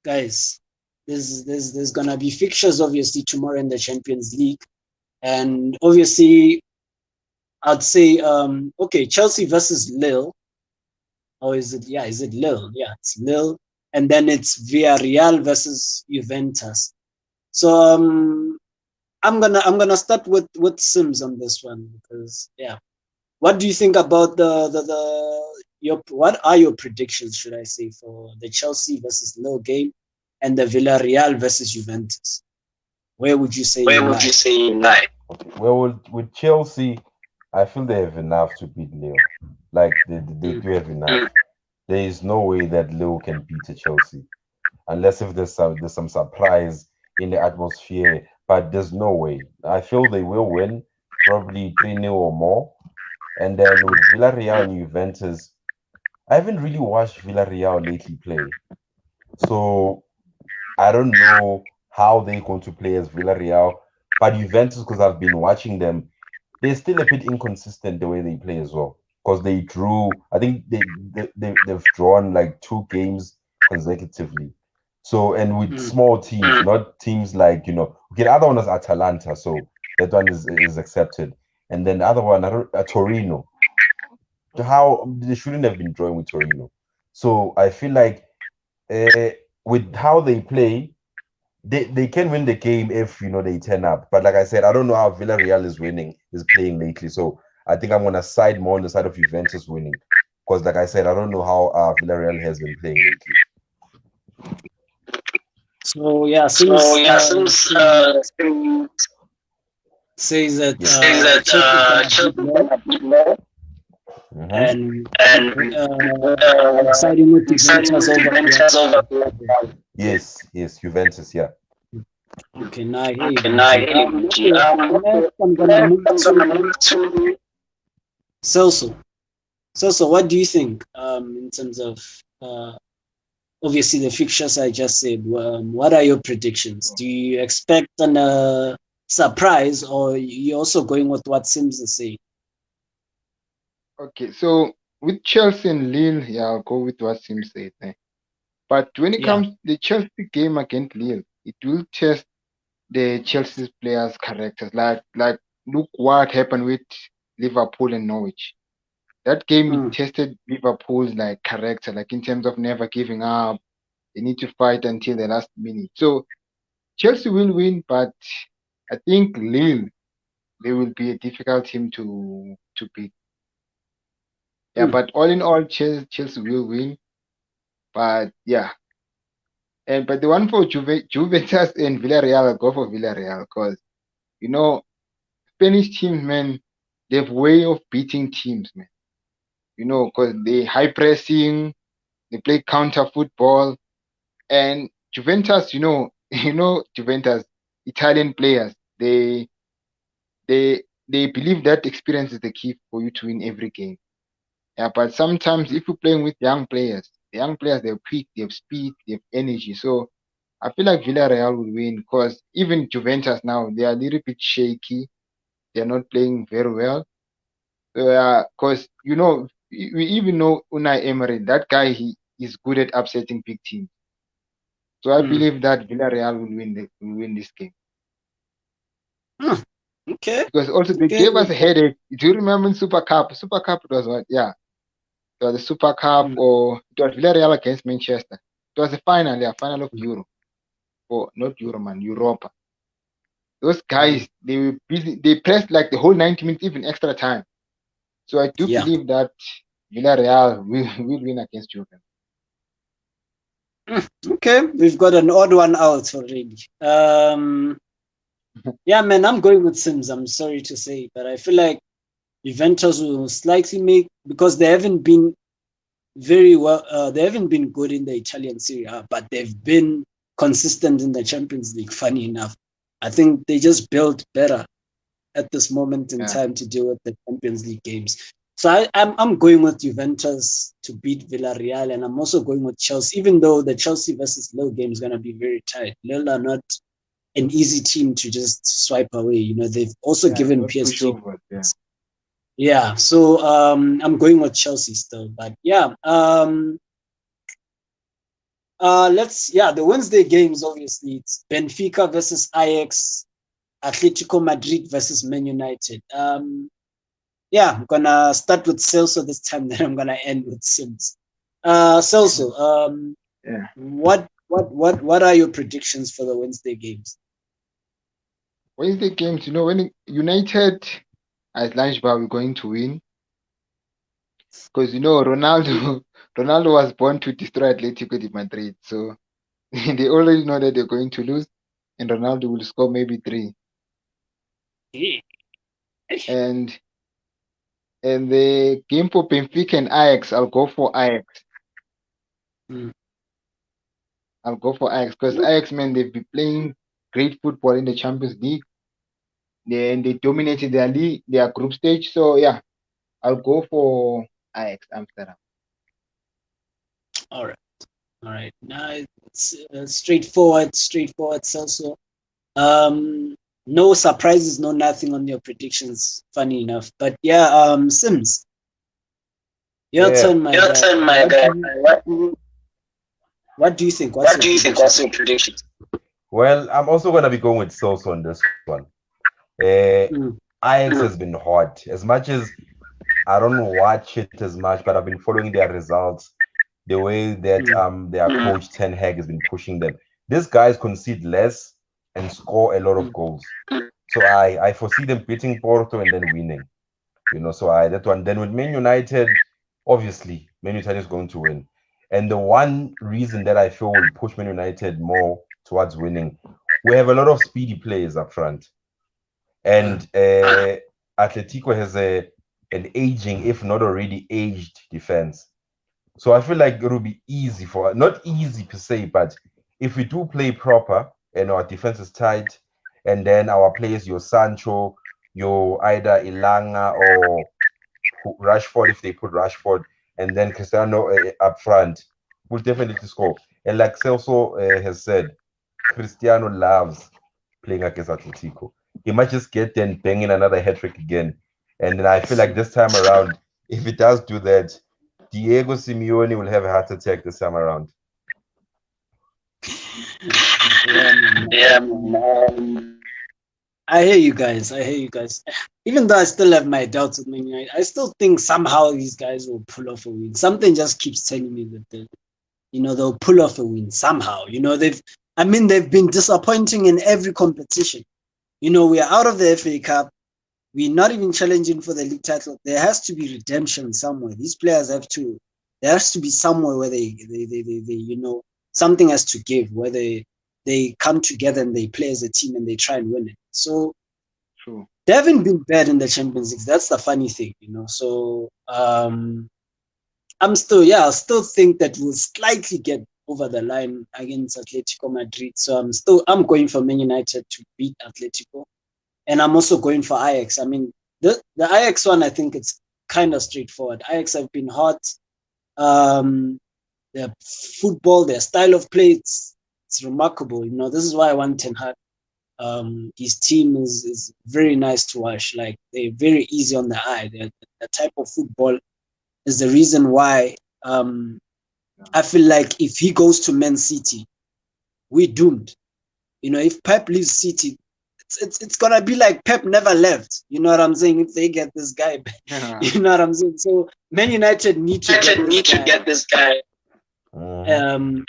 guys. There's gonna be fixtures obviously tomorrow in the Champions League, and obviously I'd say Chelsea versus Lille. Or is it Lille? Yeah, it's Lille, and then it's Villarreal versus Juventus. So I'm gonna start with Sims on this one, because what do you think about what are your predictions, should I say, for the Chelsea versus Lille game and the Villarreal versus Juventus? Where would you say you lie? Well, with Chelsea, I feel they have enough to beat Lille. Like they do have enough. There is no way that Lille can beat a Chelsea, unless if there's some surprise in the atmosphere. But there's no way. I feel they will win, probably 3-0 or more. And then with Villarreal and Juventus, I haven't really watched Villarreal lately play, so I don't know how they're going to play as Villarreal. But Juventus, because I've been watching them, they're still a bit inconsistent the way they play as well. Because they drew, I think they've drawn like 2 games consecutively. So, and with small teams, not teams like, okay, the other one is Atalanta. So that one is accepted. And then the other one, Torino. How they shouldn't have been drawing with Torino. So I feel like with how they play, they can win the game if they turn up. But like I said, I don't know how Villarreal is playing lately. So I think I'm gonna side more on the side of Juventus winning. Because like I said, I don't know how Villarreal has been playing lately. So yeah, since says that Chelsea and siding with Juventus over. Yes, Juventus, yeah. Okay, now I'm gonna move to Celso. Celso, what do you think in terms of obviously the fixtures I just said? What are your predictions? Do you expect a surprise, or you also going with what Sims is saying? Okay, so with Chelsea and Lille, yeah, I'll go with what Sim said. But when it comes to the Chelsea game against Lille, it will test the Chelsea players' characters. Like look what happened with Liverpool and Norwich. That game tested Liverpool's character, in terms of never giving up. They need to fight until the last minute. So Chelsea will win, but I think Lille, they will be a difficult team to beat. Yeah, but all in all, Chelsea will win. But yeah, but the one for Juventus and Villarreal, I'll go for Villarreal because Spanish teams, man, they have way of beating teams, man. Because they high pressing, they play counter football, and Juventus, Juventus, Italian players, they believe that experience is the key for you to win every game. Yeah, but sometimes if you're playing with young players, they're quick, they have speed, they have energy. So I feel like Villarreal will win because even Juventus now, they are a little bit shaky. They're not playing very well. Because, we even know Unai Emery, that guy, he is good at upsetting big teams. So I believe that Villarreal will win this game. Okay. Because also they gave us a headache. Do you remember in Super Cup? Super Cup it was what? Yeah. It was the Super Cup or it was Villarreal against Manchester. It was the final, final of Euro. Or not Euro, man, Europa. Those guys, they were busy. They pressed the whole 90 minutes, even extra time. So I do believe that Villarreal will win against Juventus. Okay, we've got an odd one out already. Yeah, man, I'm going with Sims. I'm sorry to say, but I feel like Juventus will slightly make, because they haven't been very well. They haven't been good in the Italian Serie A, but they've been consistent in the Champions League. Funny enough, I think they just built better at this moment in time to deal with the Champions League games. So I'm going with Juventus to beat Villarreal, and I'm also going with Chelsea, even though the Chelsea versus Lille game is going to be very tight. Lille are not an easy team to just swipe away. They've also given PSG. Yeah, so I'm going with Chelsea still, but yeah. The Wednesday games, obviously, it's Benfica versus Ajax, Atletico Madrid versus Man United. I'm gonna start with Celso this time, then I'm gonna end with Sims. Celso, what are your predictions for the Wednesday games? Wednesday games, when United at lunch bar, we're going to win. Because Ronaldo was born to destroy Atletico de Madrid. So they already know that they're going to lose, and Ronaldo will score maybe 3. And the game for Benfica and Ajax, I'll go for Ajax. I'll go for Ajax because Ajax, man, they've been playing great football in the Champions League. They dominated their group stage. So yeah, I'll go for Ajax Amsterdam. All right. Now it's straightforward, Celso. No surprises, no nothing on your predictions. Funny enough, but yeah. Sims, your turn, my guy. What do you think? What's your prediction? Well, I'm also gonna be going with Celso on this one. Ajax has been hot. As much as I don't watch it as much, but I've been following their results, the way that their coach Ten Hag has been pushing them. These guys concede less and score a lot of goals. So I foresee them beating Porto and then winning. So that one. Then with Man United, obviously, Man United is going to win. And the one reason that I feel will push Man United more towards winning, we have a lot of speedy players up front. And Atletico has an aging, if not already aged, defense. So I feel like it will be easy not easy per se, but if we do play proper and our defense is tight, and then our players, your Sancho, your either Ilanga or Rashford, if they put Rashford, and then Cristiano up front, will definitely score. And like Celso has said, Cristiano loves playing against Atletico. He might just get there and bang in another hat-trick again. And then I feel like this time around, if he does do that, Diego Simeone will have a heart attack this time around. I hear you guys. Even though I still have my doubts with Man United, I still think somehow these guys will pull off a win. Something just keeps telling me that they'll pull off a win somehow. They've been disappointing in every competition. We are out of the FA Cup. We're not even challenging for the league title. There has to be redemption somewhere. These players there has to be somewhere where they something has to give, where they come together and they play as a team and they try and win it. So True. They haven't been bad in the Champions League. That's the funny thing, So I still think that we'll slightly get over the line against Atletico Madrid. So I'm going for Man United to beat Atletico. And I'm also going for Ajax. I mean, the Ajax one, I think it's kind of straightforward. Ajax have been hot. Their football, their style of play, it's remarkable. This is why I want Ten Hag. His team is very nice to watch. Like, they're very easy on the eye. The type of football is the reason why I feel like if he goes to Man City, we're doomed. If Pep leaves City, it's gonna be like Pep never left. You know what I'm saying? If they get this guy back, you know what I'm saying. So Man United need to get this guy. If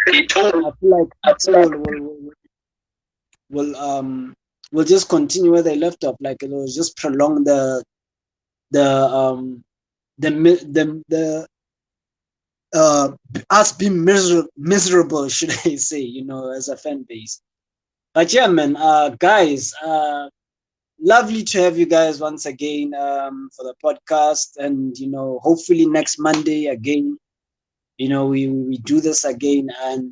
they don't, I feel like Arsenal will just continue where they left off. Like, it will just prolong the us being miserable, should I say? As a fan base. But yeah, man, guys, lovely to have you guys once again for the podcast, and hopefully next Monday again, we do this again. And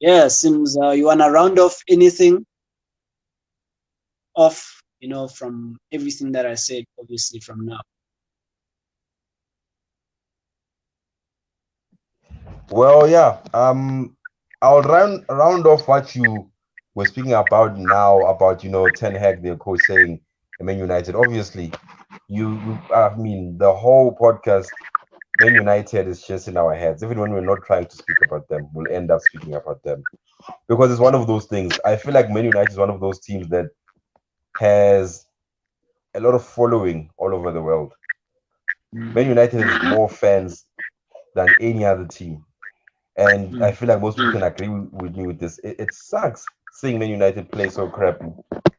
yeah, seems you wanna round off anything off, from everything that I said, obviously from now. Well, yeah. I'll round off what you were speaking about now, about Ten Hag, the coach, saying Man United. Obviously, the whole podcast, Man United is just in our heads. Even when we're not trying to speak about them, we'll end up speaking about them, because it's one of those things. I feel like Man United is one of those teams that has a lot of following all over the world. Man United has more fans than any other team. And I feel like most people can agree with me with this. It sucks seeing Man United play so crappy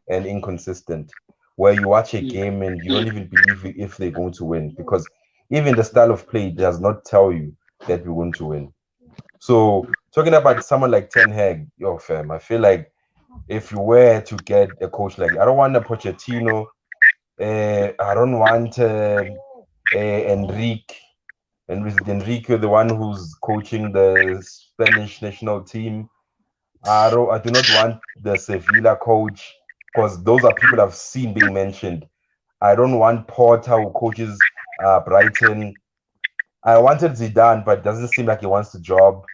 and inconsistent, where you watch a game and you don't even believe if they're going to win, because even the style of play does not tell you that we're going to win. So talking about someone like Ten Hag, fam, I feel like if you were to get a coach like, I don't want a Pochettino, I don't want Enrique. And with Enrique, the one who's coaching the Spanish national team, I do not want the Sevilla coach, because those are people I've seen being mentioned. I don't want Porter, who coaches Brighton. I wanted Zidane, but it doesn't seem like he wants the job.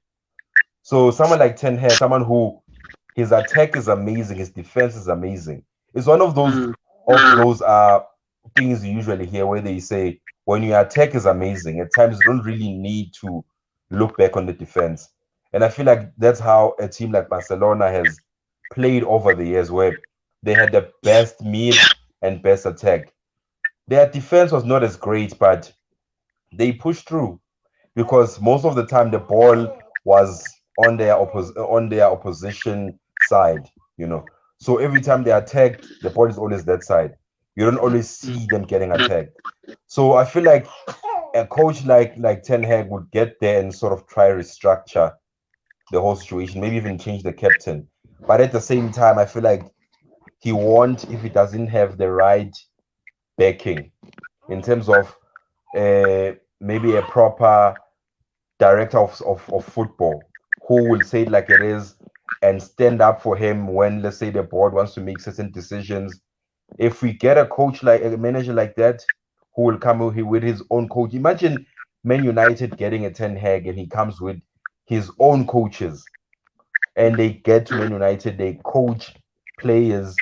So someone like Ten Hag, someone who his attack is amazing, his defense is amazing. It's one of those things you usually hear where they say, when your attack is amazing, at times you don't really need to look back on the defense. And I feel like that's how a team like Barcelona has played over the years, where they had the best mid and best attack. Their defense was not as great, but they pushed through because most of the time the ball was on their opposition side, you know. So every time they attacked, the ball is always that side. You don't always see them getting attacked. So I feel like a coach like Ten Hag would get there and sort of try restructure the whole situation, maybe even change the captain. But at the same time, I feel like he won't if he doesn't have the right backing in terms of maybe a proper director of football who will say it like it is and stand up for him when, let's say, the board wants to make certain decisions. If we get a coach like a manager like that who will come with his own coach, imagine Man United getting a Ten Hag and he comes with his own coaches and they get to Man United, they coach players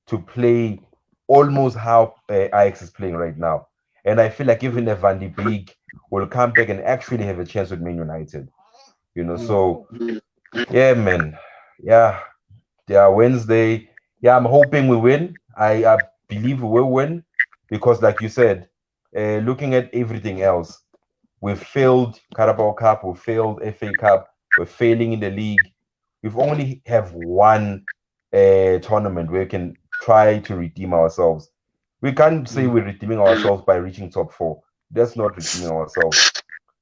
to play almost how Ajax is playing right now. And I feel like even if Van de Beek will come back and actually have a chance with Man United, you know. So yeah, man, yeah, Wednesday. Yeah, I'm hoping we win. I believe we will win because, like you said, looking at everything else, we've failed Carabao Cup, we failed FA Cup, we're failing in the league. We've only have one tournament where we can try to redeem ourselves. We can't say we're redeeming ourselves by reaching top 4. That's not redeeming ourselves.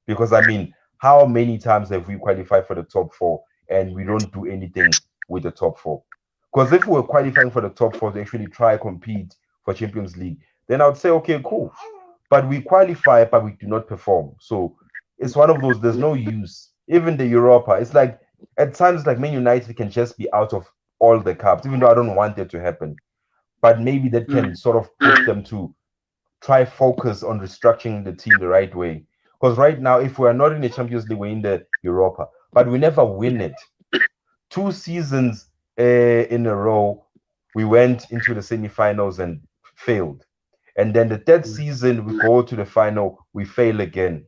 Because I mean, how many times have we qualified for the top 4 and we don't do anything with the top 4? Because if we were qualifying for the top 4 to actually try compete for Champions League, then I would say, okay, cool. But we qualify, but we do not perform. So it's one of those, there's no use. Even the Europa, it's like at times like Man United can just be out of all the cups, even though I don't want that to happen. But maybe that can sort of push them to try focus on restructuring the team the right way. Because right now, if we are not in the Champions League, we're in the Europa, but we never win it. 2 seasons in a row, we went into the semi-finals and failed. And then the third season, we go to the final, we fail again.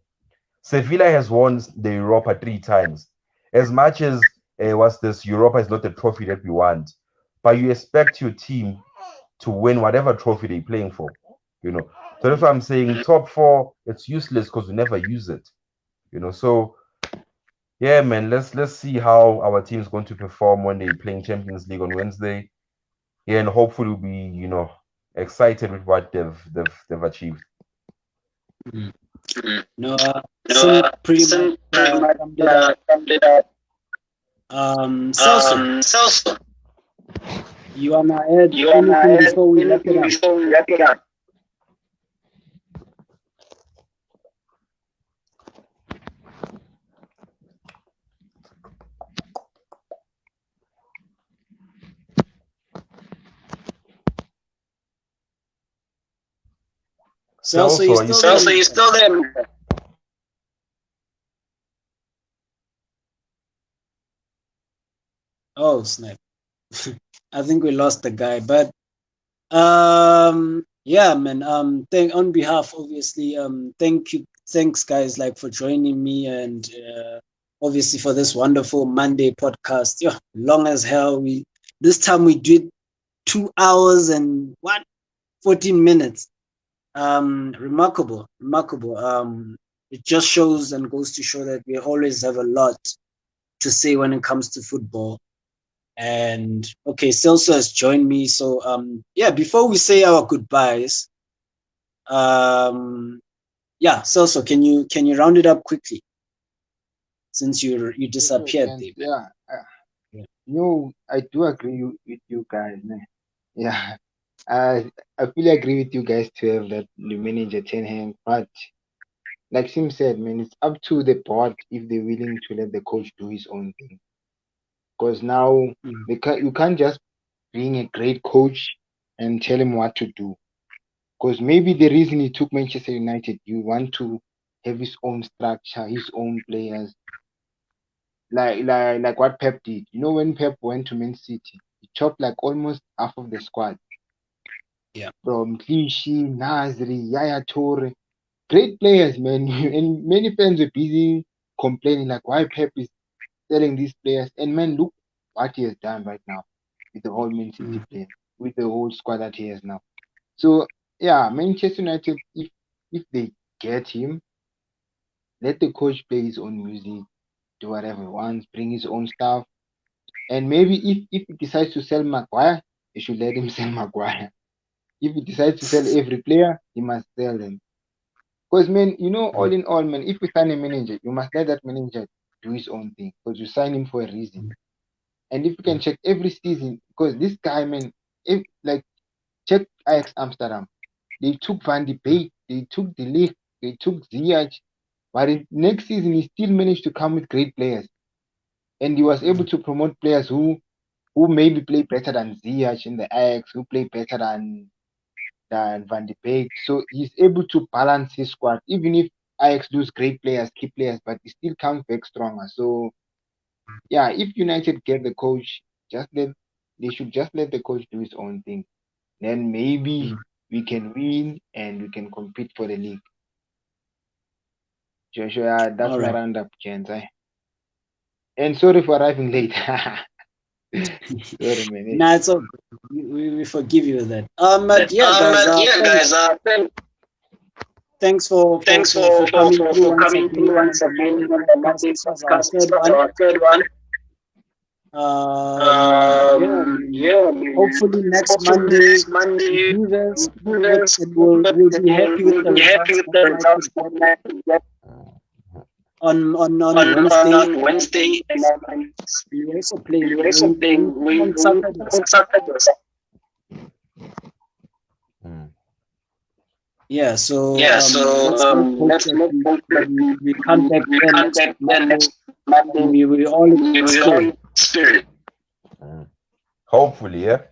Sevilla has won the Europa 3 times. As much as this Europa is not the trophy that we want, but you expect your team to win whatever trophy they're playing for, you know. So that's why I'm saying top 4, it's useless because we never use it, you know. So yeah, man, let's see how our team is going to perform when they're playing Champions League on Wednesday. Yeah, and hopefully we'll be, you know, excited with what they've achieved. No, pretty much summed it up. Celso, you wanna add anything before we wrap it up? Celso, you still there? Oh snap! I think we lost the guy, but yeah, man. On behalf, obviously, thanks guys, like for joining me, and obviously for this wonderful Monday podcast. Yeah, long as hell. This time we did 2 hours and 14 minutes. Remarkable. It just shows and goes to show that we always have a lot to say when it comes to football. And okay, Celso has joined me. So yeah, before we say our goodbyes, yeah, Celso, can you round it up quickly? Since you disappeared there. Yeah. No, I do agree with you guys, man. Yeah. I fully agree with you guys to have that new manager Ten Hag, but like Sim said, man, it's up to the board if they're willing to let the coach do his own thing. Because now you can't just bring a great coach and tell him what to do. Because maybe the reason he took Manchester United, you want to have his own structure, his own players, like what Pep did. You know, when Pep went to Man City, he chopped like almost half of the squad. Yeah. From Clichy, Nasri, Yaya Toure. Great players, man. And many fans were busy complaining like why Pep is selling these players. And man, look what he has done right now with the whole Man City players. with the whole squad that he has now. So yeah, Manchester United, if they get him, let the coach play his own music, do whatever he wants, bring his own stuff. And maybe if he decides to sell Maguire, he should let him sell Maguire. If he decides to sell every player, he must sell them. Because, man, all in all, man, if you sign a manager, you must let that manager do his own thing. Because you sign him for a reason. And if you can check every season, because this guy, man, check Ajax Amsterdam. They took Van de Beek, they took De Ligt, they took Ziyech. But next season, he still managed to come with great players. And he was able to promote players who maybe play better than Ziyech in the Ajax, who play better than Van de Beek. So he's able to balance his squad. Even if Ajax lose great players, key players, but he still comes back stronger. So yeah, if United get the coach, they should just let the coach do his own thing. Then maybe we can win and we can compete for the league. Joshua, that's All my right. roundup, gents. And sorry for arriving late. Sorry, man. Nah, it's all good. We forgive you that. But yeah, guys. Thanks for coming through once again. This was our third one. Hopefully next Monday we do this, and we'll be happy with the results on Wednesday. We also playing on Saturday. Yeah, so let's hope that we come back next Monday. We will all in spirit. Hopefully, yeah.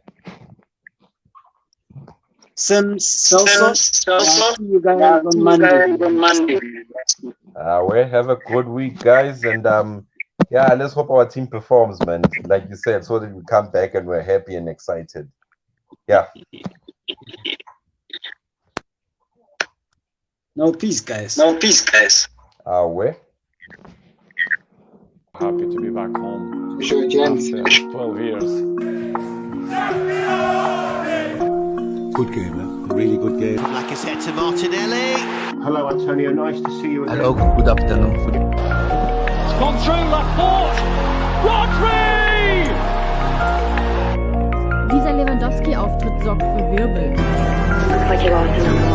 Celso, see you guys on Monday. We have a good week, guys, and yeah, let's hope our team performs, man. Like you said, so that we come back and we're happy and excited. Yeah. No peace, guys. We Happy to be back home Sure, gents. after 12 years. Good game, man. Really good game. Like I said to Martinelli. Hello, Antonio. Nice to see you again. Hello, good afternoon. It's gone through Laporte. Rodri! Dieser Lewandowski-Auftritt sorgt für Wirbel. Looks like he lost another